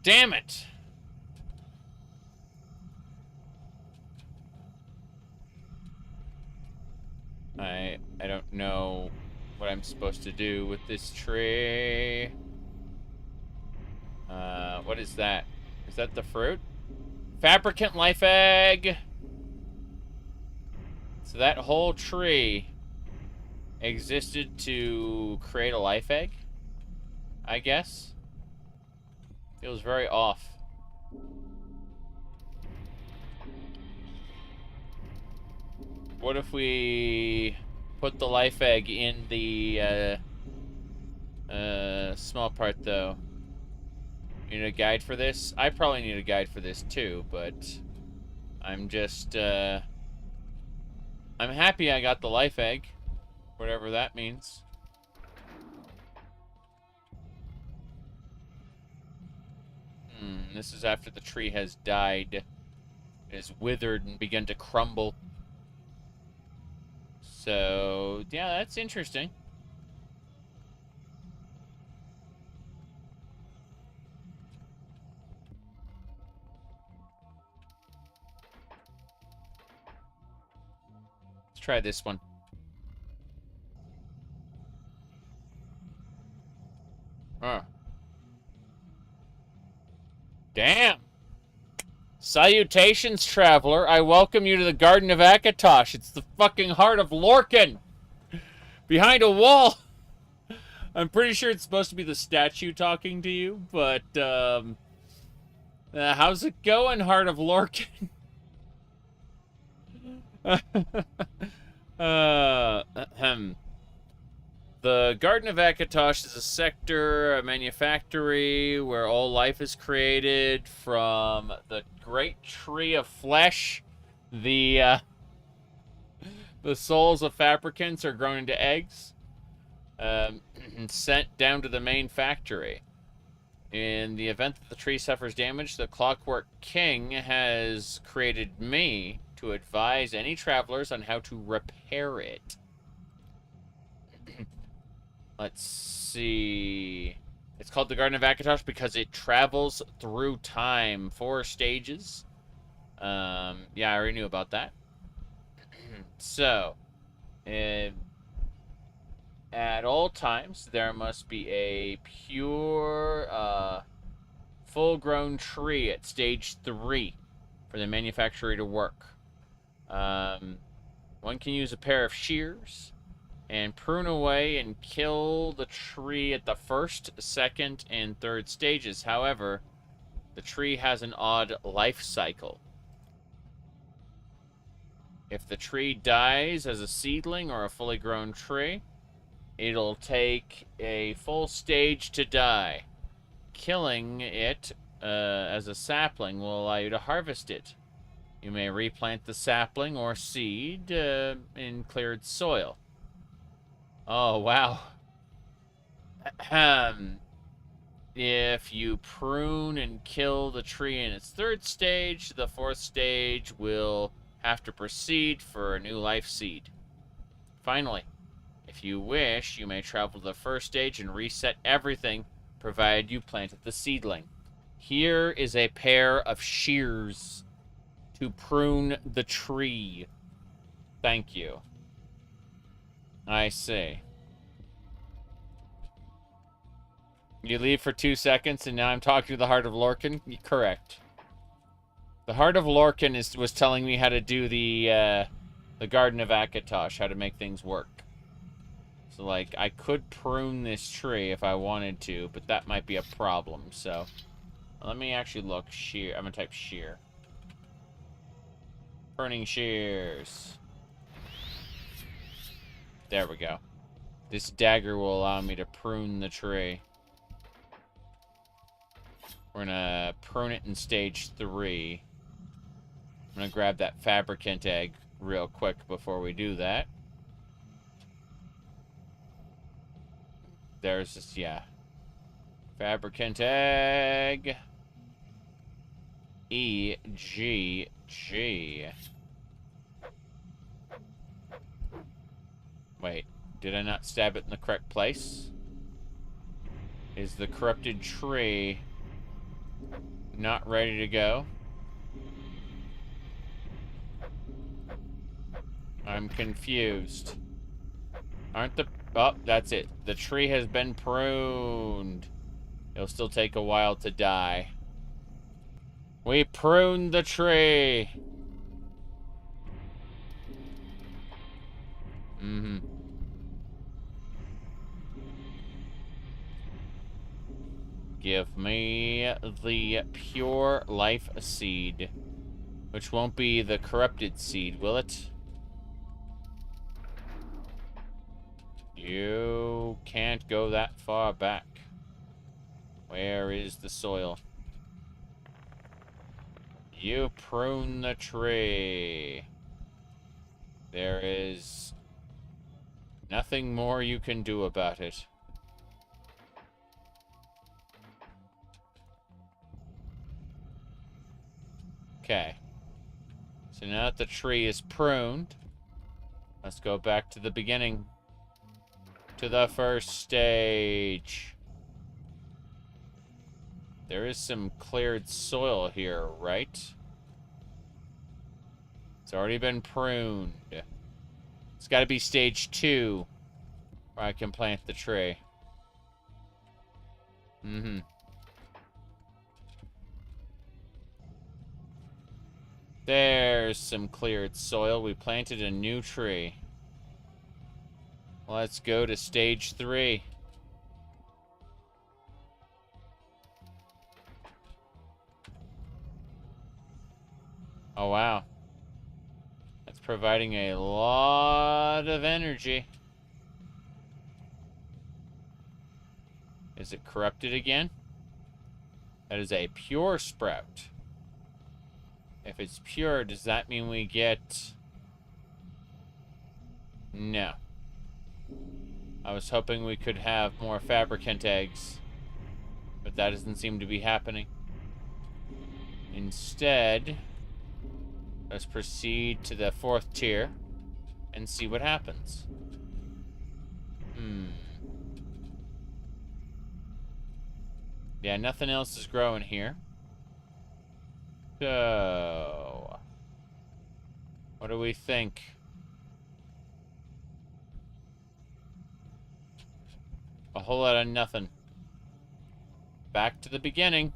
Damn it! I don't know what I'm supposed to do with this tree. What is that? Is that the fruit? Fabricant life egg! So that whole tree existed to create a life egg, I guess? Feels very off. What if we put the life egg in the small part, though? You need a guide for this? I probably need a guide for this, too, but I'm just, I'm happy I got the life egg, whatever that means. This is after the tree has died. It has withered and begun to crumble. So, yeah, that's interesting. Let's try this one. Huh. Damn. Salutations, traveler. I welcome you to the Garden of Akatosh. It's the fucking heart of Lorcan. Behind a wall. I'm pretty sure it's supposed to be the statue talking to you, but, how's it going, heart of Lorcan? The Garden of Akatosh is a sector, a manufactory, where all life is created from the great tree of flesh. The souls of fabricants are grown into eggs. sent down to the main factory. In the event that the tree suffers damage, the Clockwork King has created me to advise any travelers on how to repair it. Let's see. It's called the Garden of Akatosh because it travels through time. 4 stages. Yeah, I already knew about that. So, at all times, there must be a pure, full-grown tree at stage 3 for the manufacturer to work. One can use a pair of shears and prune away and kill the tree at the 1st, 2nd, and 3rd stages. However, the tree has an odd life cycle. If the tree dies as a seedling or a fully grown tree, it'll take a full stage to die. Killing it as a sapling will allow you to harvest it. You may replant the sapling or seed in cleared soil. Oh, wow. If you prune and kill the tree in its 3rd stage, the 4th stage will have to proceed for a new life seed. Finally, if you wish, you may travel to the 1st stage and reset everything, provided you planted the seedling. Here is a pair of shears to prune the tree. Thank you. I see. You leave for 2 seconds, and now I'm talking to the Heart of Lorcan? Correct. The Heart of Lorcan was telling me how to do the Garden of Akatosh, how to make things work. So, like, I could prune this tree if I wanted to, but that might be a problem, so... Let me actually look. Shear. I'm gonna type shear. Pruning shears. There we go. This dagger will allow me to prune the tree. We're gonna prune it in stage 3. I'm gonna grab that fabricant egg real quick before we do that. There's this, yeah. Fabricant egg. E-G-G. Wait, did I not stab it in the correct place? Is the corrupted tree not ready to go? I'm confused. Aren't the... Oh, that's it. The tree has been pruned. It'll still take a while to die. We pruned the tree. Mm-hmm. Give me the pure life seed. Which won't be the corrupted seed, will it? You can't go that far back. Where is the soil? You prune the tree. There is nothing more you can do about it. Okay. So now that the tree is pruned, let's go back to the beginning. To the 1st stage. There is some cleared soil here, right? It's already been pruned. It's got to be stage 2 where I can plant the tree. Mm-hmm. There's some cleared soil. We planted a new tree. Let's go to stage 3. Oh, wow. That's providing a lot of energy. Is it corrupted again? That is a pure sprout. If it's pure, does that mean we get... No. I was hoping we could have more Fabricant eggs, but that doesn't seem to be happening. Instead, let's proceed to the 4th tier and see what happens. Yeah, nothing else is growing here. So, what do we think? A whole lot of nothing. Back to the beginning.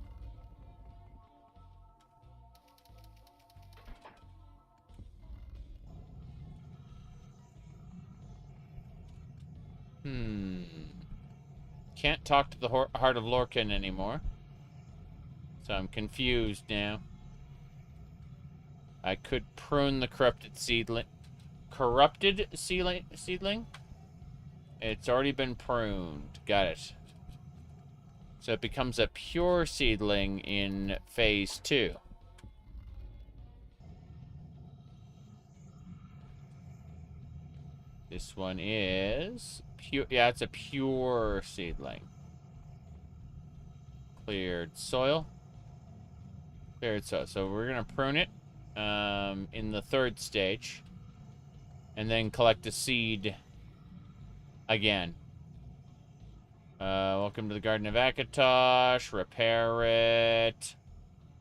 Can't talk to the Heart of Lorcan anymore. So I'm confused now. I could prune the corrupted seedling. Corrupted seedling? It's already been pruned. Got it. So it becomes a pure seedling in phase 2. This one is pure. Yeah, it's a pure seedling. Cleared soil. Cleared soil. So we're gonna prune it in the 3rd stage, and then collect a seed again. Welcome to the Garden of Akatosh. Repair it.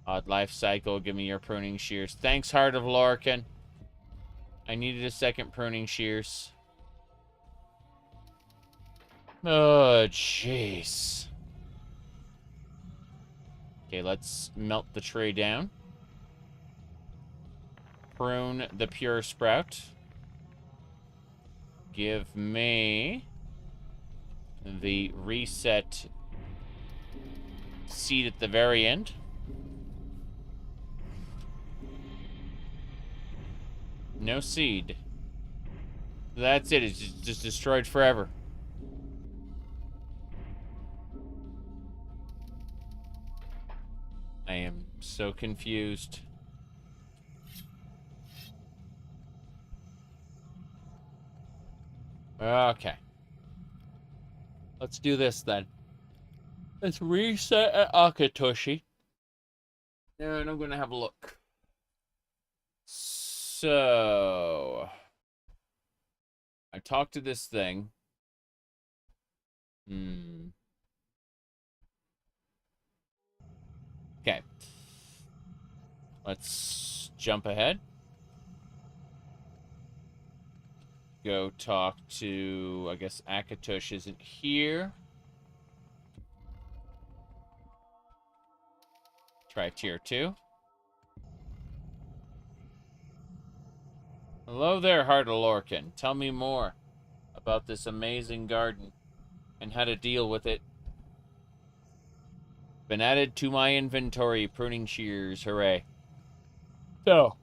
Odd life cycle. Give me your pruning shears. Thanks, Heart of Lorcan. I needed a second pruning shears. Oh, jeez. Okay, let's melt the tree down. Prune the pure sprout. Give me the reset seed at the very end. No seed. That's it. It's just destroyed forever. I am so confused. Okay. Let's do this then. Let's reset at Akatoshi. And I'm gonna have a look. So I talked to this thing. Okay. Let's jump ahead. Go talk to, I guess Akatosh isn't here. Try tier 2. Hello there, Heart of Lorcan. Tell me more about this amazing garden and how to deal with it. Been added to my inventory. Pruning shears. Hooray. So,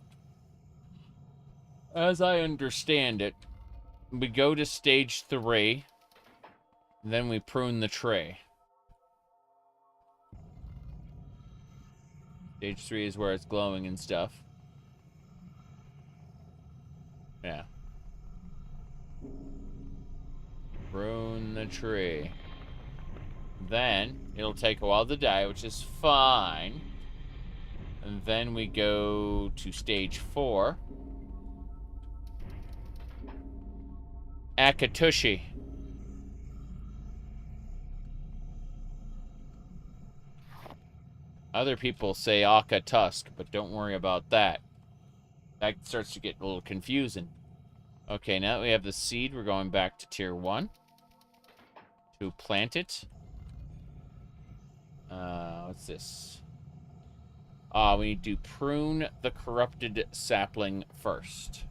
as I understand it, we go to stage 3, then we prune the tree. Stage 3 is where it's glowing and stuff. Yeah. Prune the tree. Then, it'll take a while to die, which is fine. And then we go to stage 4. Akatoshi. Other people say Akatosh, but don't worry about that. That starts to get a little confusing. Okay, now that we have the seed, we're going back to tier 1 to plant it. What's this? We need to prune the corrupted sapling first.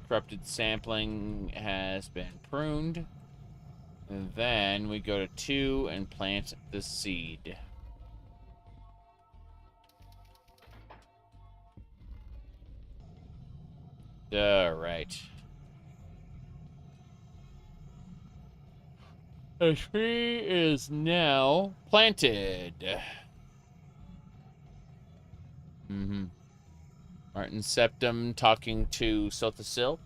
Corrupted sapling has been pruned. And then we go to 2 and plant the seed. Alright. The tree is now planted. Martin Septum talking to Sotha Sil.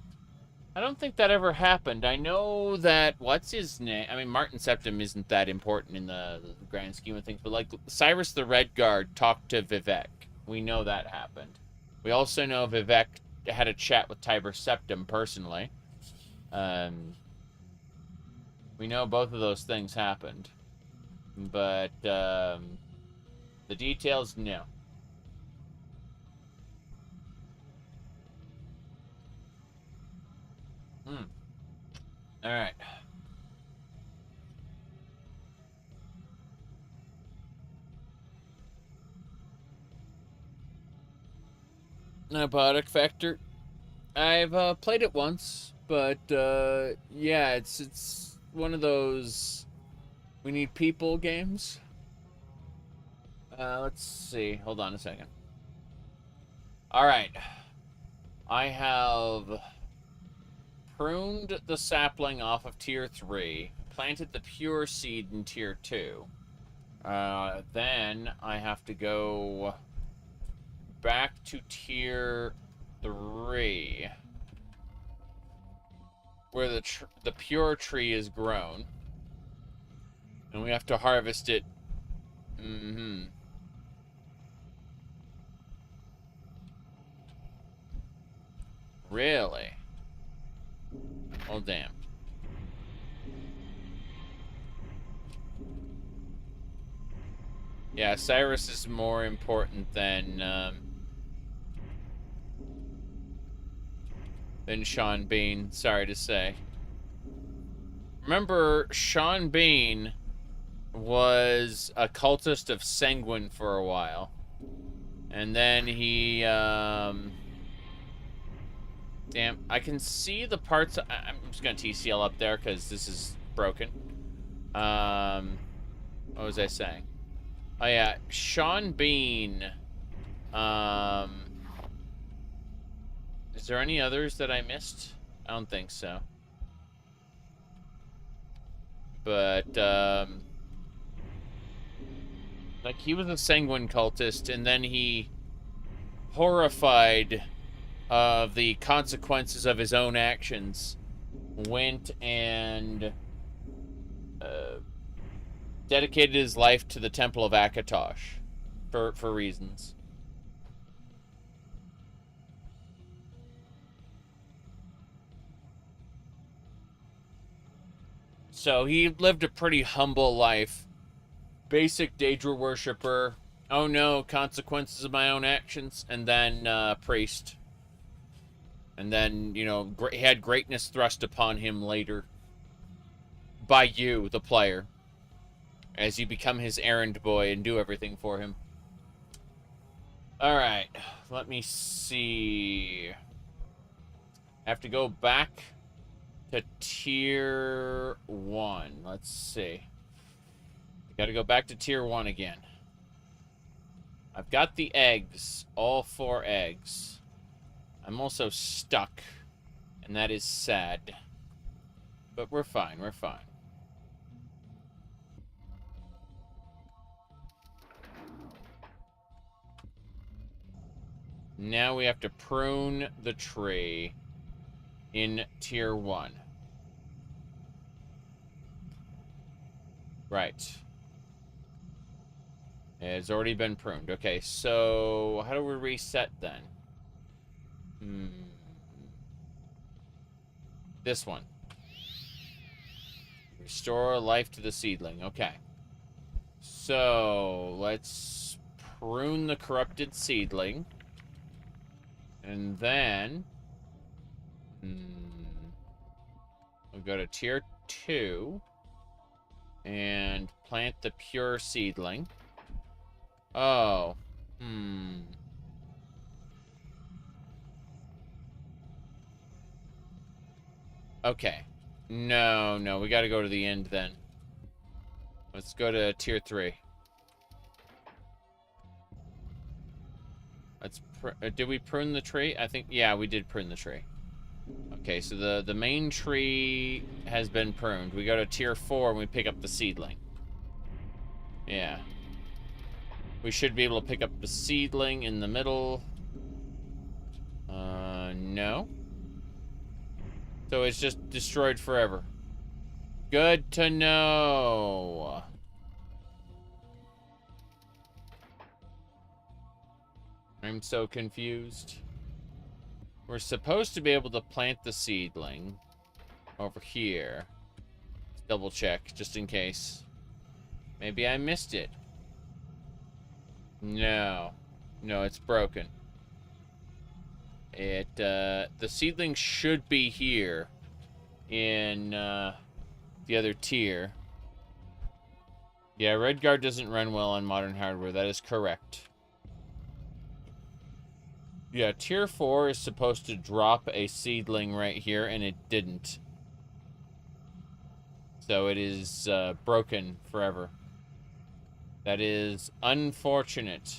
I don't think that ever happened. I know that, what's his name? I mean, Martin Septim isn't that important in the grand scheme of things, but like Cyrus the Red Guard talked to Vivec. We know that happened. We also know Vivec had a chat with Tiber Septim personally. We know both of those things happened. But, the details, no. Alright. Robotic Factor. I've played it once, but yeah, it's one of those we need people games. Let's see. Hold on a second. Alright. I have pruned the sapling off of tier 3, planted the pure seed in tier 2. Then I have to go back to tier 3, where the pure tree is grown, and we have to harvest it. Really? Oh, damn. Yeah, Cyrus is more important than Sean Bean, sorry to say. Remember, Sean Bean was a cultist of Sanguine for a while. And then he, damn, I can see the parts. I'm just going to TCL up there because this is broken. What was I saying? Oh, yeah. Sean Bean. Is there any others that I missed? I don't think so. But, like, he was a Sanguine cultist, and then he, horrified of the consequences of his own actions, went and dedicated his life to the Temple of Akatosh for reasons. So he lived a pretty humble life. Basic Daedra worshiper. Oh no, consequences of my own actions. And then priest. And then, you know, he had greatness thrust upon him later. By you, the player. As you become his errand boy and do everything for him. Alright, let me see. I have to go back to tier 1. Let's see. Gotta go back to tier 1 again. I've got the eggs. All 4 eggs. I'm also stuck. And that is sad. But we're fine, we're fine. Now we have to prune the tree in tier 1. Right. It's already been pruned. Okay, so how do we reset then? This one. Restore life to the seedling. Okay. So, let's prune the corrupted seedling. And then we'll go to tier 2 and plant the pure seedling. Oh. Okay. No, we gotta go to the end then. Let's go to tier 3. Did we prune the tree? I think, yeah, we did prune the tree. Okay, so the main tree has been pruned. We go to tier 4 and we pick up the seedling. Yeah. We should be able to pick up the seedling in the middle. No. So it's just destroyed forever. Good to know. I'm so confused. We're supposed to be able to plant the seedling over here. Let's double check, just in case. Maybe I missed it. No. No, it's broken. The seedling should be here in the other tier. Yeah, Redguard doesn't run well on modern hardware. That is correct. Yeah, tier 4 is supposed to drop a seedling right here, and it didn't. So it is broken forever. That is unfortunate.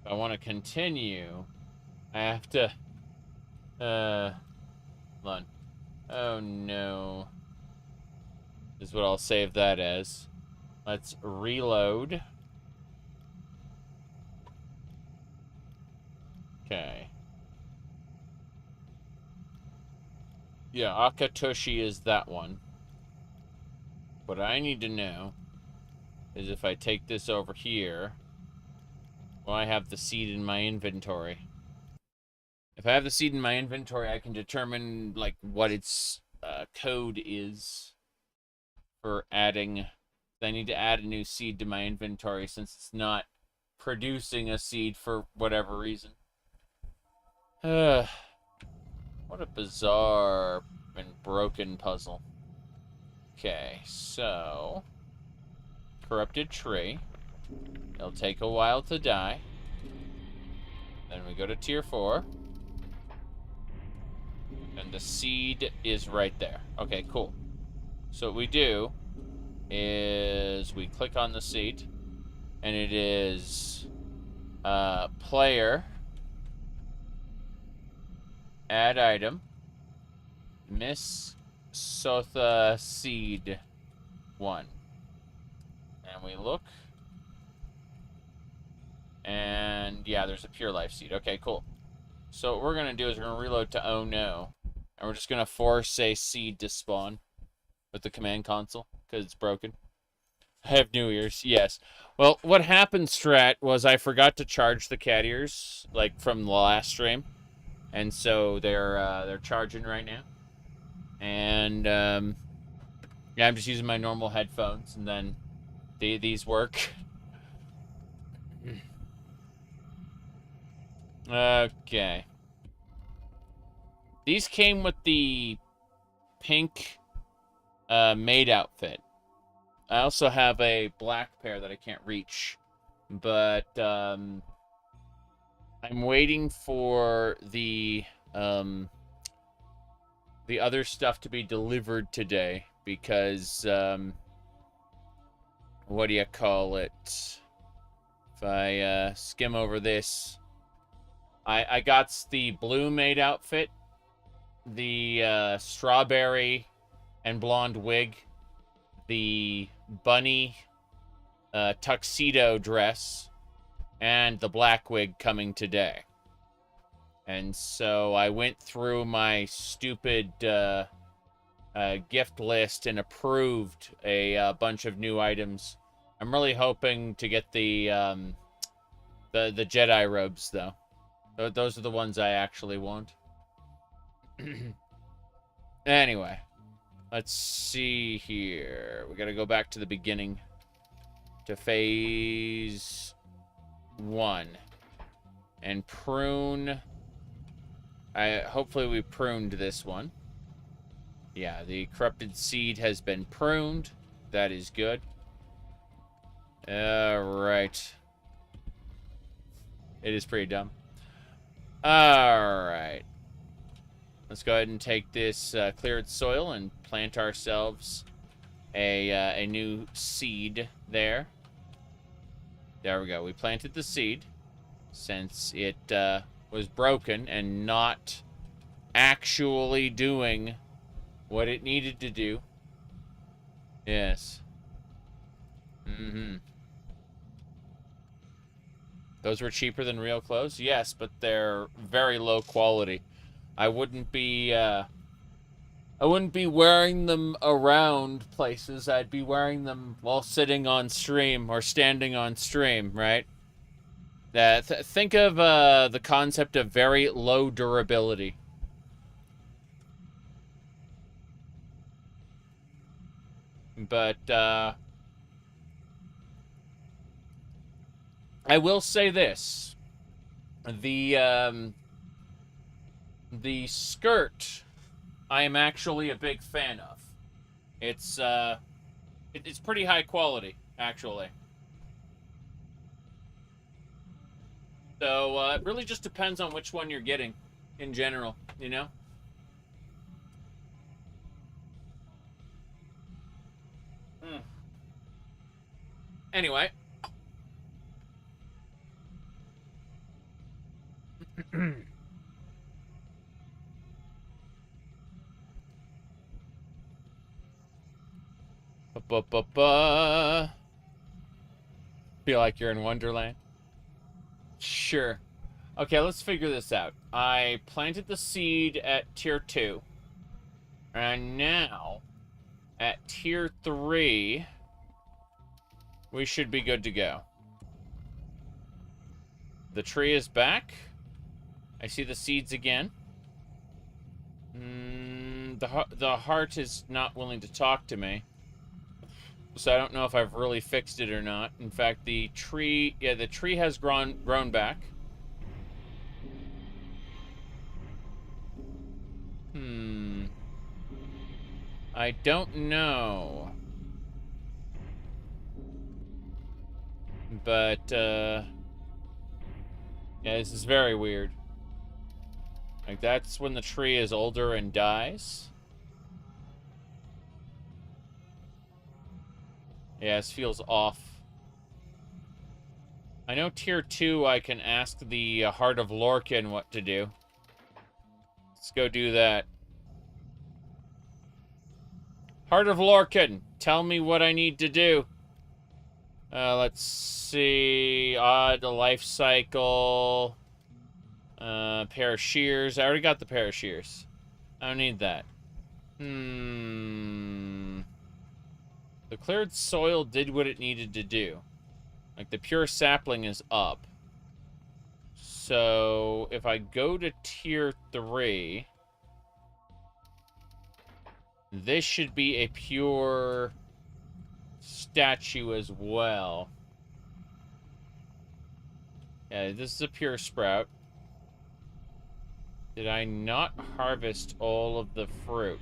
If I want to continue, I have to... hold on. Oh, no. This is what I'll save that as. Let's reload. Okay. Yeah, Akatosh is that one. What I need to know is if I take this over here, will I have the seed in my inventory? If I have the seed in my inventory, I can determine, like, what its code is for adding. I need to add a new seed to my inventory since it's not producing a seed for whatever reason. What a bizarre and broken puzzle. Okay, so... corrupted tree. It'll take a while to die. Then we go to tier 4. And the seed is right there. Okay, cool. So what we do is we click on the seed. And it is... player... add item. Miss Sotha Seed 1. And we look. And yeah, there's a pure life seed. Okay, cool. So what we're going to do is we're going to reload to oh no. And we're just going to force a seed to spawn with the command console because it's broken. I have new ears. Yes. Well, what happened, Strat, was I forgot to charge the cat ears, like from the last stream. And so they're charging right now. And yeah, I'm just using my normal headphones, and then these work. Okay. These came with the pink maid outfit. I also have a black pair that I can't reach, but I'm waiting for the other stuff to be delivered today because what do you call it? If I skim over this, I got the blue maid outfit, the strawberry and blonde wig, the bunny tuxedo dress, and the black wig coming today. And so I went through my stupid gift list and approved a bunch of new items. I'm really hoping to get the Jedi robes, though. Those are the ones I actually want. Anyway, let's see here. We gotta go back to the beginning. To phase 1. And prune. Hopefully we pruned this one. Yeah, the corrupted seed has been pruned. That is good. Alright. It is pretty dumb. Alright. Let's go ahead and take this cleared soil and plant ourselves a new seed there. There we go. We planted the seed since it was broken and not actually doing what it needed to do. Yes. Those were cheaper than real clothes? Yes, but they're very low quality. I wouldn't be I wouldn't be wearing them around places. I'd be wearing them while sitting on stream or standing on stream, right? Think of the concept of very low durability. But I will say this. The skirt I am actually a big fan of. It's pretty high quality, actually. So it really just depends on which one you're getting in general, you know? Anyway. Feel like you're in Wonderland? Sure. Okay, let's figure this out. I planted the seed at tier 2. And now, at tier 3, we should be good to go. The tree is back. I see the seeds again. The heart is not willing to talk to me. So I don't know if I've really fixed it or not. In fact, the tree has grown back. I don't know. But, yeah, this is very weird. Like, that's when the tree is older and dies. Yeah, this feels off. I know tier 2 I can ask the Heart of Lorcan what to do. Let's go do that. Heart of Lorcan, tell me what I need to do. Let's see. The life cycle. Pair of shears. I already got the pair of shears. I don't need that. The cleared soil did what it needed to do. Like, the pure sapling is up. So, if I go to tier 3, this should be a pure statue as well. Yeah, this is a pure sprout. Did I not harvest all of the fruit?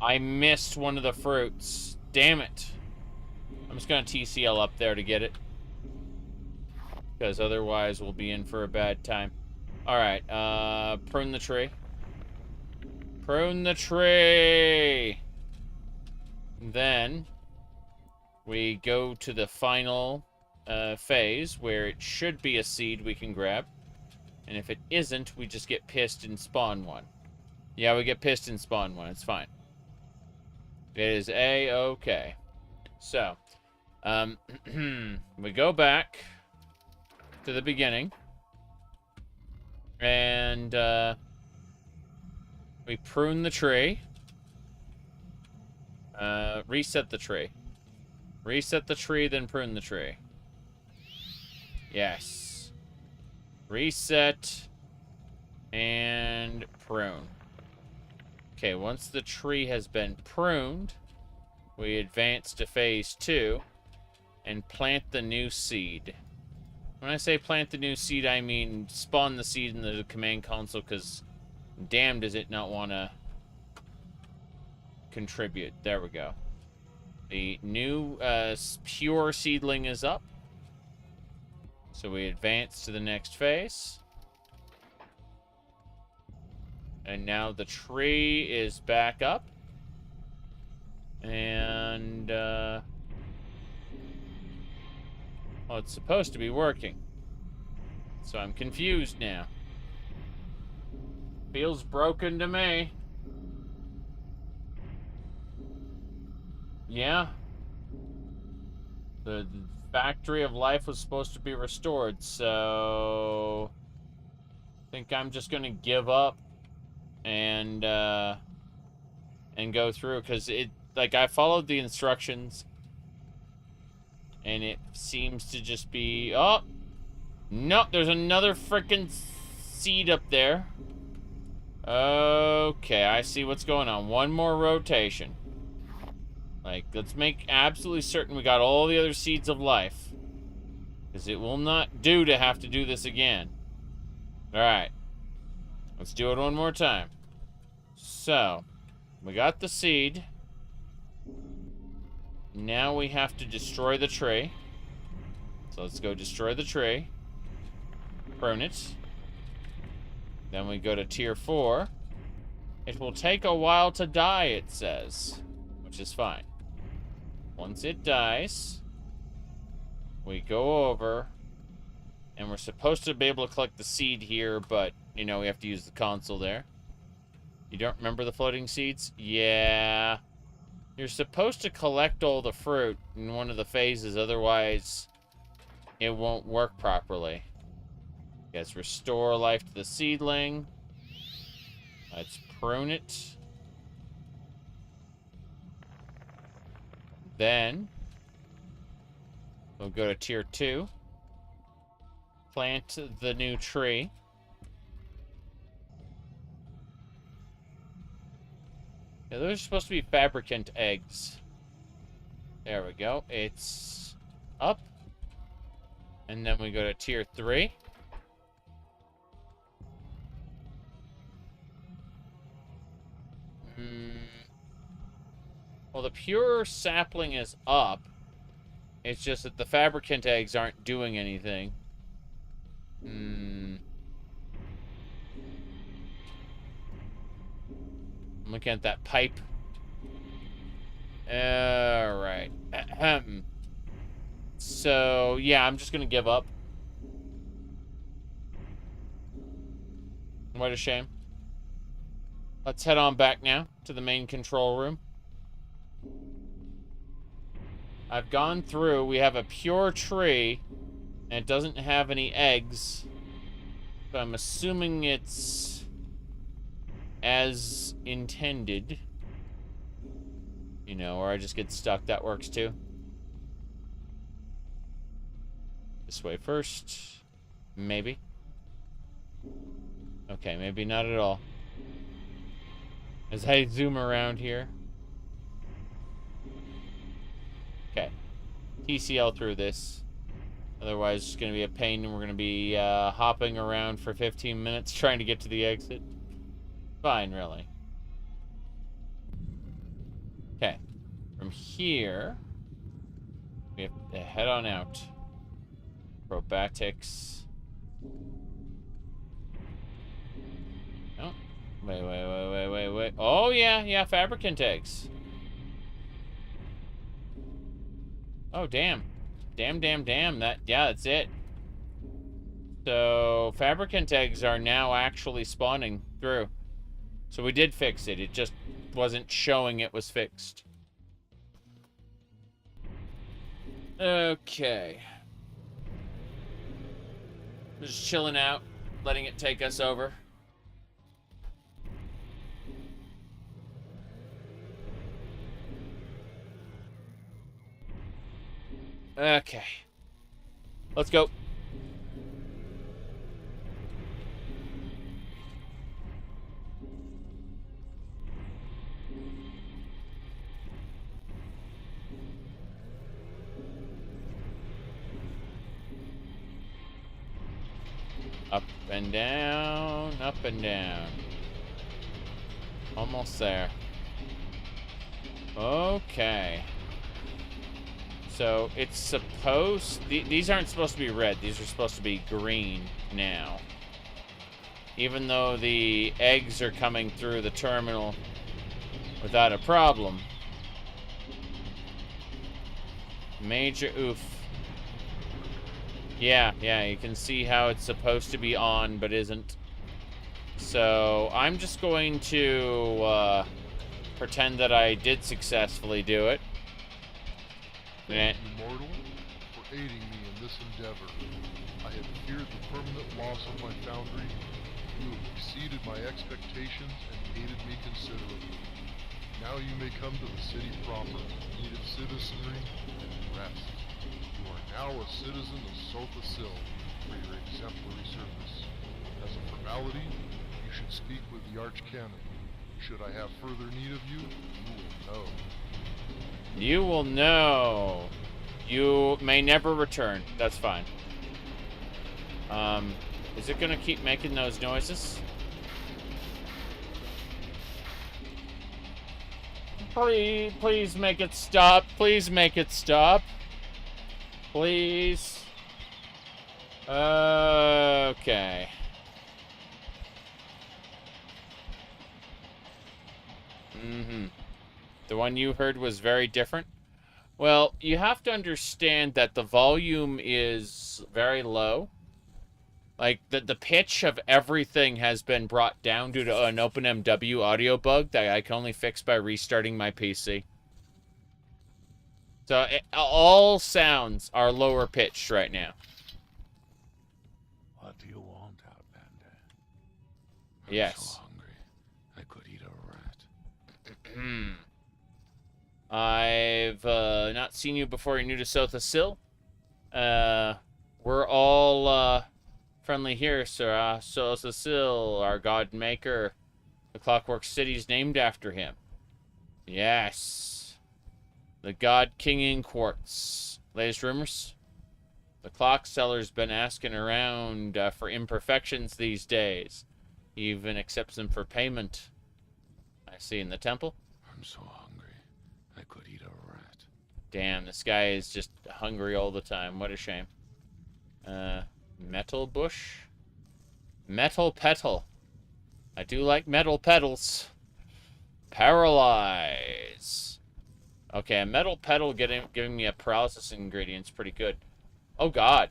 I missed one of the fruits. Damn it. I'm just going to TCL up there to get it. Because otherwise we'll be in for a bad time. Alright, prune the tree. Prune the tree! Then, we go to the final phase, where it should be a seed we can grab. And if it isn't, we just get pissed and spawn one. Yeah, we get pissed and spawn one. It's fine. It is A-okay. So, we go back to the beginning. And, we prune the tree. Reset the tree. Reset the tree, then prune the tree. Yes. Reset. And prune. Okay, once the tree has been pruned, we advance to phase 2 and plant the new seed. When I say plant the new seed, I mean spawn the seed in the command console, because damn does it not want to contribute. There we go. The new pure seedling is up. So we advance to the next phase. And now the tree is back up. And, well, it's supposed to be working. So I'm confused now. Feels broken to me. Yeah. The factory of life was supposed to be restored, so I think I'm just gonna give up and and go through, because it, like, I followed the instructions and it seems to just be, oh, no, there's another freaking seed up there. Okay, I see what's going on. One more rotation. Like, let's make absolutely certain we got all the other seeds of life. Because it will not do to have to do this again. Alright. Let's do it one more time. So, we got the seed. Now we have to destroy the tree. So let's go destroy the tree. Prune it. Then we go to tier 4. It will take a while to die, it says. Which is fine. Once it dies, we go over, and we're supposed to be able to collect the seed here, but, you know, we have to use the console there. You don't remember the floating seeds? Yeah. You're supposed to collect all the fruit in one of the phases, otherwise it won't work properly. Yes, restore life to the seedling. Let's prune it. Then we'll go to tier 2. Plant the new tree. Yeah, those are supposed to be fabricant eggs. There we go. It's up. And then we go to tier 3. Well, the pure sapling is up. It's just that the fabricant eggs aren't doing anything. I'm looking at that pipe. Alright. So, yeah, I'm just gonna give up. What a shame. Let's head on back now to the main control room. I've gone through. We have a pure tree, and it doesn't have any eggs. So I'm assuming it's as intended. You know, or I just get stuck. That works too. This way first. Maybe. Okay, maybe not at all. As I zoom around here. Okay. TCL through this. Otherwise, it's going to be a pain, and we're going to be hopping around for 15 minutes trying to get to the exit. Fine, really. Okay. From here, we have to head on out. Acrobatics. Oh. Wait. Oh, yeah, fabricant eggs. Oh, damn. Damn. That's it. So, fabricant eggs are now actually spawning through. So we did fix it. It just wasn't showing it was fixed. Okay. Just chilling out, letting it take us over. Okay. Let's go. Up and down, up and down. Almost there. Okay. So it's supposed... These aren't supposed to be red. These are supposed to be green now. Even though the eggs are coming through the terminal without a problem. Major oof. Yeah, you can see how it's supposed to be on, but isn't. So, I'm just going to pretend that I did successfully do it. Thank you, mortal, for aiding me in this endeavor. I had feared the permanent loss of my Foundry. You have exceeded my expectations and aided me considerably. Now you may come to the city proper, in need of citizenry and rest. You are now a citizen of Sotha Sil for your exemplary service. As a formality, you should speak with the Archcanon. Should I have further need of you, you will know. You will know. You may never return. That's fine. Is it gonna keep making those noises? Please make it stop. Please make it stop. Please. Okay. The one you heard was very different. Well, you have to understand that the volume is very low. Like, the pitch of everything has been brought down due to an OpenMW audio bug that I can only fix by restarting my PC. So, all sounds are lower pitched right now. What do you want, Outlander? Yes. I'm so hungry. I could eat a rat. I've not seen you before you're new to Sotha Sil. We're all friendly here, sir. Sotha Sil, our god maker. The Clockwork City is named after him. Yes. The god king in quartz. Latest rumors? The clock seller's been asking around for imperfections these days. He even accepts them for payment. I see in the temple. I'm so hungry. I could eat a rat. Damn, this guy is just hungry all the time. What a shame. Metal bush? Metal petal. I do like metal petals. Paralyze. Okay, a metal petal giving me a paralysis ingredient is pretty good. Oh god.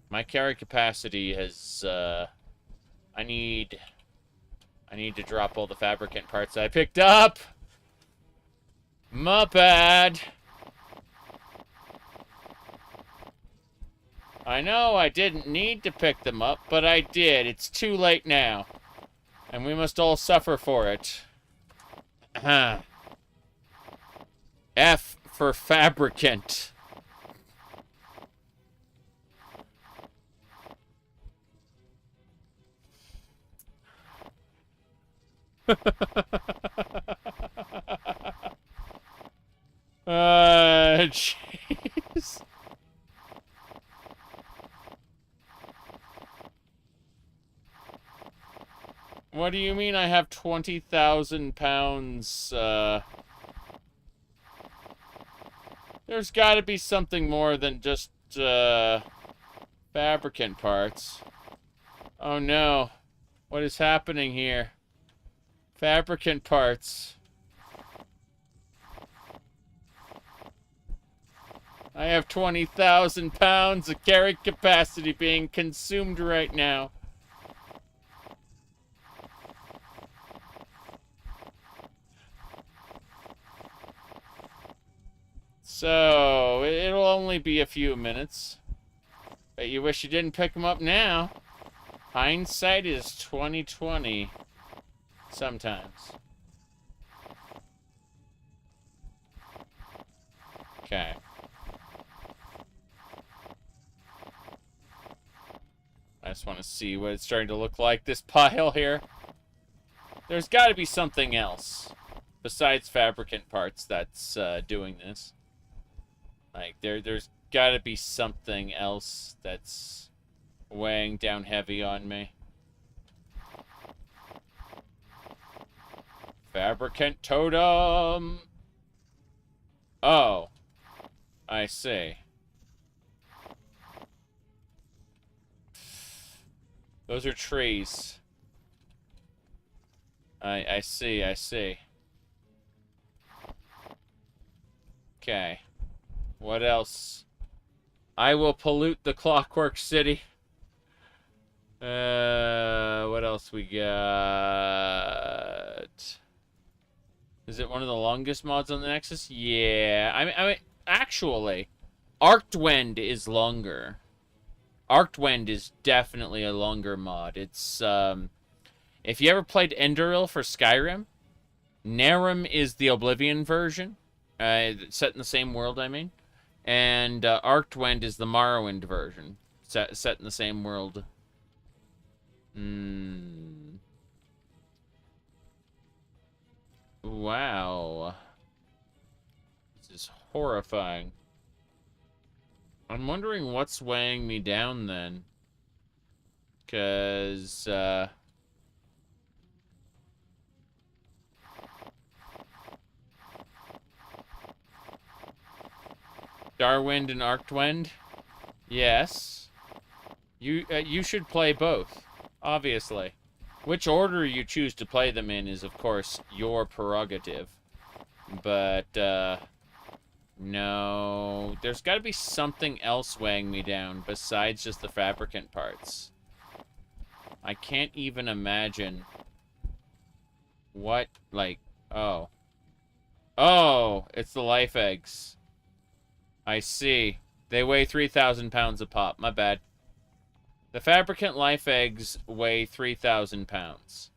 My carry capacity has, I need to drop all the fabricant parts I picked up. My bad. I know I didn't need to pick them up, but I did. It's too late now. And we must all suffer for it. F for fabricant. Jeez. What do you mean I have 20,000 pounds, There's gotta be something more than just, fabricant parts. Oh no. What is happening here? Fabricant parts. I have 20,000 pounds of carry capacity being consumed right now. So, it'll only be a few minutes. Bet you wish you didn't pick them up now. Hindsight is 20/20. Sometimes. Okay. I just want to see what it's starting to look like, this pile here. There's got to be something else besides fabricant parts that's doing this. Like, there's got to be something else that's weighing down heavy on me. Fabricant totem! Oh. I see. Those are trees. I see, I see. Okay. What else? I will pollute the Clockwork City. What else we got? Is it one of the longest mods on the Nexus? Yeah. I mean, actually, Arctwind is longer. Arctwind is definitely a longer mod. It's, if you ever played Enderil for Skyrim, Narum is the Oblivion version, set in the same world, I mean. And Arctwind is the Morrowind version, set in the same world. Wow. This is horrifying. I'm wondering what's weighing me down then. Because, Darwind and Arctwind? Yes. You should play both, obviously. Which order you choose to play them in is, of course, your prerogative. But, no. There's got to be something else weighing me down besides just the fabricant parts. I can't even imagine what, like, oh. Oh, it's the life eggs. I see. They weigh 3,000 pounds a pop. My bad. The fabricant life eggs weigh 3,000 pounds.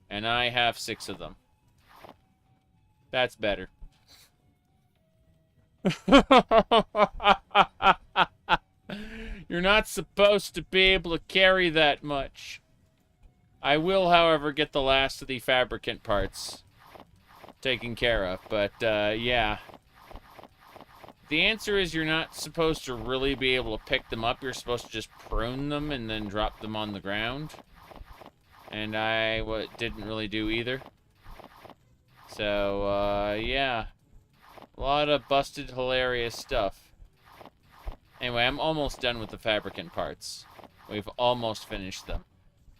And I have 6 of them. That's better. You're not supposed to be able to carry that much. I will, however, get the last of the fabricant parts taken care of. But, yeah. The answer is you're not supposed to really be able to pick them up. You're supposed to just prune them and then drop them on the ground. And I didn't really do either. So, yeah. A lot of busted, hilarious stuff. Anyway, I'm almost done with the fabricant parts. We've almost finished them.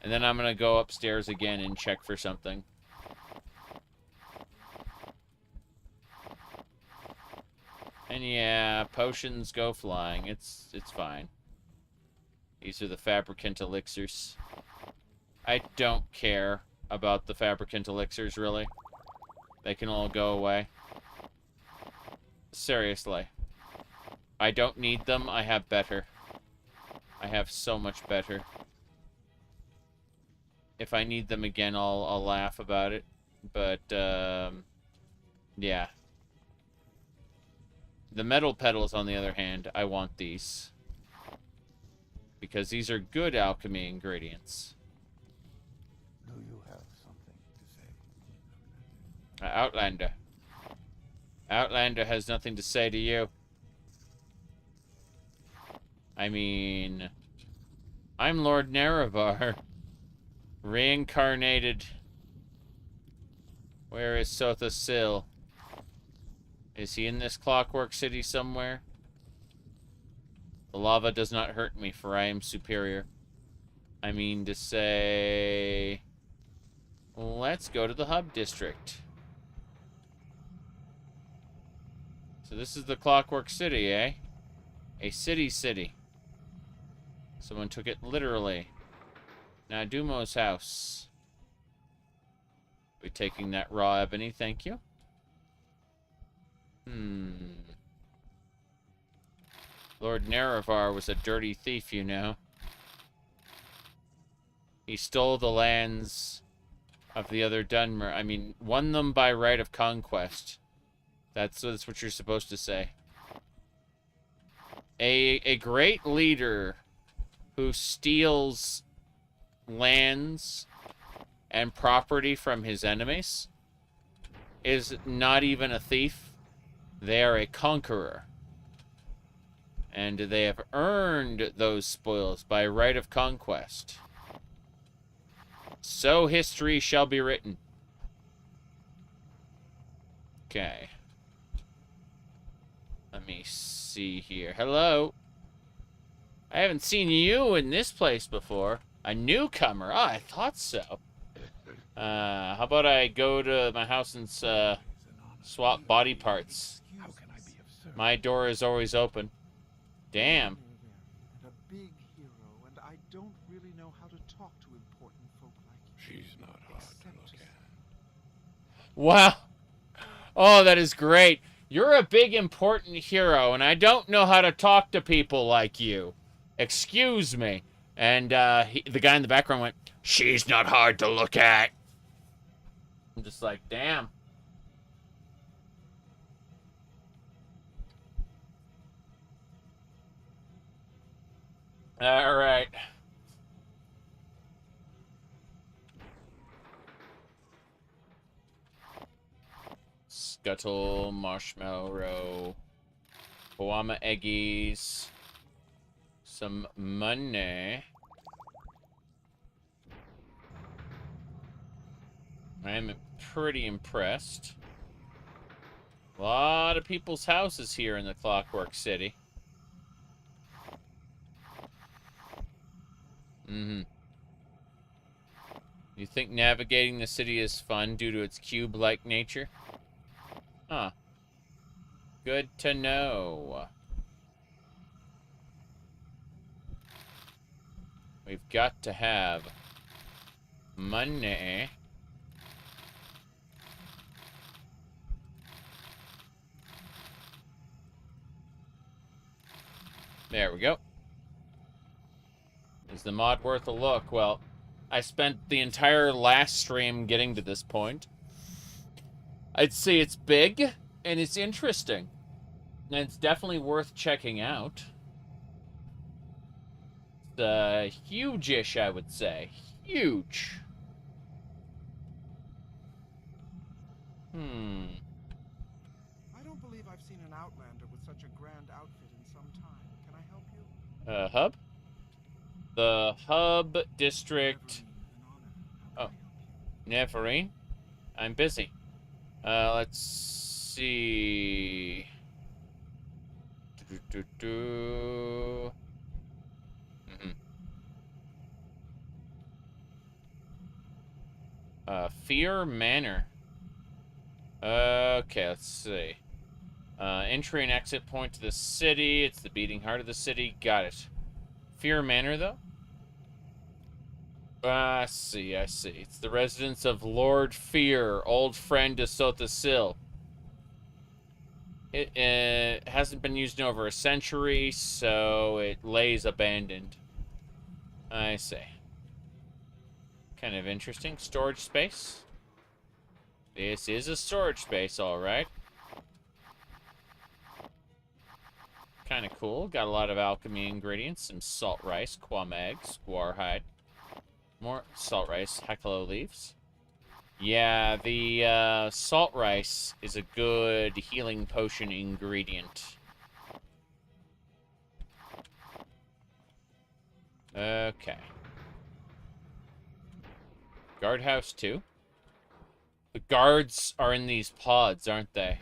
And then I'm going to go upstairs again and check for something. And yeah, potions go flying. It's fine. These are the fabricant elixirs. I don't care about the fabricant elixirs, really. They can all go away. Seriously. I don't need them. I have better. I have so much better. If I need them again, I'll laugh about it. But, yeah. The metal petals, on the other hand, I want these. Because these are good alchemy ingredients. Do you have something to say? Outlander. Outlander has nothing to say to you. I mean, I'm Lord Nerevar. Reincarnated. Where is Sotha Sil? Is he in this Clockwork City somewhere? The lava does not hurt me, for I am superior. I mean to say... Let's go to the hub district. So this is the Clockwork City, eh? A city. Someone took it literally. Now, Dumo's house. We're taking that raw ebony, thank you. Lord Nerevar was a dirty thief, you know. He stole the lands of the other Dunmer. I mean, won them by right of conquest. That's what you're supposed to say. A great leader who steals lands and property from his enemies is not even a thief. They are a conqueror. And they have earned those spoils by right of conquest. So history shall be written. Okay. Let me see here. Hello. I haven't seen you in this place before. A newcomer. Oh, I thought so. How about I go to my house and swap body parts? How can I be of service? My door is always open. Damn. And a big hero, and I don't really know how to talk to important folk like you. She's not hard to look at. Wow. Oh, that is great. You're a big, important hero, and I don't know how to talk to people like you. Excuse me. And the guy in the background went, "She's not hard to look at." I'm just like, damn. All right. Scuttle, marshmallow, Kawama eggies, some money. I am pretty impressed. A lot of people's houses here in the Clockwork City. Mm-hmm. You think navigating the city is fun due to its cube-like nature? Huh. Good to know. We've got to have money. There we go. Is the mod worth a look? Well, I spent the entire last stream getting to this point. I'd say it's big, and it's interesting. And it's definitely worth checking out. It's huge-ish, I would say. Huge. I don't believe I've seen an Outlander with such a grand outfit in some time. Can I help you? Hub? The Hub District. Oh. Neverine? I'm busy. Let's see. Fear Manor. Okay, let's see. Entry and exit point to the city. It's the beating heart of the city. Got it. Fear Manor, though? I see. It's the residence of Lord Fear, old friend to Sotha Sil. It hasn't been used in over a century, so it lays abandoned. I see. Kind of interesting. Storage space. This is a storage space, alright. Kind of cool. Got a lot of alchemy ingredients. Some salt rice, quam eggs, guar hide. More salt rice, hekalo leaves. Yeah, the salt rice is a good healing potion ingredient. Okay. Guardhouse 2. The guards are in these pods, aren't they?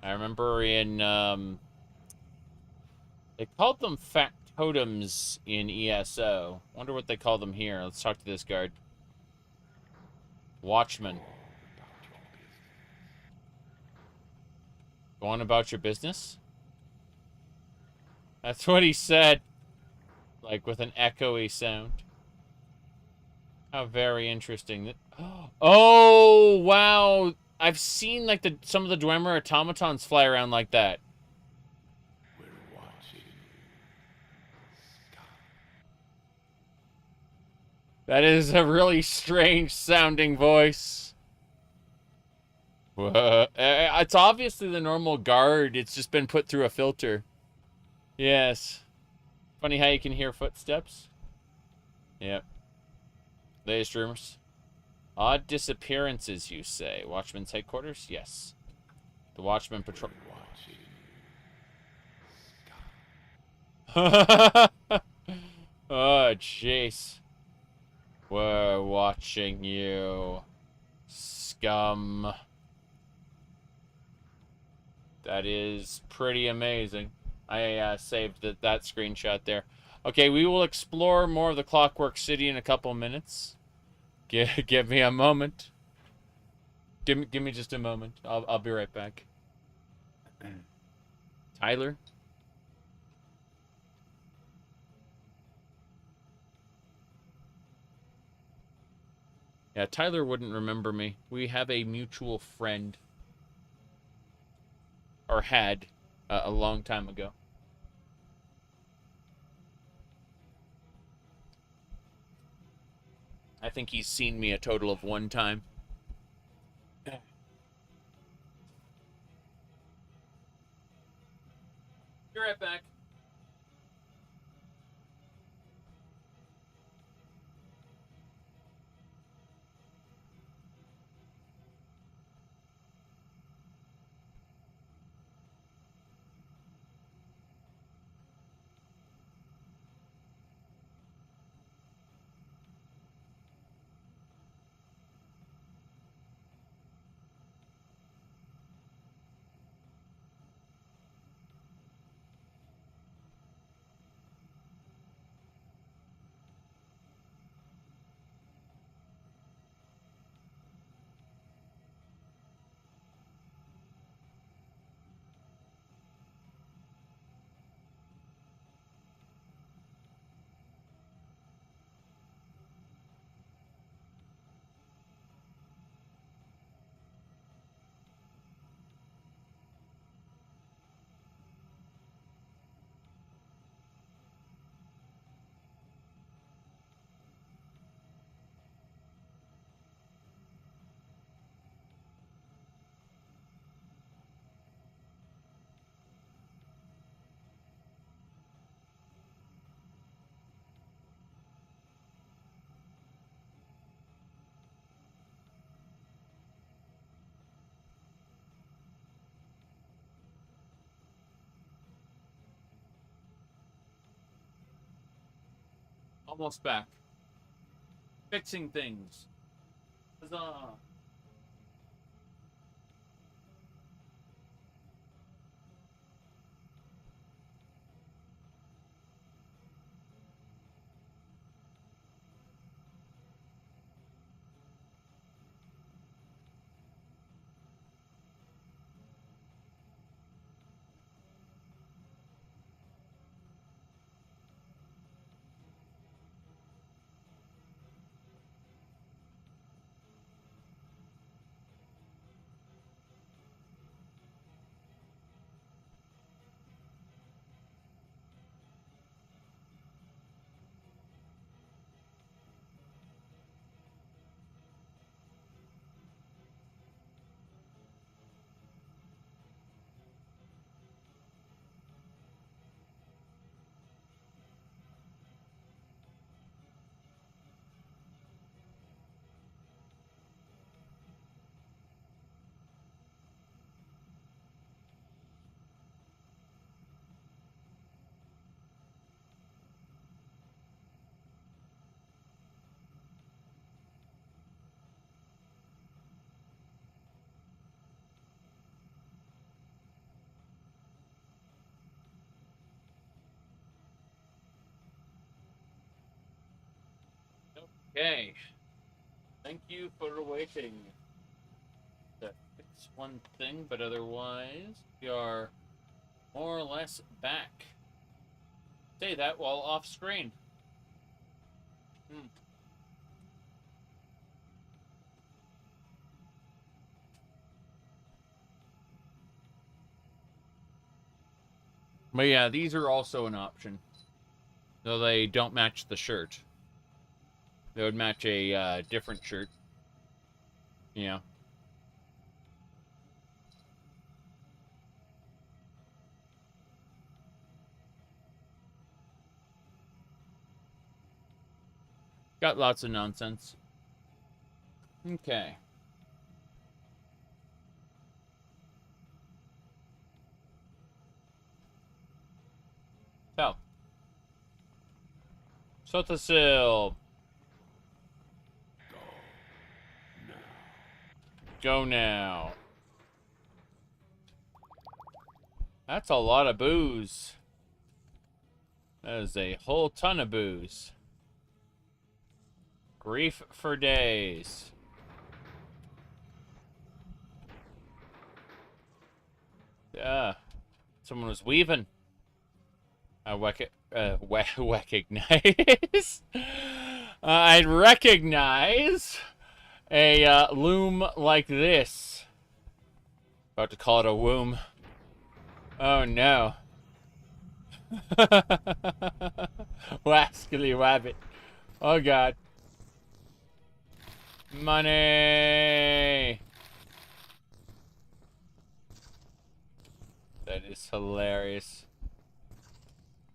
I remember in, they called them factotums in ESO. Wonder what they call them here. Let's talk to this guard. Watchman. Go on about your business? That's what he said. Like, with an echoey sound. How very interesting. Oh, wow. I've seen, like, some of the Dwemer automatons fly around like that. We're watching. That is a really strange sounding voice. It's obviously the normal guard. It's just been put through a filter. Yes. Funny how you can hear footsteps. Yep. Latest rumors. Odd disappearances, you say. Watchman's headquarters? Yes. The Watchman patrol. Oh, jeez. We're watching you. Scum. That is pretty amazing. I saved that screenshot there. Okay, we will explore more of the Clockwork City in a couple minutes. Give me a moment. Give me just a moment. I'll be right back. Tyler? Yeah, Tyler wouldn't remember me. We have a mutual friend. Or had a long time ago. I think he's seen me a total of one time. Be right back. Almost back. Fixing things. Huzzah. Okay. Thank you for waiting. To fix one thing, but otherwise, we are more or less back. Say that while off screen. But yeah, these are also an option. Though they don't match the shirt. They would match a different shirt. Yeah. Got lots of nonsense. Okay. So. Sotha Sil. Go now. That's a lot of booze. That is a whole ton of booze. Grief for days. Someone was weaving. I recognize. I'd recognize a loom like this. About to call it a womb. Oh no. Wascally wabbit. Oh god. Money. That is hilarious.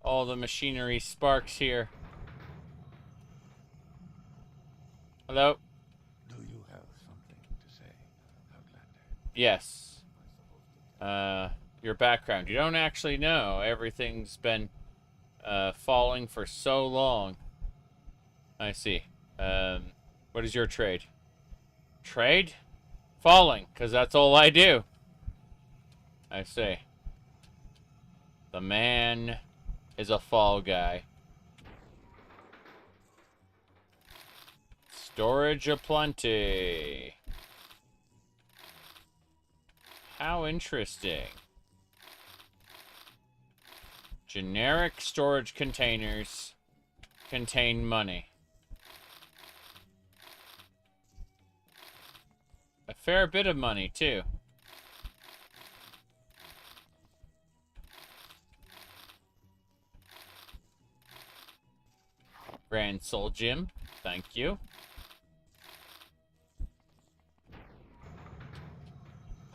All the machinery sparks here. Hello? Do you have something to say, Outlander? Yes. Your background. You don't actually know. Everything's been falling for so long. I see. What is your trade? Trade? Falling, because that's all I do. I see. The man is a fall guy. Storage aplenty. How interesting. Generic storage containers contain money. A fair bit of money, too. Grand Soul Gym, thank you.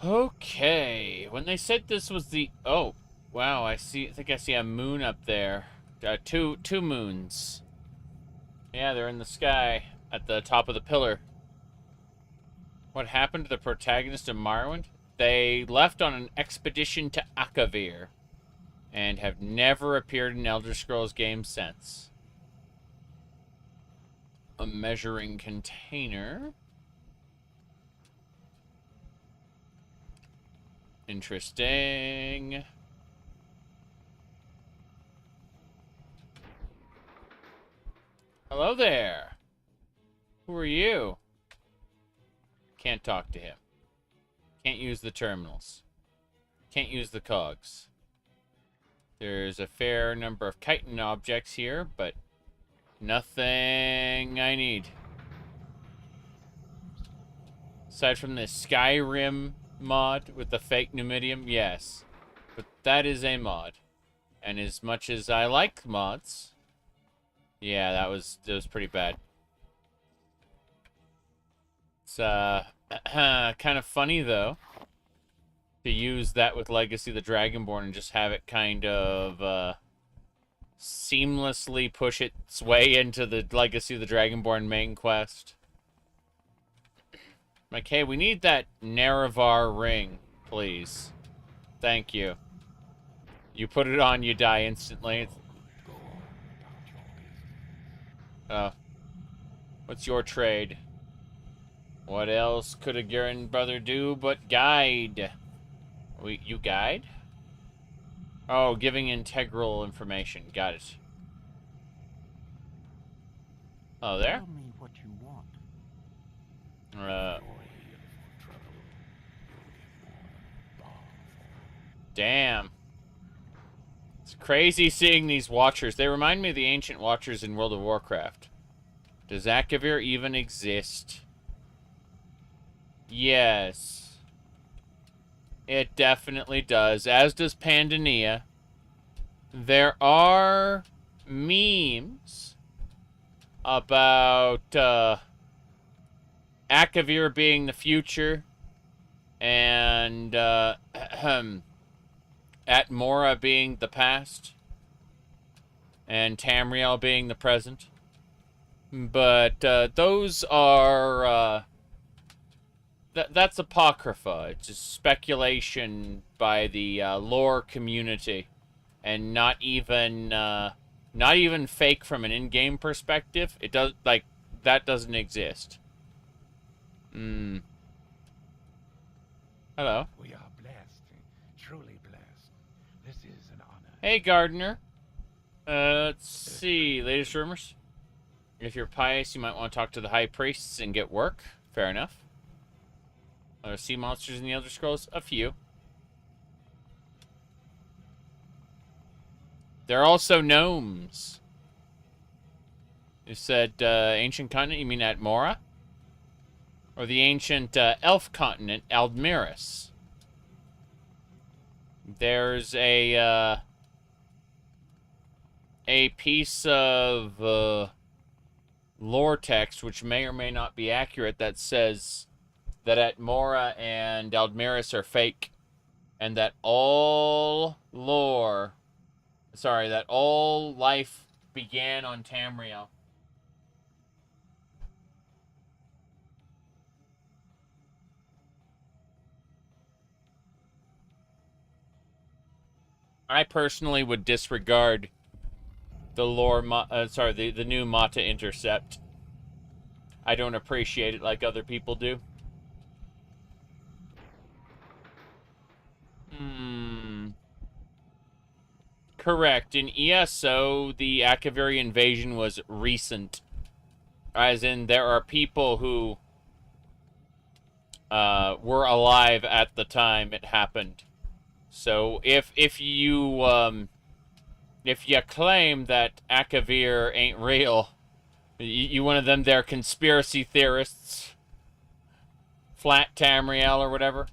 Okay, when they said this was the... Oh, wow, I think I see a moon up there. Two moons. Yeah, they're in the sky at the top of the pillar. What happened to the protagonist of Morrowind? They left on an expedition to Akavir and have never appeared in Elder Scrolls games since. A measuring container. Interesting. Hello there. Who are you? Can't talk to him. Can't use the terminals. Can't use the cogs. There's a fair number of chitin objects here, but nothing I need. Aside from this Skyrim mod with the fake Numidium, yes. But that is a mod. And as much as I like mods, yeah, that was pretty bad. It's kind of funny though to use that with Legacy of the Dragonborn and just have it kind of seamlessly push its way into the Legacy of the Dragonborn main quest. Like, hey, we need that Nerevar ring, please. Thank you. You put it on, you die instantly. What's your trade? What else could a Garen brother do but guide? You guide? Oh, giving integral information. Got it. Oh, there? Tell me what you want. Damn. It's crazy seeing these Watchers. They remind me of the ancient Watchers in World of Warcraft. Does Akavir even exist? Yes. It definitely does. As does Pandania. There are memes about Akavir being the future and Atmora being the past and Tamriel being the present. But those are that's apocrypha. It's just speculation by the lore community, and not even fake from an in-game perspective. It does that doesn't exist. Hello. We are blessed, truly blessed. This is an honor. Hey, Gardener. Let's see. Latest rumors. If you're pious, you might want to talk to the high priests and get work. Fair enough. Are there sea monsters in the Elder Scrolls? A few. There are also gnomes. You said ancient continent, you mean Atmora? Or the ancient elf continent, Aldmeris? There's a piece of lore text, which may or may not be accurate, that says that Atmora and Aldmeris are fake, and that all lore Sorry, that all life began on Tamriel. I personally would disregard the the new Mata Intercept. I don't appreciate it like other people do. Correct. In ESO, the Akaviri invasion was recent. As in, there are people who were alive at the time it happened. So if you claim that Akavir ain't real, you one of them there conspiracy theorists, Flat Tamriel or whatever.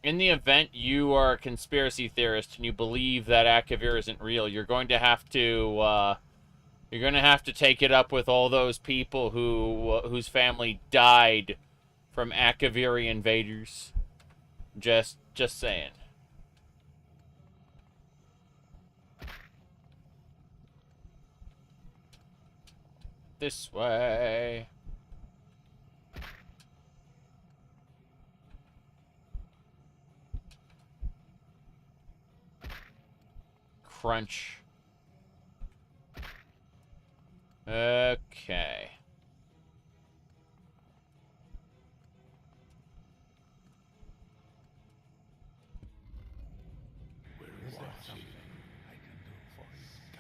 In the event you are a conspiracy theorist and you believe that Akavir isn't real, you're going to have to take it up with all those people whose family died from Akaviri invaders. Just saying. This way. Crunch. Okay.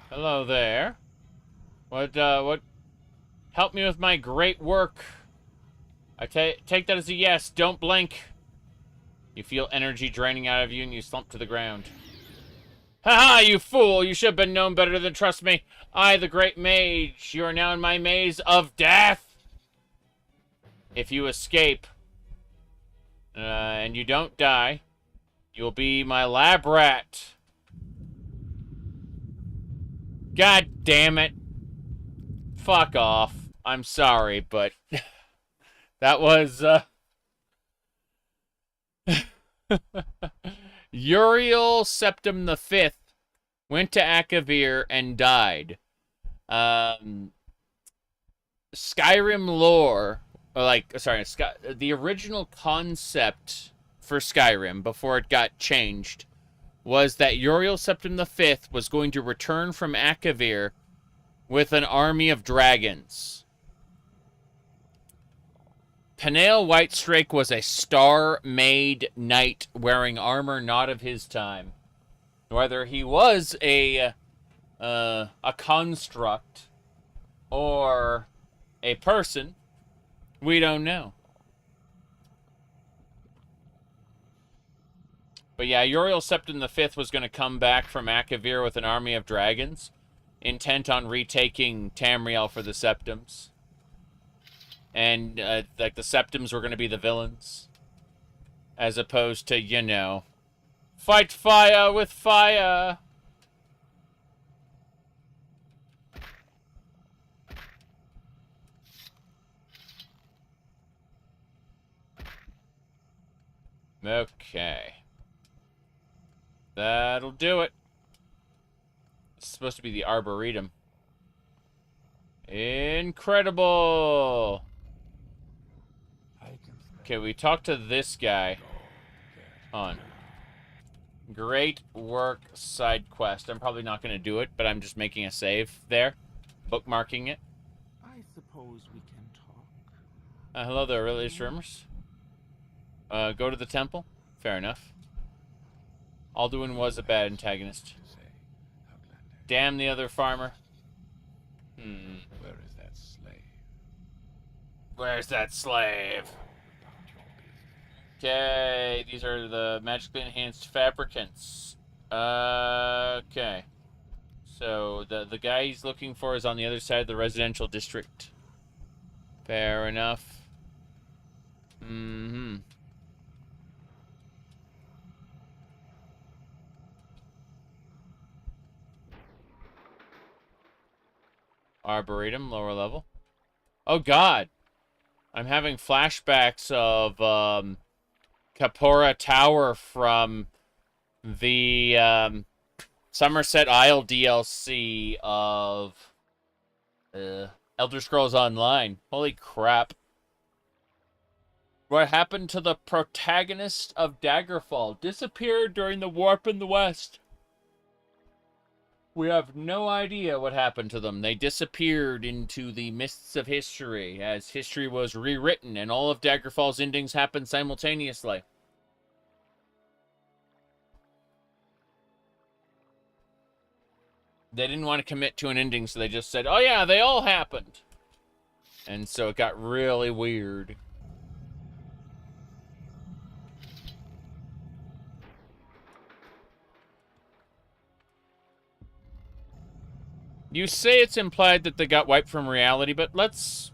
Hello there. What, help me with my great work. I take that as a yes. Don't blink. You feel energy draining out of you and you slump to the ground. Haha, you fool! You should have been known better than trust me. I, the great mage, you are now in my maze of death. If you escape, and you don't die, you'll be my lab rat. God damn it. Fuck off. I'm sorry, but that was, Uriel Septim V went to Akavir and died. Skyrim lore, the original concept for Skyrim before it got changed was that Uriel Septim V was going to return from Akavir with an army of dragons. Peniel Whitestrake was a star-made knight wearing armor not of his time. Whether he was a construct or a person, we don't know. But yeah, Uriel Septim V was going to come back from Akavir with an army of dragons, intent on retaking Tamriel for the Septims. And, like, the Septims were going to be the villains. As opposed to, you know, fight fire with fire! Okay. That'll do it. It's supposed to be the Arboretum. Incredible! Okay, we talked to this guy. On. Great work, side quest. I'm probably not going to do it, but I'm just making a save there. Bookmarking it. I suppose we can talk. Hello there, release rumors. Go to the temple? Fair enough. Alduin was a bad antagonist. Damn the other farmer. Where is that slave? Where's that slave? Okay, these are the magically enhanced fabricants. Okay. So, the guy he's looking for is on the other side of the residential district. Fair enough. Mm-hmm. Arboretum, lower level. Oh, God. I'm having flashbacks of, Kapora Tower from the, Somerset Isle DLC of Elder Scrolls Online. Holy crap. What happened to the protagonist of Daggerfall? Disappeared during the warp in the West. We have no idea what happened to them. They disappeared into the mists of history as history was rewritten, and all of Daggerfall's endings happened simultaneously. They didn't want to commit to an ending, so they just said, oh yeah, they all happened. And so it got really weird. You say it's implied that they got wiped from reality, but let's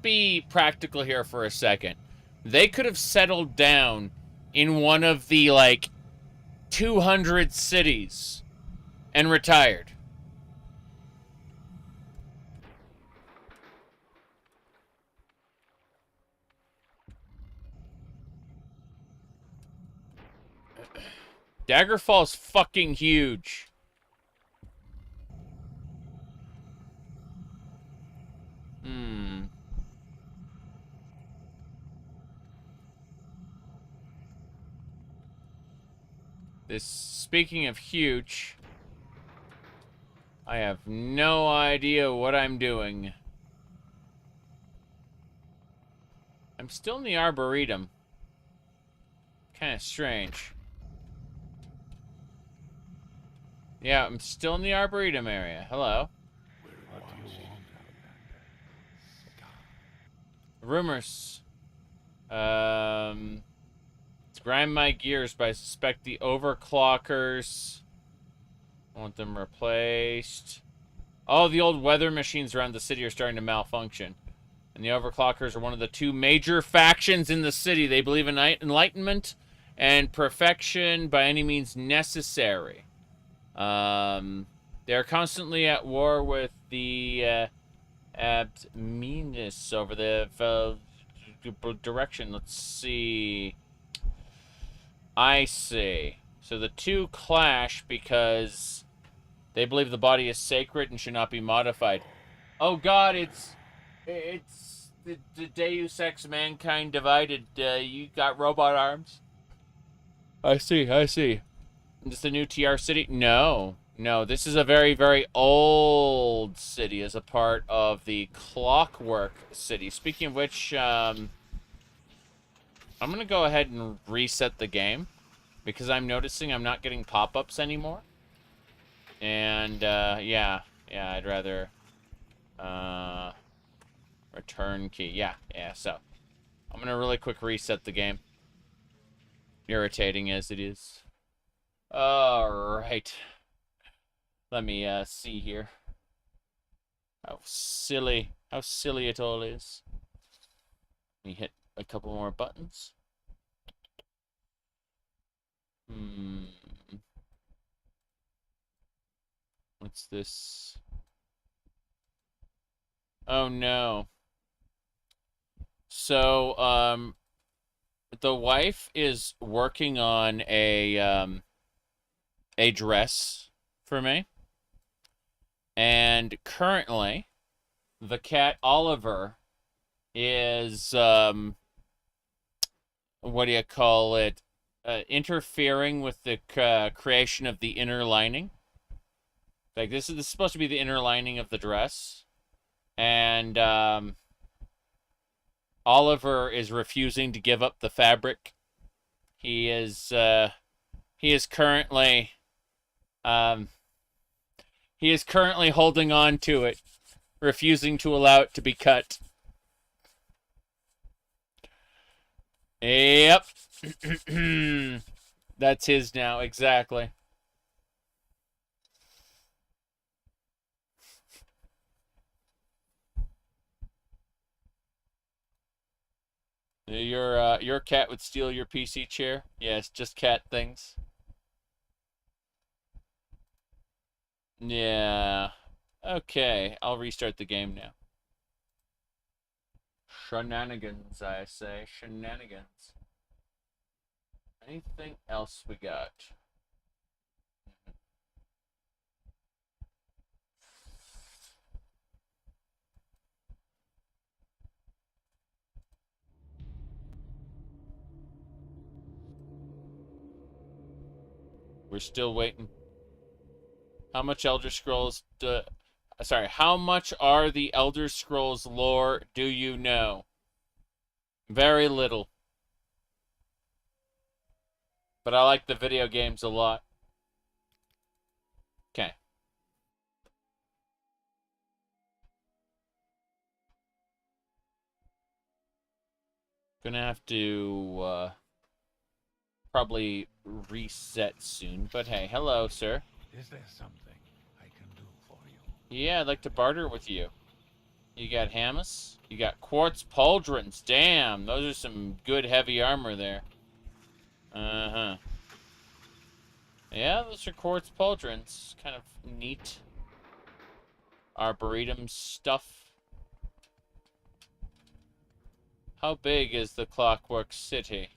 be practical here for a second. They could have settled down in one of the, like, 200 cities and retired. Daggerfall's fucking huge. Speaking of huge, I have no idea what I'm doing. I'm still in the Arboretum. Kind of strange. Yeah, I'm still in the Arboretum area. Hello. Rumors. It's grind my gears, but I suspect the overclockers. I want them replaced. Oh, the old weather machines around the city are starting to malfunction. And the overclockers are one of the two major factions in the city. They believe in enlightenment and perfection by any means necessary. They're constantly at war with the Abminus over the direction. Let's see. I see. So the two clash because they believe the body is sacred and should not be modified. Oh God, it's the Deus Ex Mankind Divided. You got robot arms. I see. Is this the new TR city? No. This is a very, very old city as a part of the Clockwork City. Speaking of which, I'm going to go ahead and reset the game because I'm noticing I'm not getting pop-ups anymore. And, yeah, I'd rather, return key. Yeah, so I'm going to really quick reset the game. Irritating as it is. Alright. Let me, see here. How silly it all is. Let me hit a couple more buttons. What's this? Oh no. So, the wife is working on a dress for me. And currently, the cat Oliver is, what do you call it? Interfering with the creation of the inner lining. Like, this is supposed to be the inner lining of the dress. And, Oliver is refusing to give up the fabric. He is currently holding on to it, refusing to allow it to be cut. Yep. That's his now, exactly. Your cat would steal your PC chair? Yes, just cat things. Yeah. Okay, I'll restart the game now. Shenanigans, I say. Shenanigans. Anything else we got? We're still waiting. How much Elder Scrolls sorry, how much are the Elder Scrolls lore do you know? Very little. But I like the video games a lot. Okay. Gonna have to probably reset soon. But hey, hello, sir. Is there something I can do for you? Yeah, I'd like to barter with you. You got Hamas? You got quartz pauldrons. Damn, those are some good heavy armor there. Uh-huh. Yeah, those are quartz pauldrons. Kind of neat. Arboretum stuff. How big is the Clockwork City?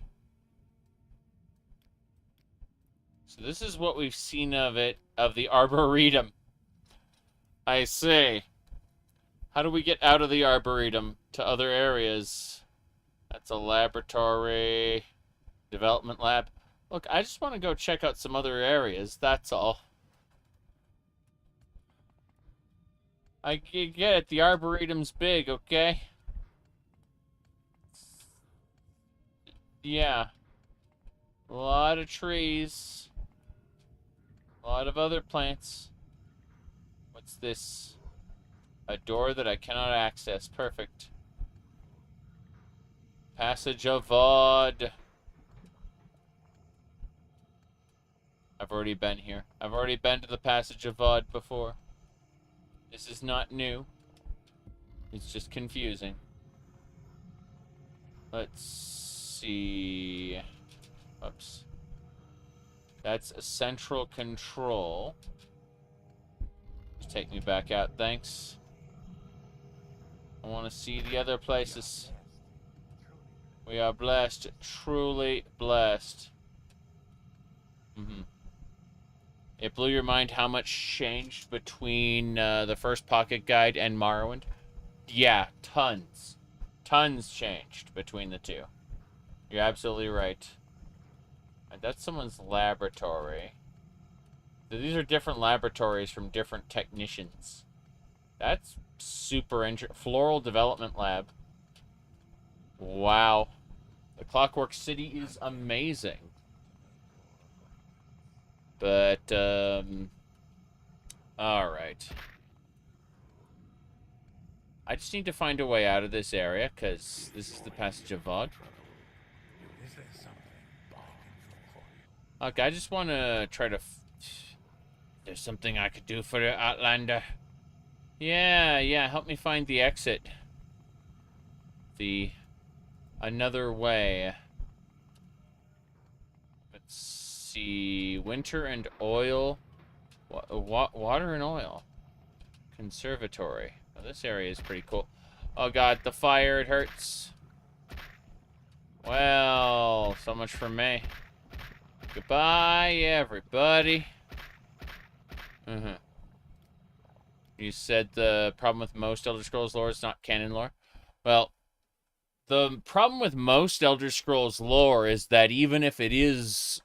So this is what we've seen of it, of the Arboretum. I see. How do we get out of the Arboretum to other areas? That's a laboratory. Development lab. Look, I just want to go check out some other areas, that's all. I get it, the Arboretum's big, okay? Yeah. A lot of trees. A lot of other plants. What's this? A door that I cannot access. Perfect. Passage of Vod. I've already been here. I've already been to the Passage of Vod before. This is not new. It's just confusing. Let's see. Oops. That's a central control. Just take me back out, thanks. I want to see the other places. We are blessed. Truly blessed. It blew your mind how much changed between the first Pocket Guide and Morrowind? Yeah, tons. Tons changed between the two. You're absolutely right. And that's someone's laboratory. So these are different laboratories from different technicians. That's super interesting. Floral Development Lab. Wow. The Clockwork City is amazing. But, alright. I just need to find a way out of this area, because this is the Passage of Vod. Is there something I can do for you? Okay, I just want to try to... There's something I could do for the Outlander. Yeah, help me find the exit. Another way. Let's see... Winter and oil. Water and oil. Conservatory. Oh, this area is pretty cool. Oh god, the fire, it hurts. Well, so much for me. Goodbye, everybody. You said the problem with most Elder Scrolls lore is not canon lore. Well, the problem with most Elder Scrolls lore is that even if it is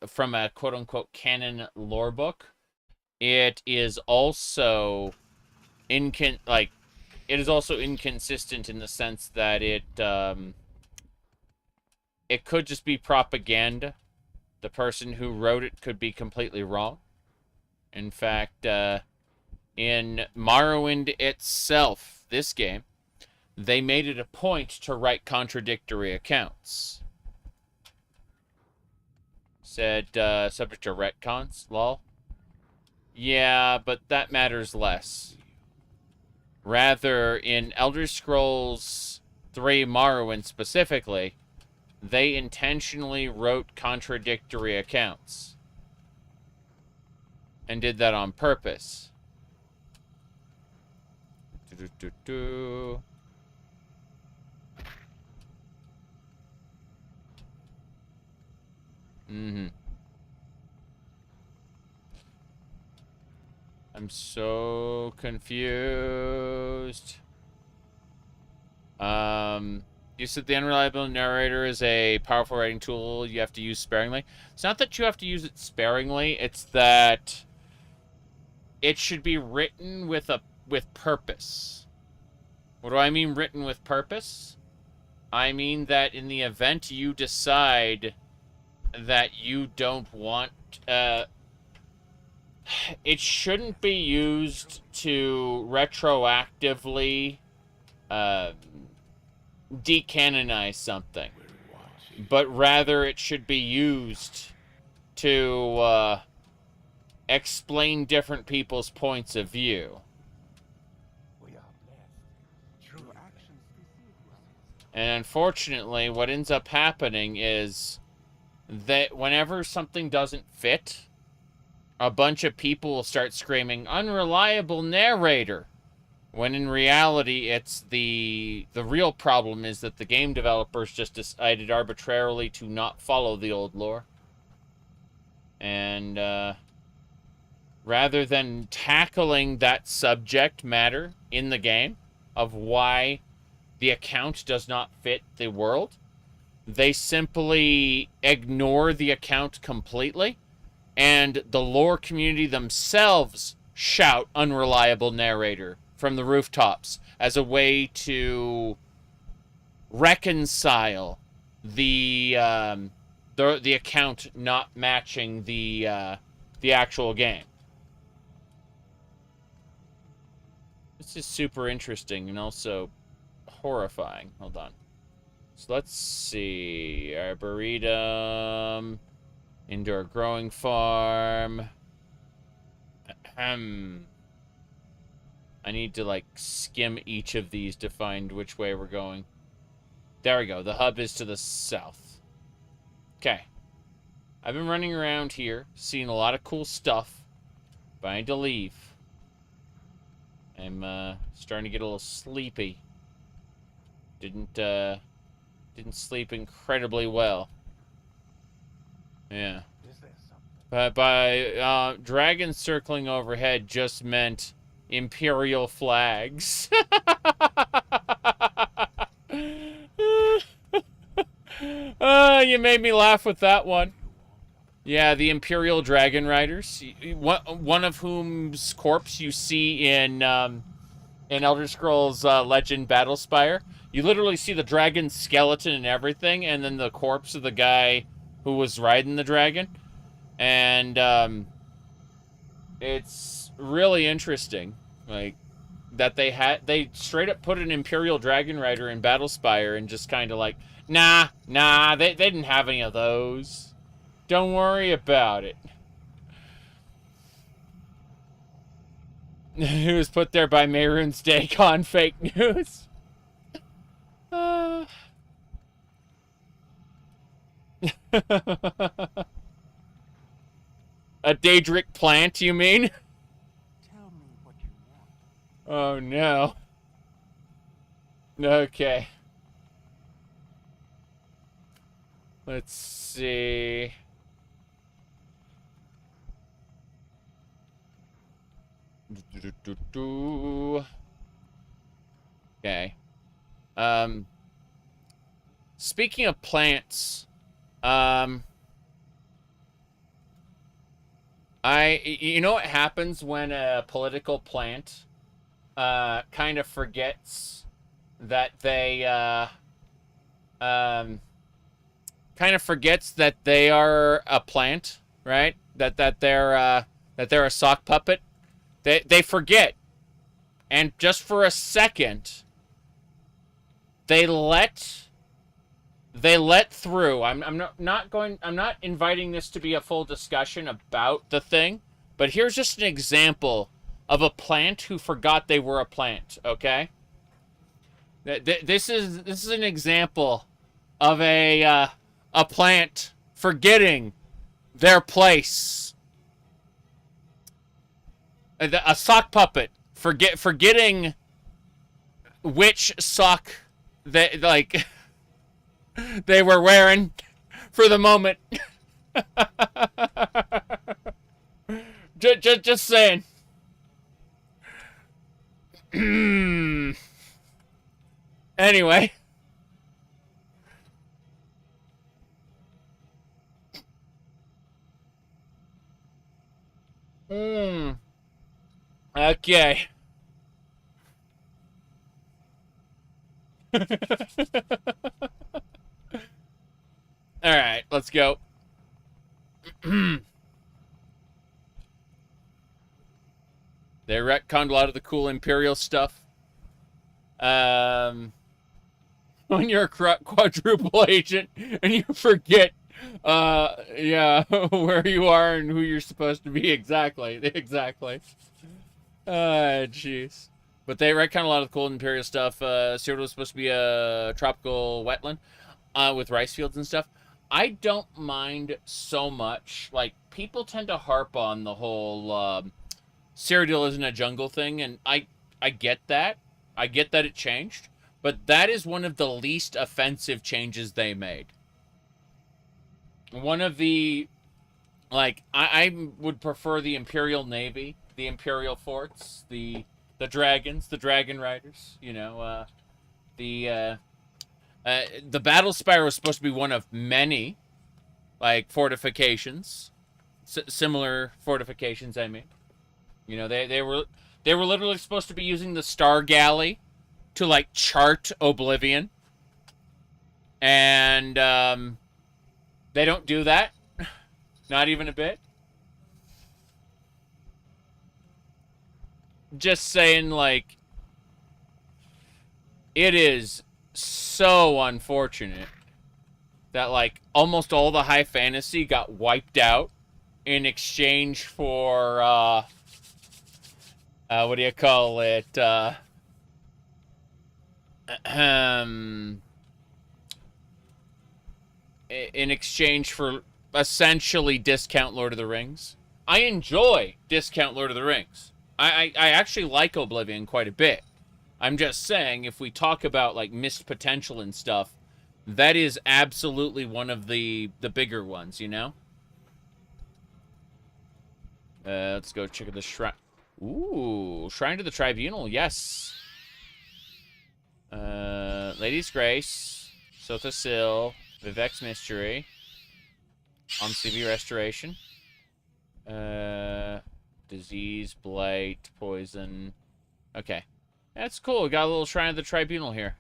from a quote-unquote canon lore book, it is also it is also inconsistent in the sense that it could just be propaganda. The person who wrote it could be completely wrong. In fact, in Morrowind itself, this game, they made it a point to write contradictory accounts. Said, subject to retcons, lol. Yeah, but that matters less. Rather, in Elder Scrolls 3 Morrowind specifically, they intentionally wrote contradictory accounts. And did that on purpose. I'm so confused. You said the unreliable narrator is a powerful writing tool you have to use sparingly. It's not that you have to use it sparingly, it's that it should be written with purpose. What do I mean written with purpose? I mean that in the event you decide that you don't want it shouldn't be used to retroactively decanonize something, but rather it should be used to explain different people's points of view. We are blessed. True actions. And unfortunately, what ends up happening is that whenever something doesn't fit, a bunch of people will start screaming, "Unreliable narrator!" When in reality, it's the real problem is that the game developers just decided arbitrarily to not follow the old lore. And rather than tackling that subject matter in the game of why the account does not fit the world, they simply ignore the account completely, and the lore community themselves shout "unreliable narrator" from the rooftops as a way to reconcile the account not matching the actual game. This is super interesting and also horrifying. Hold on. So let's see. Arboretum. Indoor growing farm. I need to, like, skim each of these to find which way we're going. There we go. The hub is to the south. Okay. I've been running around here, seeing a lot of cool stuff, but I need to leave. I'm, starting to get a little sleepy. Didn't sleep incredibly well. Yeah. Is there something? But by dragons circling overhead just meant Imperial flags. You made me laugh with that one. Yeah, the Imperial Dragon Riders. One of whom's corpse you see in Elder Scrolls Legend Battlespire. You literally see the dragon skeleton and everything, and then the corpse of the guy who was riding the dragon. And it's really interesting, like, that they straight up put an Imperial Dragon Rider in Battlespire and just kind of like, nah, they didn't have any of those. Don't worry about it. It was put there by Mehrunes Dagon fake news. A Daedric plant, you mean? Tell me what you want. Oh, no. Okay. Let's see. Okay. Speaking of plants, you know what happens when a political plant kind of forgets that they kind of forgets that they are a plant, right? That they're a sock puppet. They forget, and just for a second, they let through. I'm not inviting this to be a full discussion about the thing, but here's just an example of a plant who forgot they were a plant. Okay, this is an example of a plant forgetting their place. A sock puppet forgetting which sock they they were wearing for the moment. just saying. Anyway, Okay. Alright, let's go. They retconned a lot of the cool Imperial stuff. When you're a quadruple agent and you forget, yeah, where you are and who you're supposed to be exactly. Jeez. But they retconned a lot of the cool Imperial stuff. Cyrodiil was supposed to be a tropical wetland with rice fields and stuff. I don't mind so much. Like, people tend to harp on the whole Cyrodiil isn't a jungle thing, and I get that. I get that it changed. But that is one of the least offensive changes they made. One of the, like, I would prefer the Imperial Navy, the Imperial forts, the dragons, the dragon riders, you know, the Battle Spire was supposed to be one of many, like, fortifications, similar fortifications, I mean. You know, they were literally supposed to be using the Star Galley to, like, chart Oblivion. And, they don't do that. Not even a bit. Just saying, like, it is so unfortunate that, like, almost all the high fantasy got wiped out in exchange for, what do you call it, in exchange for essentially discount Lord of the Rings. I enjoy discount Lord of the Rings. I actually like Oblivion quite a bit. I'm just saying, if we talk about, like, missed potential and stuff, that is absolutely one of the bigger ones, you know? Let's go check out the shrine. Ooh, Shrine to the Tribunal, yes. Lady's Grace, Sotha Sil, Vivec's Mystery, CV Restoration, Disease, Blight, Poison. Okay. That's cool. We got a little Shrine of the Tribunal here.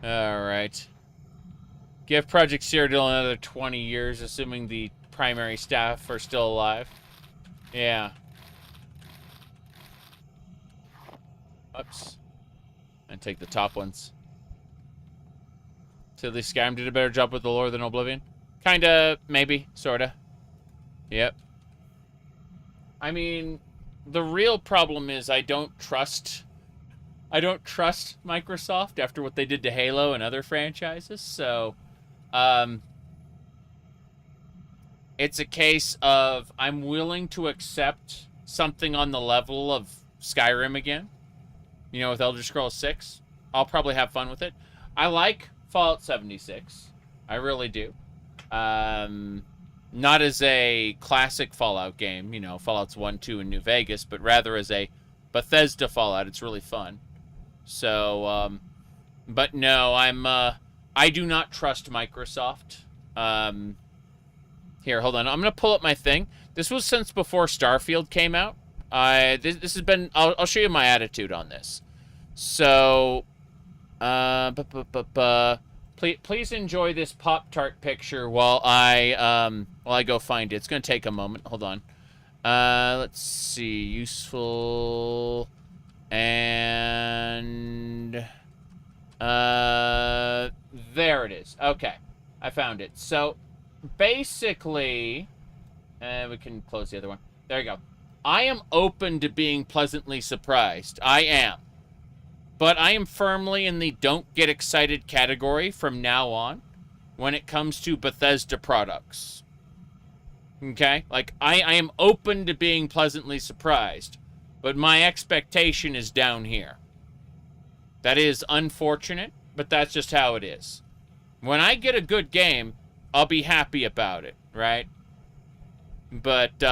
Alright. Give Project Cyrodiil another 20 years, assuming the primary staff are still alive. Yeah. Oops. And take the top ones. So at least Skyrim did a better job with the lore than Oblivion? Kinda, maybe, sorta. Yep. I mean, the real problem is I don't trust Microsoft after what they did to Halo and other franchises, so it's a case of I'm willing to accept something on the level of Skyrim again. You know, with Elder Scrolls 6. I'll probably have fun with it. I like Fallout 76. I really do. Not as a classic Fallout game, you know, Fallout's 1, 2, and New Vegas, but rather as a Bethesda Fallout. It's really fun. So, but no, I do not trust Microsoft. Here, hold on. I'm going to pull up my thing. This was since before Starfield came out. This has been, I'll show you my attitude on this. So, please enjoy this Pop-Tart picture while I go find it. It's going to take a moment. Hold on. Let's see. Useful. And there it is. Okay. I found it. So, basically, we can close the other one. There you go. I am open to being pleasantly surprised. I am. But I am firmly in the don't get excited category from now on when it comes to Bethesda products. Okay? Like, I am open to being pleasantly surprised, but my expectation is down here. That is unfortunate, but that's just how it is. When I get a good game, I'll be happy about it, right? But,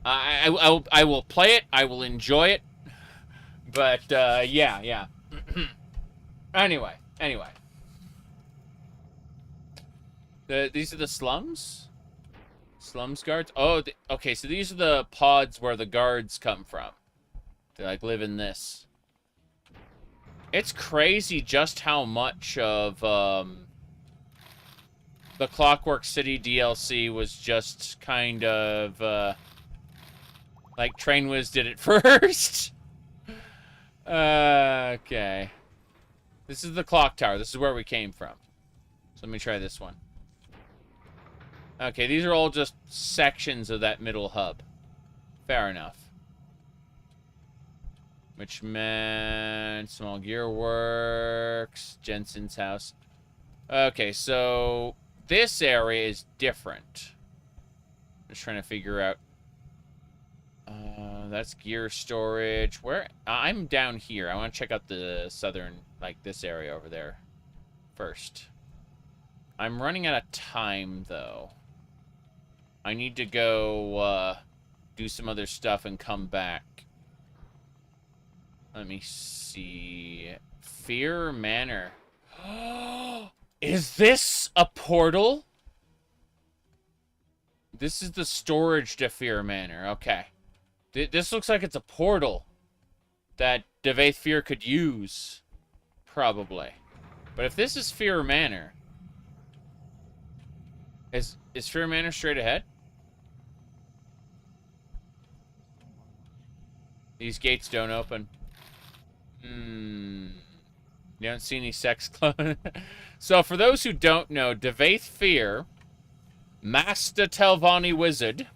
I will play it, I will enjoy it, but, yeah. Anyway. These are the slums? Slums guards? Oh, okay, so these are the pods where the guards come from. They, like, live in this. It's crazy just how much of, the Clockwork City DLC was just kind of, like, TrainWiz did it first. Okay. This is the clock tower. This is where we came from. So let me try this one. Okay, these are all just sections of that middle hub. Fair enough. Which meant small gear works, Jensen's house. Okay, so this area is different. Just trying to figure out. That's gear storage. Where? I'm down here. I want to check out the southern, like this area over there first. I'm running out of time, though. I need to go do some other stuff and come back. Let me see. Fear Manor. Is this a portal? This is the storage to Fear Manor. Okay. This looks like it's a portal that Devaith Fear could use. Probably. But if this is Fear Manor... Is Fear Manor straight ahead? These gates don't open. You don't see any sex clone. So, for those who don't know, Devaith Fear, Master Telvanni Wizard,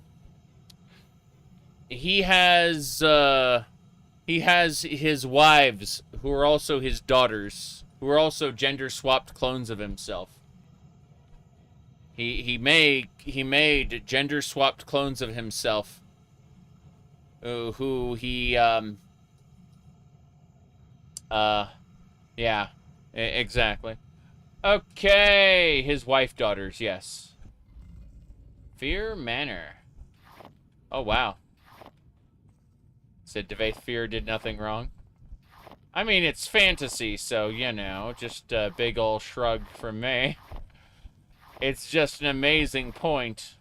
he has his wives, who are also his daughters, who are also gender-swapped clones of himself. He made gender-swapped clones of himself, who he, yeah, exactly. Okay, his wife daughters, yes. Fear Manor. Oh, wow. Said Devaith Fear did nothing wrong. I mean, it's fantasy, so, you know, just a big ol' shrug from me. It's just an amazing point.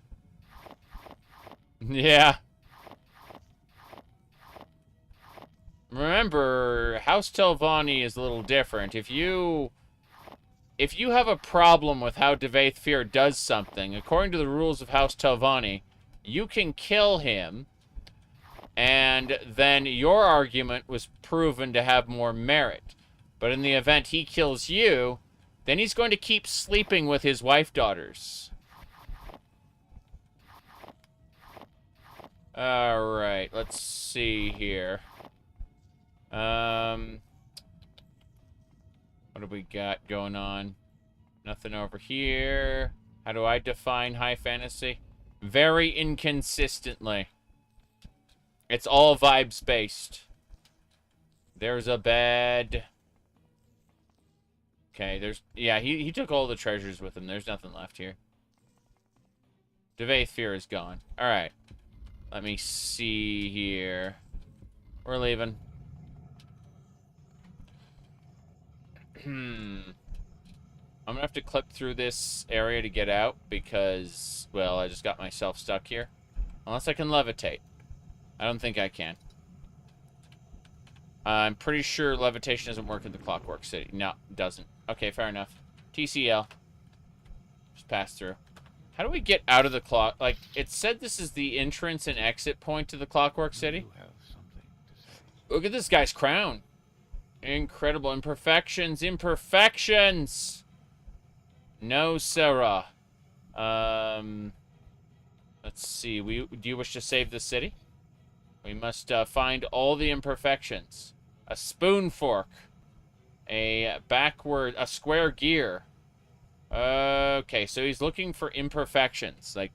Yeah. Remember, House Telvanni is a little different. If you have a problem with how Devaith Fear does something, according to the rules of House Telvanni, you can kill him, and then your argument was proven to have more merit. But in the event he kills you, then he's going to keep sleeping with his wife daughters. Alright, let's see here. What do we got going on? Nothing over here. How do I define high fantasy? Very inconsistently. It's all vibes based. There's a bed. Okay, there's... Yeah, he took all the treasures with him. There's nothing left here. Devaith Fear is gone. Alright. Let me see here. We're leaving. I'm gonna have to clip through this area to get out because, well, I just got myself stuck here. Unless I can levitate. I don't think I can. I'm pretty sure levitation doesn't work in the Clockwork City. No, it doesn't. Okay, fair enough. TCL. Just pass through. How do we get out of the clock? Like, it said this is the entrance and exit point to the Clockwork City. Look at this guy's crown. Incredible. Imperfections. Imperfections! No, Sarah. Let's see. Do you wish to save the city? We must find all the imperfections. A spoon fork. A square gear. Okay, so he's looking for imperfections, like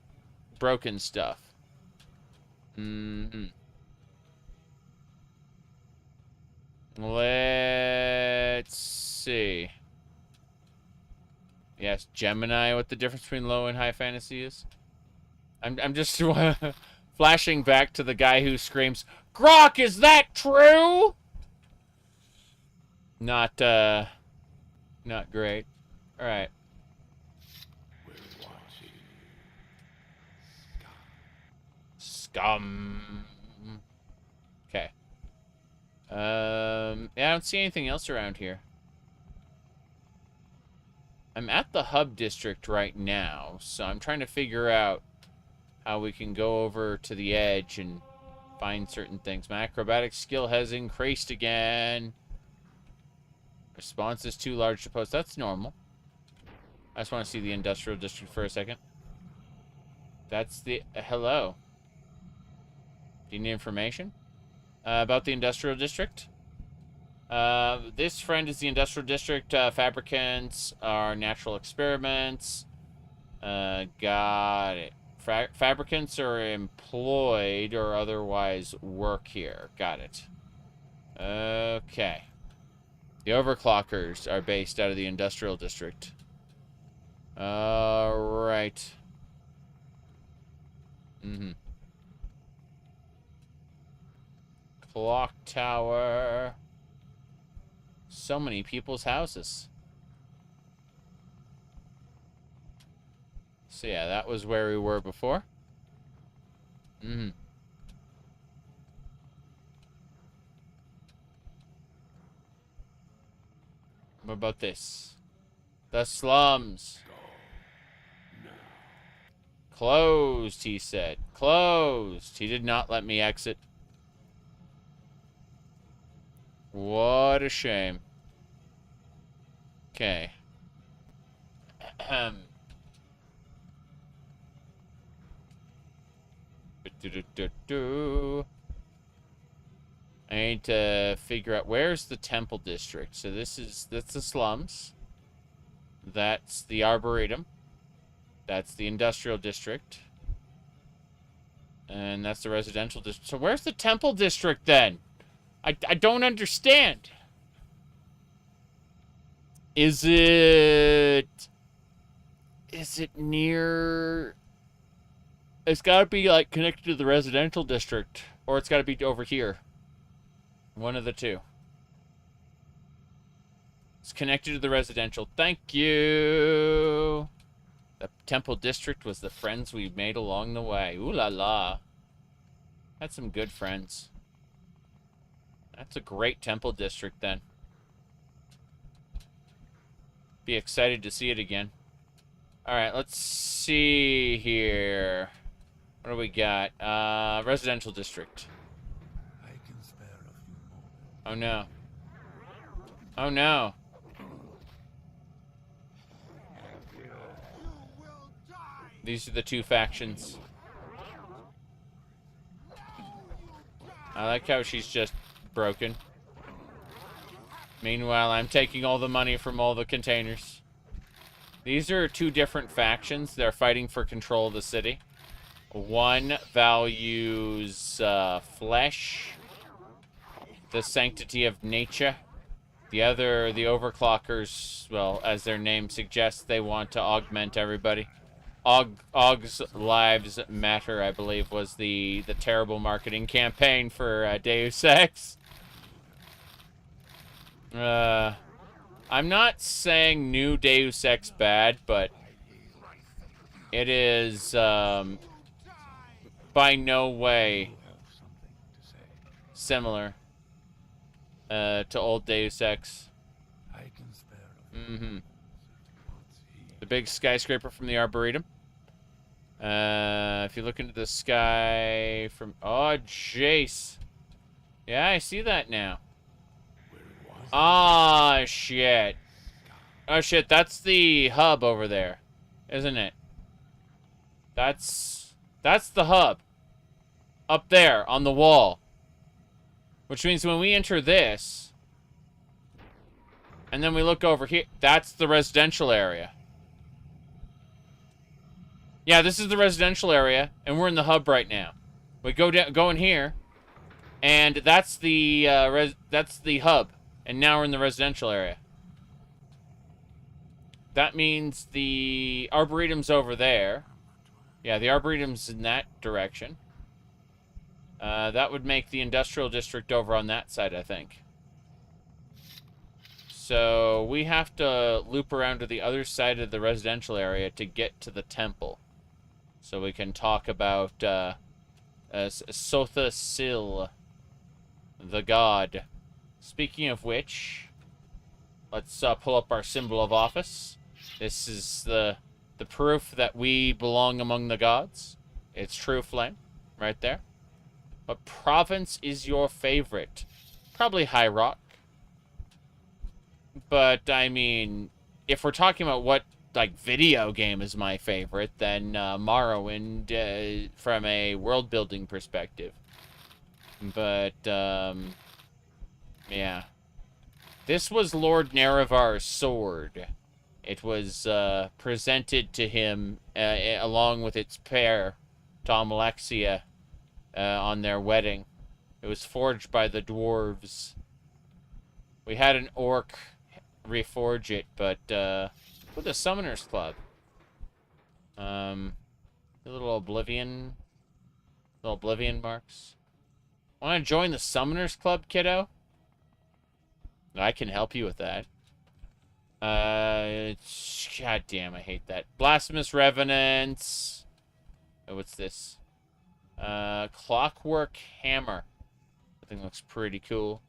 broken stuff. Let's see. Yes, Gemini, what the difference between low and high fantasy is? I'm just flashing back to the guy who screams, "Grok, is that true?" Not great. All right. We're watching. Sky Scum. Okay. Yeah, I don't see anything else around here. I'm at the hub district right now, so I'm trying to figure out how we can go over to the edge and find certain things. My acrobatic skill has increased again. Response is too large to post. That's normal. I just want to see the industrial district for a second. That's the... hello. Do you need information? About the industrial district? This friend is the industrial district. Fabricants are natural experiments. Got it. Fabricants are employed or otherwise work here. Got it. Okay. The overclockers are based out of the industrial district. Alright. Clock tower. So many people's houses. So yeah, that was where we were before. What about this? The slums. Closed, he said. Closed. He did not let me exit. What a shame. Okay. I need to figure out where's the temple district. So that's the slums. That's the arboretum. That's the industrial district. And that's the residential district. So where's the temple district then? I don't understand. Is it near... It's got to be, like, connected to the residential district. Or it's got to be over here. One of the two. It's connected to the residential. Thank you. The temple district was the friends we made along the way. Ooh la la. Had some good friends. That's a great temple district, then. Be excited to see it again. Alright, let's see here. What do we got? Residential district. I can spare a few moments. Oh no. Oh no. These are the two factions. I like how she's just broken. Meanwhile, I'm taking all the money from all the containers. These are two different factions. They're fighting for control of the city. One values flesh, the sanctity of nature. The other, the overclockers, well, as their name suggests, they want to augment everybody. Og's Lives Matter, I believe, was the terrible marketing campaign for Deus Ex. I'm not saying new Deus Ex bad, but it is by no way similar to old Deus Ex. The big skyscraper from the Arboretum. If you look into the sky from... Oh, Jace. Yeah, I see that now. Ah, shit. Oh, shit, that's the hub over there, isn't it? That's the hub. Up there, on the wall. Which means when we enter this, and then we look over here, that's the residential area. Yeah, this is the residential area, and we're in the hub right now. We go in here, and that's the hub, and now we're in the residential area. That means the Arboretum's over there. Yeah, the Arboretum's in that direction. That would make the industrial district over on that side, I think. So we have to loop around to the other side of the residential area to get to the temple. So we can talk about Sotha Sil, the god. Speaking of which, let's pull up our symbol of office. This is the proof that we belong among the gods. It's true flame, right there. What province is your favorite? Probably High Rock. But, I mean, if we're talking about what, like, video game is my favorite, then Morrowind, from a world-building perspective. But, yeah. This was Lord Nerevar's sword. It was presented to him along with its pair, to Almalexia, on their wedding. It was forged by the dwarves. We had an orc reforge it, but with the Summoners Club. A little oblivion marks. Want to join the Summoners Club, kiddo? I can help you with that. God damn, I hate that. Blasphemous Revenants. Oh, what's this? Clockwork Hammer. That thing looks pretty cool.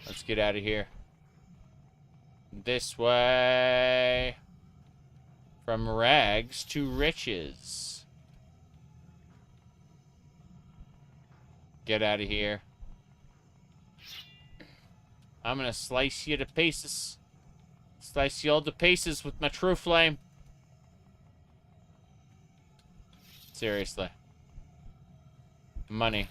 Let's get out of here. This way. From rags to riches. Get out of here. I'm gonna slice you to pieces. Slice you all to pieces with my true flame. Seriously. Money.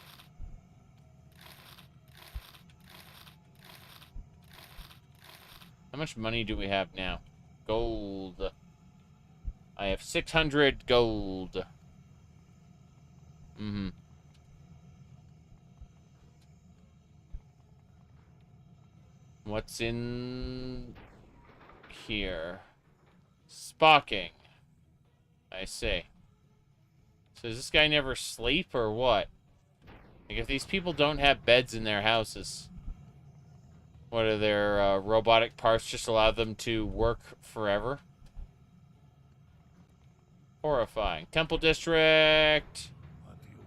How much money do we have now? Gold. I have 600 gold. Mm-hmm. What's in here? Spocking. I see. So does this guy never sleep or what? Like, if these people don't have beds in their houses, what are their robotic parts just allow them to work forever? Horrifying. Temple District. What do you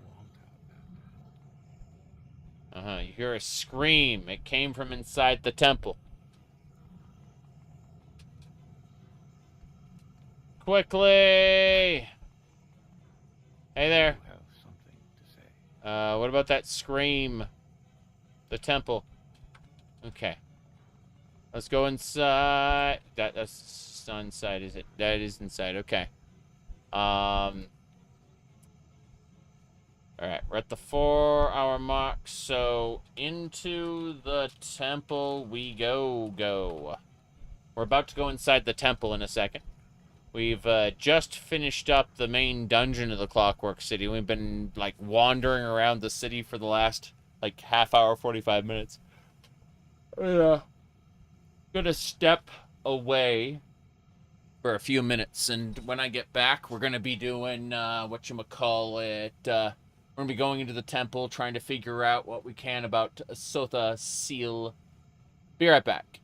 want? Uh-huh. You hear a scream. It came from inside the temple. Quickly! Hey there. You have something to say. What about that scream? The temple. Okay. Let's go inside. That's inside, is it? That is inside. Okay. Alright, we're at the 4-hour mark, so into the temple we go. We're about to go inside the temple in a second. We've just finished up the main dungeon of the Clockwork City. We've been, like, wandering around the city for the last, like, half hour, 45 minutes. Yeah. Gonna step away for a few minutes, and when I get back, we're gonna be doing, whatchamacallit, we're gonna be going into the temple, trying to figure out what we can about Sotha Sil. Be right back.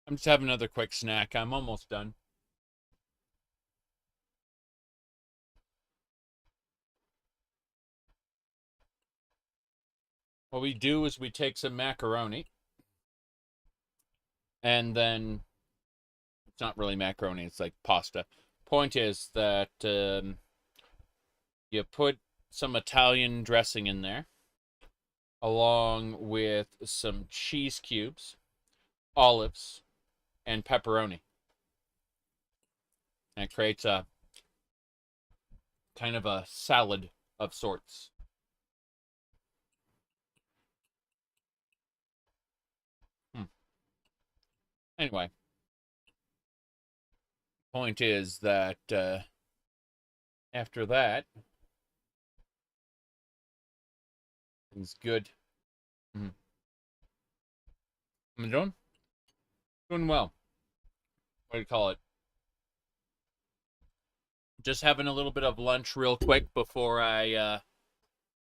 I'm just having another quick snack. I'm almost done. What we do is we take some macaroni, and then it's not really macaroni, it's like pasta. Point is that you put some Italian dressing in there, along with some cheese cubes, olives, and pepperoni. And it creates a kind of a salad of sorts. Anyway, point is that after that, it's good. Mm-hmm. Am I doing? Doing well. What do you call it? Just having a little bit of lunch real quick before I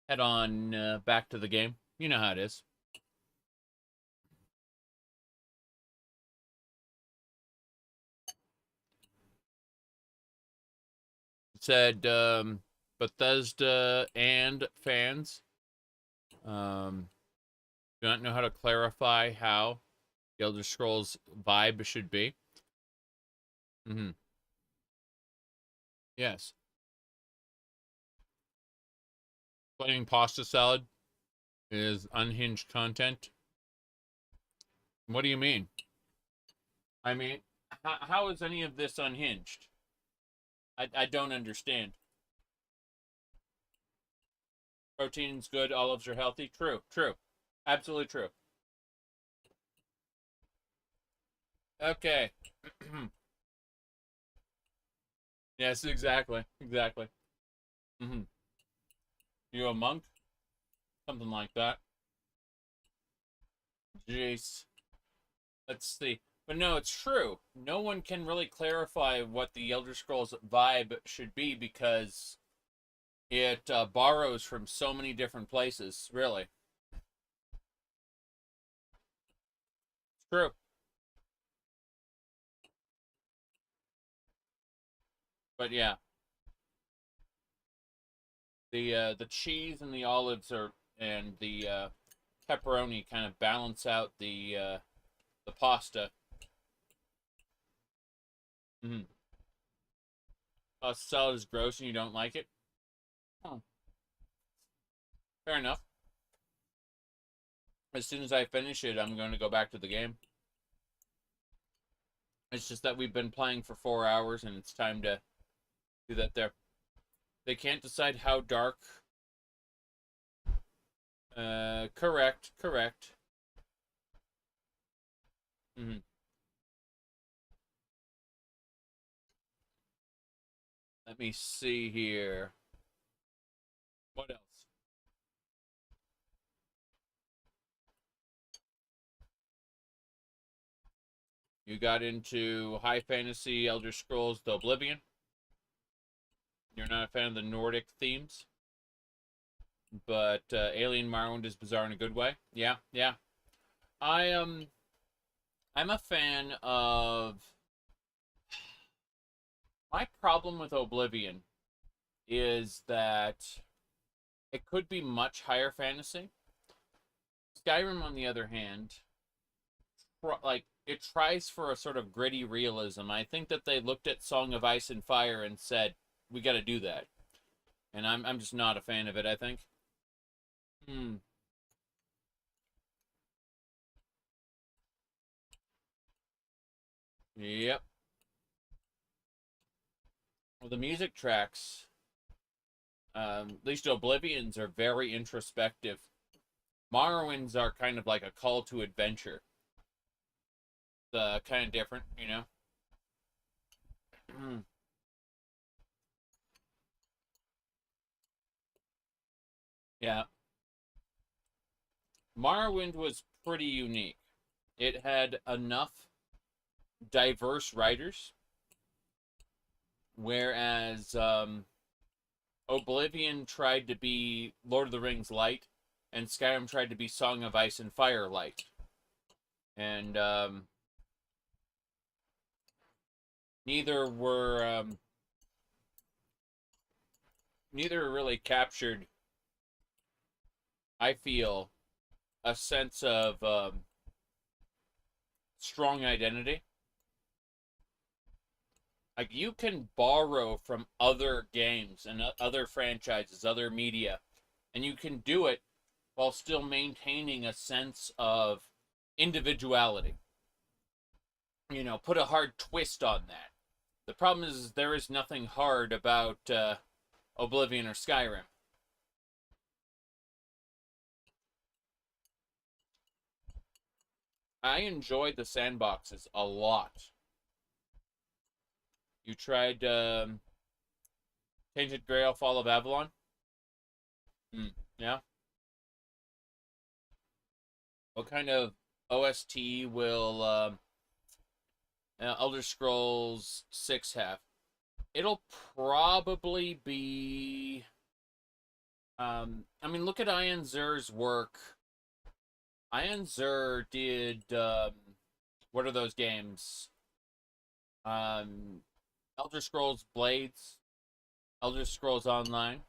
head on back to the game. You know how it is. It said Bethesda and fans do not know how to clarify how the Elder Scrolls vibe should be. Mm-hmm. Yes. Playing pasta salad is unhinged content. What do you mean? I mean, how is any of this unhinged? I don't understand. Protein's good, olives are healthy. True, true. Absolutely true. Okay. Yes, exactly. Exactly. Mm-hmm. You a monk? Something like that. Jeez. Let's see. But no, it's true. No one can really clarify what the Elder Scrolls vibe should be because it borrows from so many different places, really. It's true. But yeah. The cheese and the olives are and the pepperoni kind of balance out the pasta. Mm-hmm. Pasta salad is gross and you don't like it? Oh, fair enough. As soon as I finish it, I'm going to go back to the game. It's just that we've been playing for 4 hours and it's time to do that there. They can't decide how dark. Correct. Mm-hmm. Let me see here. What else? You got into high fantasy, Elder Scrolls, The Oblivion. You're not a fan of the Nordic themes, but Alien Morrowind is bizarre in a good way. Yeah. I'm a fan of. My problem with Oblivion is that it could be much higher fantasy. Skyrim, on the other hand, it tries for a sort of gritty realism. I think that they looked at Song of Ice and Fire and said, we got to do that. And I'm just not a fan of it, I think. Yep. Well, the music tracks, at least Oblivion's, are very introspective. Morrowind's are kind of like a call to adventure. Kind of different, you know? Yeah. Morrowind was pretty unique. It had enough diverse writers, whereas Oblivion tried to be Lord of the Rings light, and Skyrim tried to be Song of Ice and Fire light. And neither really captured, I feel, a sense of strong identity. Like, you can borrow from other games and other franchises, other media, and you can do it while still maintaining a sense of individuality. You know, put a hard twist on that. The problem is there is nothing hard about Oblivion or Skyrim. I enjoyed the sandboxes a lot. You tried Tainted Grail Fall of Avalon? Yeah? What kind of OST will Elder Scrolls 6 have? It'll probably be... I mean, look at Ian Zer's work. Ian Zer did... what are those games? Elder Scrolls Blades, Elder Scrolls Online.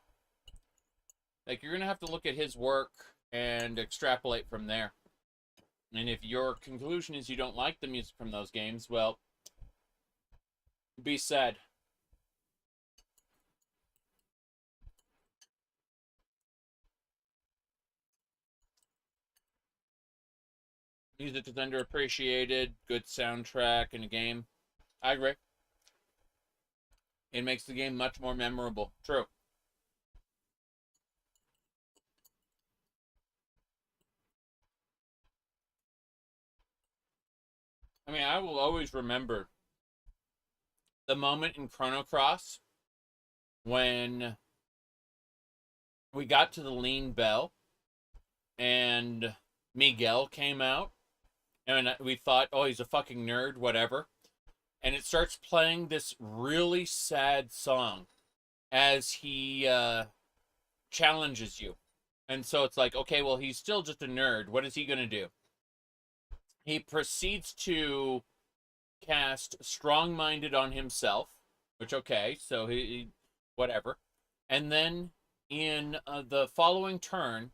Like, you're going to have to look at his work and extrapolate from there. And if your conclusion is you don't like the music from those games, well, be sad. Music is underappreciated, good soundtrack in a game. I agree. It makes the game much more memorable. True. I mean, I will always remember the moment in Chrono Cross when we got to the Lean Bell and Miguel came out, and we thought, oh, he's a fucking nerd, whatever. And it starts playing this really sad song as he challenges you. And so it's like, okay, well, he's still just a nerd. What is he going to do? He proceeds to cast Strong-Minded on himself, which, okay, so he whatever. And then in the following turn,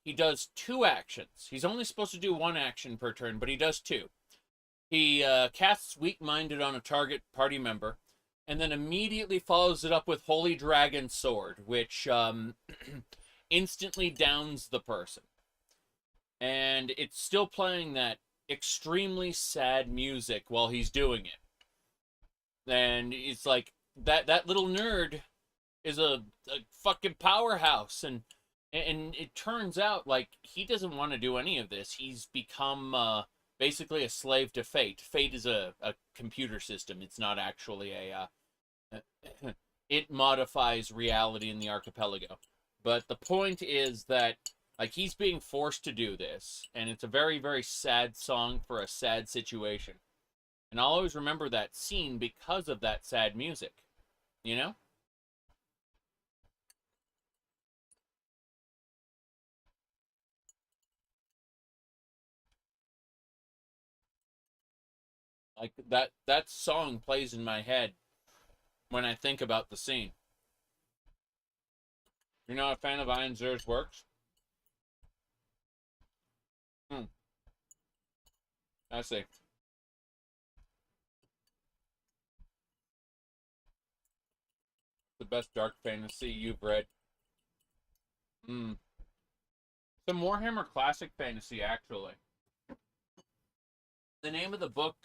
he does 2 actions. He's only supposed to do 1 action per turn, but he does 2. He casts Weak-Minded on a target party member, and then immediately follows it up with Holy Dragon Sword, which instantly downs the person. And it's still playing that extremely sad music while he's doing it. And it's like, that little nerd is a fucking powerhouse, and it turns out, like, he doesn't want to do any of this. He's become basically a slave to fate. Fate is a computer system. It's not actually it modifies reality in the archipelago. But the point is that, like, he's being forced to do this, and it's a very, very sad song for a sad situation. And I'll always remember that scene because of that sad music. You know? Like, that song plays in my head when I think about the scene. You're not a fan of Ian Zer's works? I see. The best dark fantasy you've read? Some Warhammer Classic Fantasy, actually. The name of the book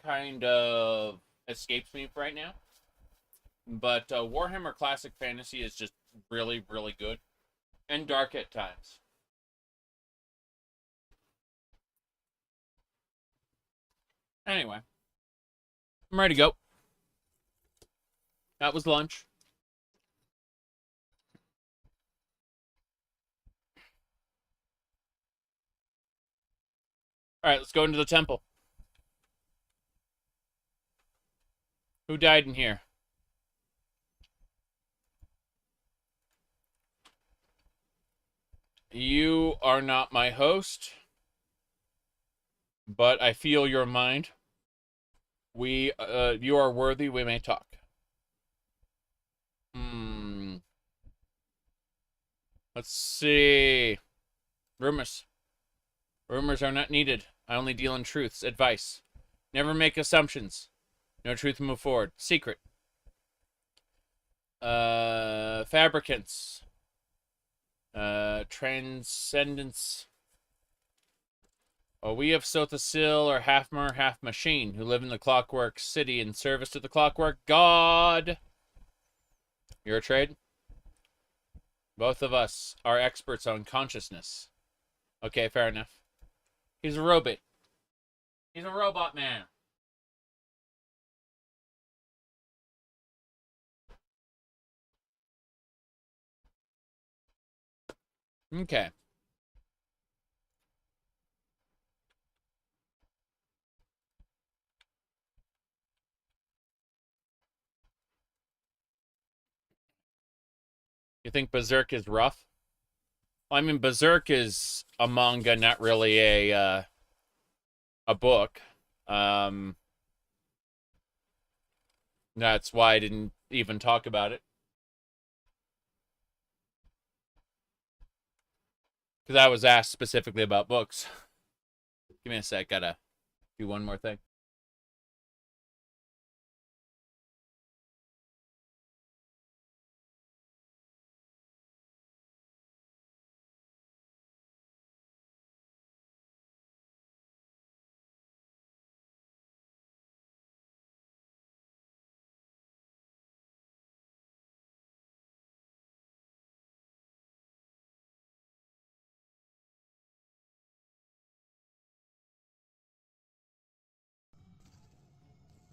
kind of escapes me right now. But Warhammer Classic Fantasy is just really, really good. And dark at times. Anyway. I'm ready to go. That was lunch. Alright, let's go into the temple. Who died in here? You are not my host, but I feel your mind. You are worthy, we may talk. Let's see. Rumors. Rumors are not needed. I only deal in truths. Advice. Never make assumptions. No truth move forward. Secret. Fabricants. Transcendence. Oh, we of Sotha Sil are half mer, half machine, who live in the Clockwork City in service to the Clockwork God. You're a trade? Both of us are experts on consciousness. Okay, fair enough. He's a robot. He's a robot man. Okay. You think Berserk is rough? Well, I mean, Berserk is a manga, not really a book. That's why I didn't even talk about it. Because I was asked specifically about books. Give me a sec, gotta do one more thing.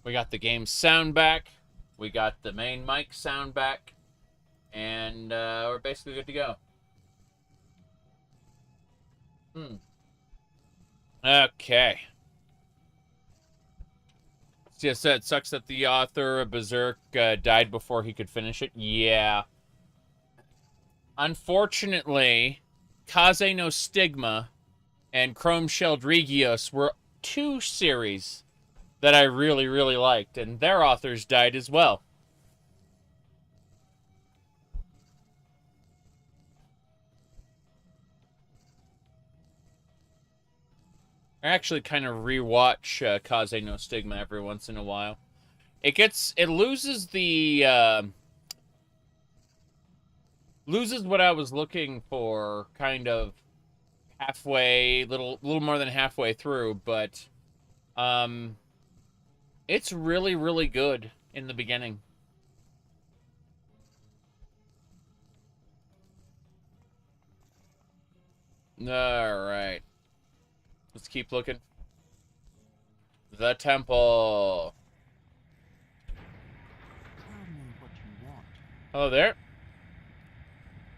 We got the game sound back. We got the main mic sound back. And we're basically good to go. Okay. Just said, it sucks that the author of Berserk died before he could finish it. Yeah. Unfortunately, Kaze no Stigma and Chrome Shelled Regios were two series that I really, really liked, and their authors died as well. I actually kind of rewatch Kaze no Stigma every once in a while. It loses the, loses what I was looking for kind of halfway, little more than halfway through, but, it's really, really good in the beginning. Alright. Let's keep looking. The temple. Tell me what you want. Hello there.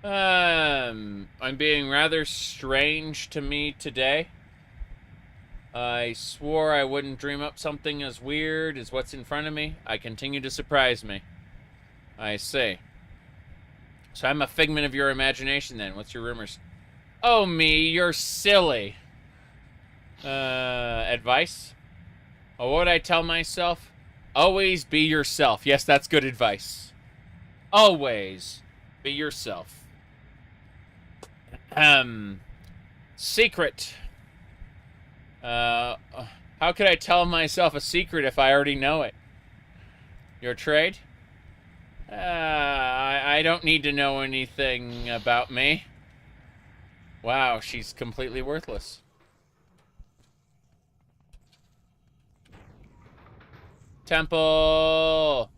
I'm being rather strange to me today. I swore I wouldn't dream up something as weird as what's in front of me. I continue to surprise me. I see. So I'm a figment of your imagination then. What's your rumors? Oh, me, you're silly. Advice? Oh, what would I tell myself? Always be yourself. Yes, that's good advice. Always be yourself. Secret. How could I tell myself a secret if I already know it? Your trade? I don't need to know anything about me. Wow, she's completely worthless. Temple!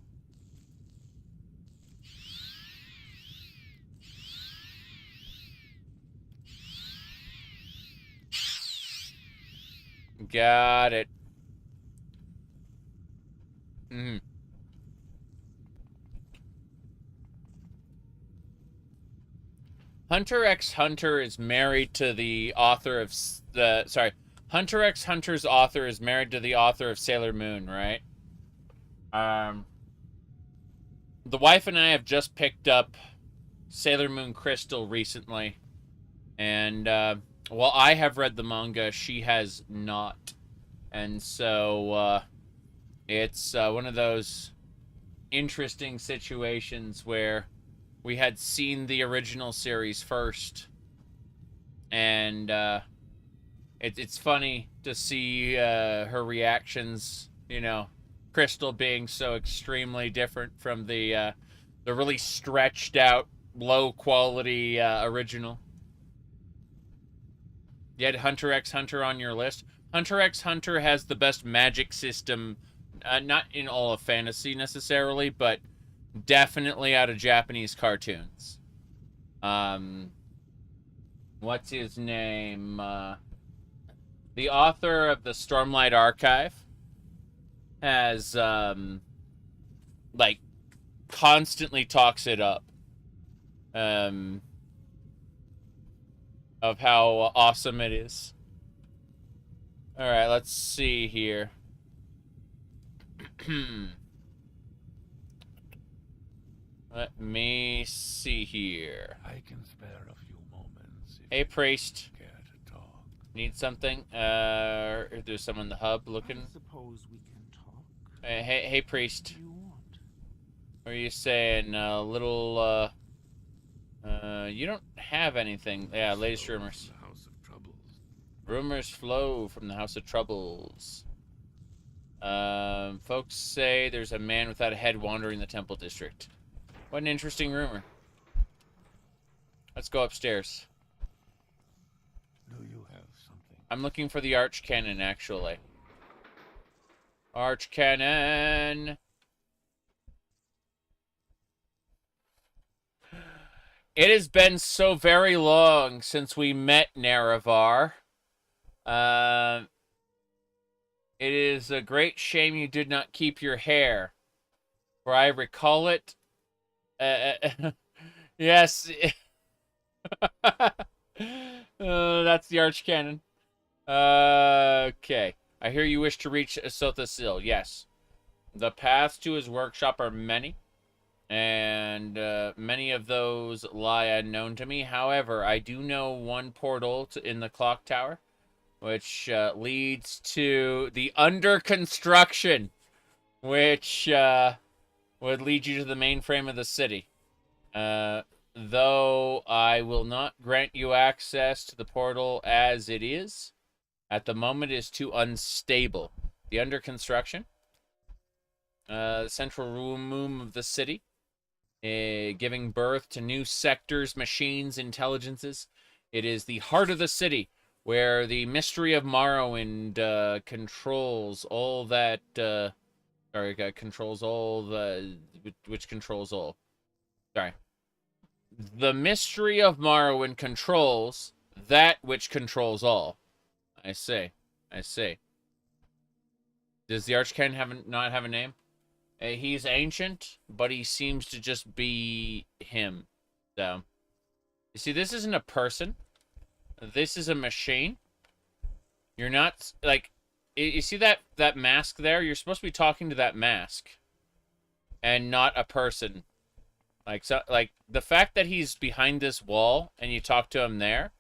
Got it. Hunter x Hunter is married to the author of Hunter x Hunter's author is married to the author of Sailor Moon, right? The wife and I have just picked up Sailor Moon Crystal recently, and while I have read the manga, she has not. And so It's one of those interesting situations where we had seen the original series first, and it's funny to see her reactions, you know, Crystal being so extremely different from the really stretched out, low quality original. You had Hunter x Hunter on your list. Hunter x Hunter has the best magic system, not in all of fantasy necessarily, but definitely out of Japanese cartoons. What's his name? The author of the Stormlight Archive has, like, constantly talks it up. Of how awesome it is. Alright, let's see here. Let me see here. I can spare a few moments. Hey, priest. Care to talk? Need something? There's someone in the hub looking. I suppose we can talk. Hey, priest. What do you want? What are you saying? Little, you don't have anything. Yeah, latest rumors. The House of Troubles. Rumors flow from the House of Troubles. Folks say there's a man without a head wandering the Temple District. What an interesting rumor. Let's go upstairs. Do you have something? I'm looking for the Archcannon, actually. Archcannon! It has been so very long since we met Nerevar. It is a great shame you did not keep your hair. For I recall it. Yes. That's the Archcannon. Okay. I hear you wish to reach Sotha Sil. Yes. The paths to his workshop are many. And many of those lie unknown to me. However, I do know one portal in the clock tower, which leads to the under construction, which would lead you to the mainframe of the city. Though I will not grant you access to the portal as it is. At the moment, it is too unstable. The under construction, the central room of the city, giving birth to new sectors, machines, intelligences. It is the heart of the city, where the mystery of Morrowind controls all that, controls all the, which controls all. Sorry. The mystery of Morrowind controls that which controls all. I see. I see. Does the Archcannon not have a name? He's ancient, but he seems to just be him. So, you see, this isn't a person. This is a machine. You're not, like, you see that mask there? You're supposed to be talking to that mask. And not a person. Like, so, like, the fact that he's behind this wall and you talk to him there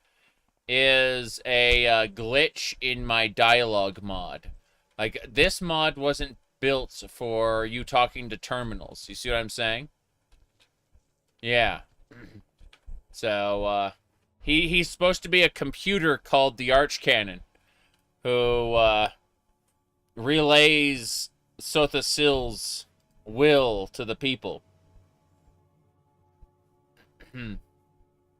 is a glitch in my dialogue mod. Like, this mod wasn't built for you talking to terminals. You see what I'm saying? Yeah. So, he's supposed to be a computer called the Archcannon, who, relays Sotha Sil's will to the people.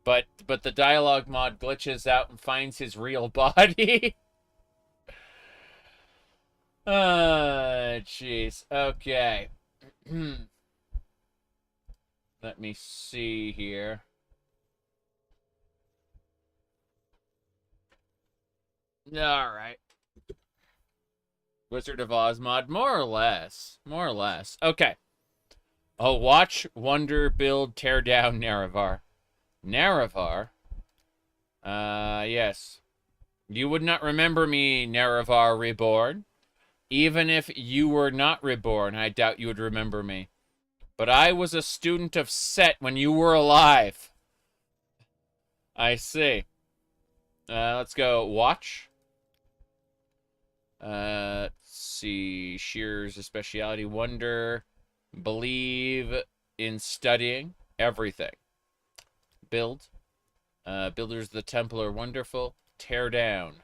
But the dialogue mod glitches out and finds his real body. Jeez. Okay. Let me see here. Alright. Wizard of Oz mod, more or less. More or less. Okay. Oh, watch, wonder, build, tear down Nerevar. Nerevar? Yes. You would not remember me, Nerevar Reborn. Even if you were not reborn, I doubt you would remember me. But I was a student of Set when you were alive. I see. Let's go watch. Let's see. Shears a speciality. Wonder. Believe in studying everything. Build. Builders of the temple are wonderful. Tear down.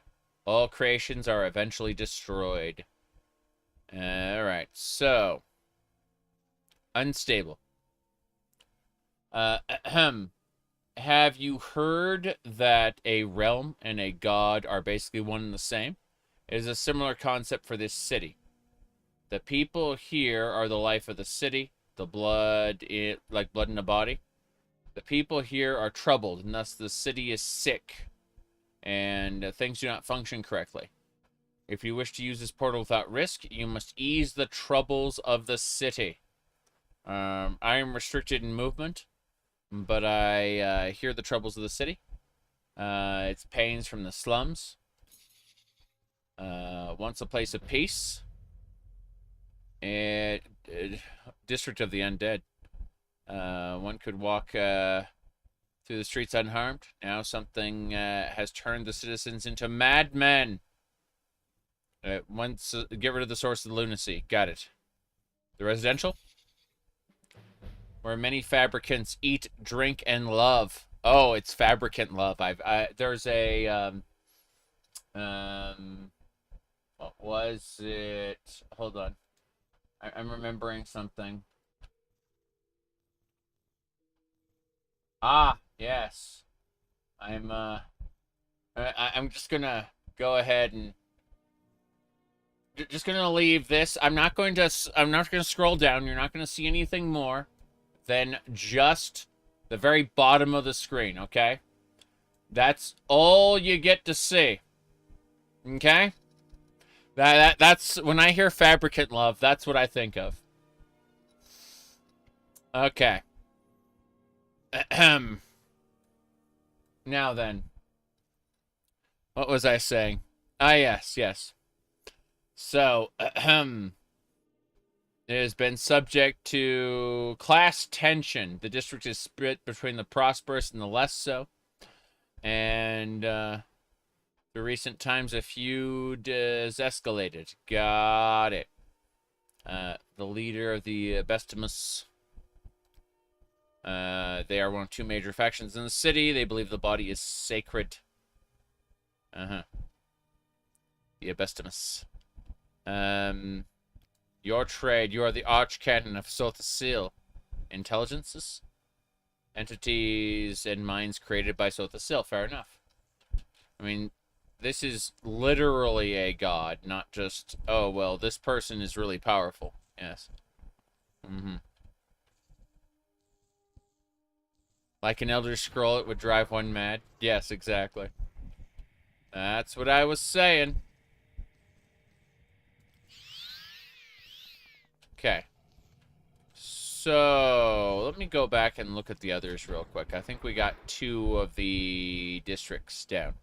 All creations are eventually destroyed. Alright, so. Unstable. Have you heard that a realm and a god are basically one and the same? It is a similar concept for this city. The people here are the life of the city, the blood, like blood in a body. The people here are troubled, and thus the city is sick, and things do not function correctly. If you wish to use this portal without risk, you must ease the troubles of the city. I am restricted in movement, but I hear the troubles of the city. It's pains from the slums. Once a place of peace. And District of the Undead. One could walk through the streets unharmed. Now something has turned the citizens into madmen. Get rid of the source of the lunacy. Got it. The residential? Where many fabricants eat, drink, and love. Oh, it's fabricant love. There's a what was it? Hold on. I'm remembering something. Ah, yes. I'm just gonna go ahead and just gonna leave this. I'm not gonna scroll down. You're not gonna see anything more than just the very bottom of the screen, okay? That's all you get to see. Okay? That's when I hear fabricant love, that's what I think of. Okay. Now then. What was I saying? Ah, yes. So, it has been subject to class tension. The district is split between the prosperous and the less so. And, the recent times, a feud has escalated. Got it. The leader of the Bestimus. They are one of two major factions in the city. They believe the body is sacred. The Bestimus. Your trade. You are the Arch-Canton of Sotha Sil. Intelligences? Entities and minds created by Sotha Sil. Fair enough. I mean, this is literally a god, not just, oh, well, this person is really powerful. Yes. Like an Elder Scroll, it would drive one mad. Yes, exactly. That's what I was saying. Okay. So, let me go back and look at the others real quick. I think we got 2 of the districts down.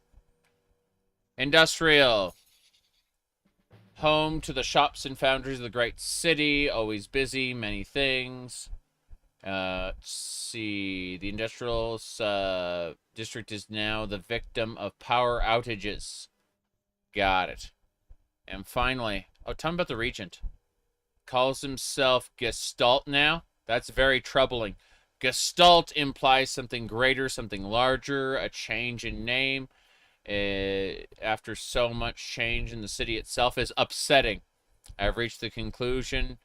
Industrial. Home to the shops and foundries of the great city. Always busy, many things. Let's see. The industrial district is now the victim of power outages. Got it. And finally, tell me about the regent. Calls himself Gestalt now. That's very troubling. Gestalt implies something greater, something larger, a change in name. After so much change in the city itself is upsetting. I've reached the conclusion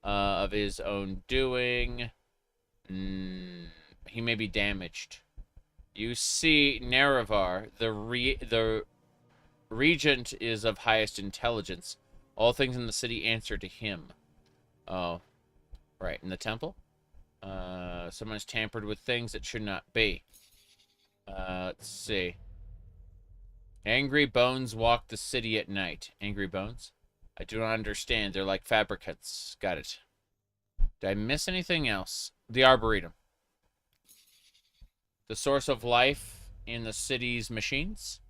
of his own doing. He may be damaged. You see, Nerevar, the regent is of highest intelligence. All things in the city answer to him. Oh, right, in the temple? Someone's tampered with things that should not be. Let's see. Angry bones walk the city at night. Angry bones? I do not understand. They're like fabricants. Got it. Did I miss anything else? The Arboretum. The source of life in the city's machines.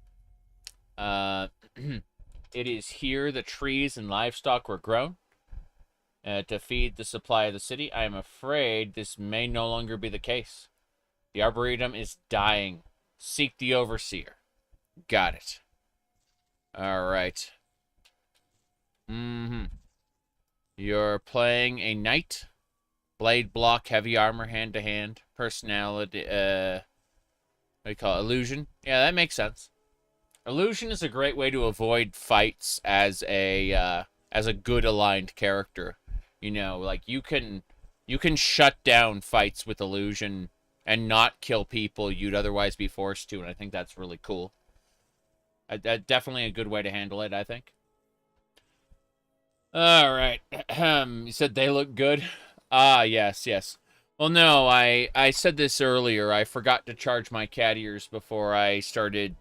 It is here the trees and livestock were grown to feed the supply of the city. I am afraid this may no longer be the case. The Arboretum is dying. Seek the Overseer. Got it. All right. Mm-hmm. You're playing a knight. Blade block, heavy armor, hand-to-hand. Personality, what do you call it? Illusion? Yeah, that makes sense. Illusion is a great way to avoid fights as a good aligned character. You know, like you can shut down fights with illusion and not kill people you'd otherwise be forced to, and I think that's really cool. Definitely a good way to handle it, I think. All right. You said they look good? Ah, yes, yes. Well, no, I said this earlier. I forgot to charge my cat ears before I started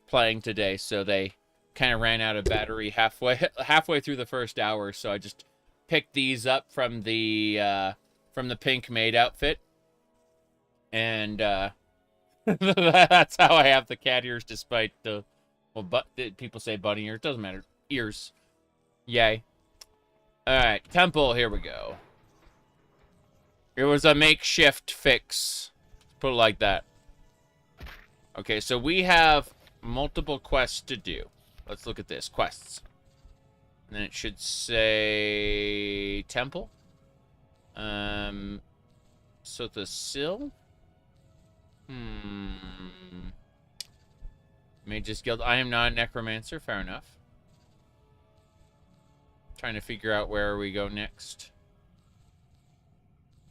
playing today, so they kind of ran out of battery halfway through the first hour, so I just picked these up from the pink maid outfit. And that's how I have the cat ears despite the people say bunny ears. Doesn't matter. Ears. Yay. Alright, temple, here we go. It was a makeshift fix. Let's put it like that. Okay, so we have multiple quests to do. Let's look at this. Quests. And then it should say temple. Sotha Sil. Mage's Guild. I am not a necromancer. Fair enough. Trying to figure out where we go next.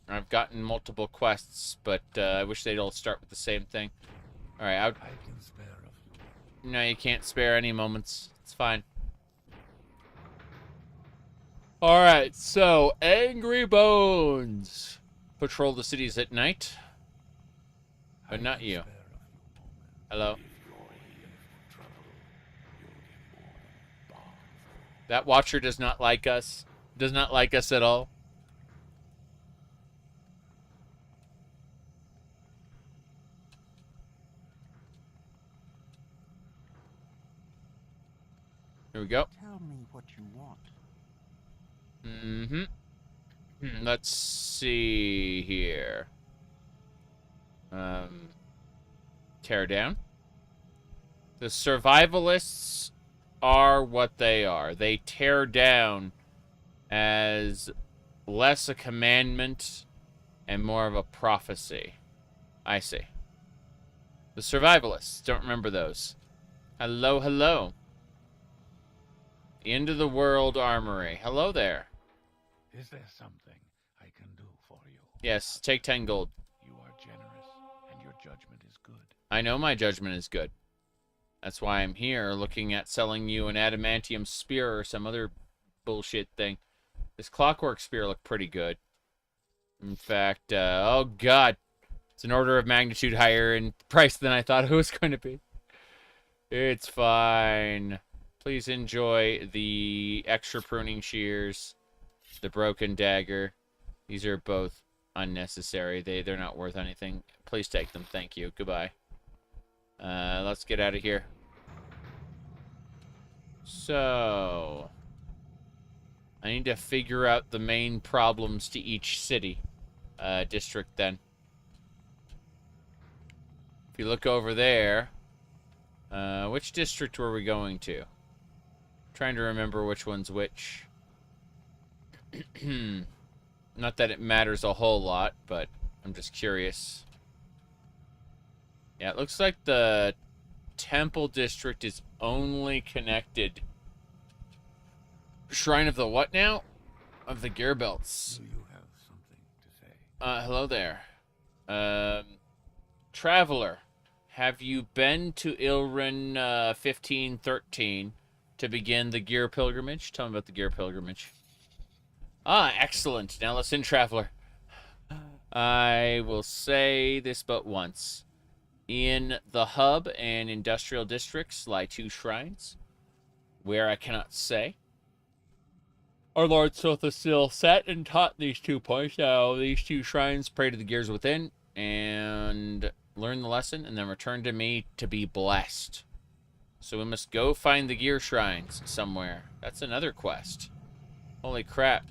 I've gotten multiple quests, but I wish they'd all start with the same thing. Alright, I can spare a few. No, you can't spare any moments. It's fine. Alright, so, Angry Bones. Patrol the cities at night. But not you. Hello? That watcher does not like us. Does not like us at all. Here we go. Tell me what you want. Let's see here. Tear down. The survivalists are what they are. They tear down as less a commandment and more of a prophecy. I see. The survivalists. Don't remember those. Hello, hello. End of the World Armory. Hello there. Is there something I can do for you? Yes, take 10 gold. You are generous, and your judgment is good. I know my judgment is good. That's why I'm here, looking at selling you an adamantium spear or some other bullshit thing. This clockwork spear looked pretty good. In fact, oh god. It's an order of magnitude higher in price than I thought it was going to be. It's fine. Please enjoy the extra pruning shears, the broken dagger. These are both unnecessary. They're not worth anything. Please take them. Thank you. Goodbye. Let's get out of here. So, I need to figure out the main problems to each city, district then. If you look over there, which district were we going to? Trying to remember which one's which. Not that it matters a whole lot, but I'm just curious. Yeah, it looks like the Temple District is only connected. Shrine of the what now? Of the Gear Belts. Do you have something to say? Hello there. Traveler, have you been to Ilrin 1513 to begin the Gear Pilgrimage? Tell me about the Gear Pilgrimage. Ah, excellent. Now listen, Traveler. I will say this but once. In the hub and industrial districts lie 2 shrines, where I cannot say. Our Lord Sotha Sil sat and taught these 2 points. Now, these 2 shrines pray to the gears within and learn the lesson, and then return to me to be blessed. So we must go find the gear shrines somewhere. That's another quest. Holy crap.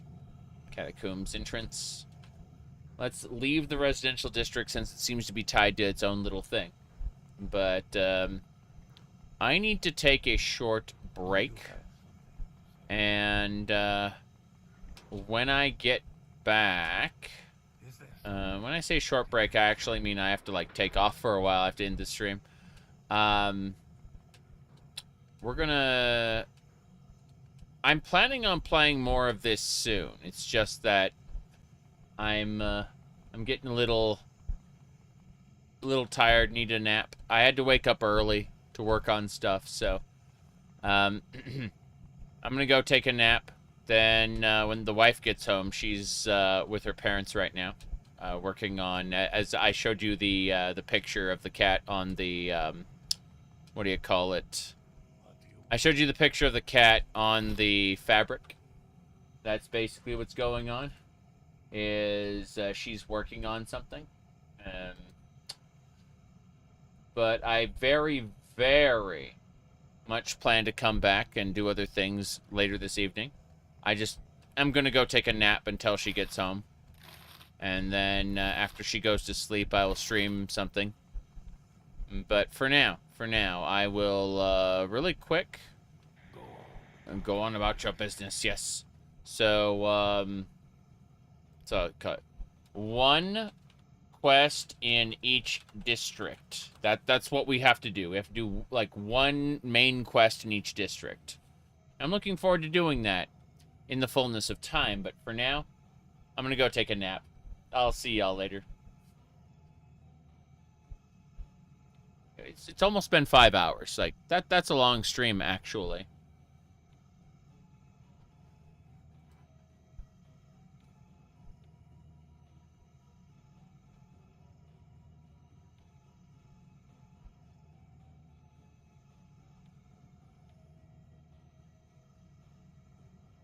Catacombs entrance. Let's leave the residential district since it seems to be tied to its own little thing. But, I need to take a short break. And when I get back, Is this? when I say short break, I actually mean I have to like take off for a while. I have to end the stream. We're gonna. I'm planning on playing more of this soon. It's just that I'm getting a little tired, need a nap. I had to wake up early to work on stuff, so I'm gonna go take a nap. Then when the wife gets home, she's with her parents right now, working on, as I showed you the picture of the cat on the what do you call it? I showed you the picture of the cat on the fabric. That's basically what's going on. Is she's working on something. But I very, very much plan to come back and do other things later this evening. I'm going to go take a nap until she gets home. And then after she goes to sleep, I will stream something. But for now, I will really quick go on about your business. Yes. So, cut. One quest in each district. That's what we have to do. We have to do like one main quest in each district. I'm looking forward to doing that in the fullness of time, but for now, I'm gonna go take a nap. I'll see y'all later. It's almost been 5 hours. Like that's a long stream actually.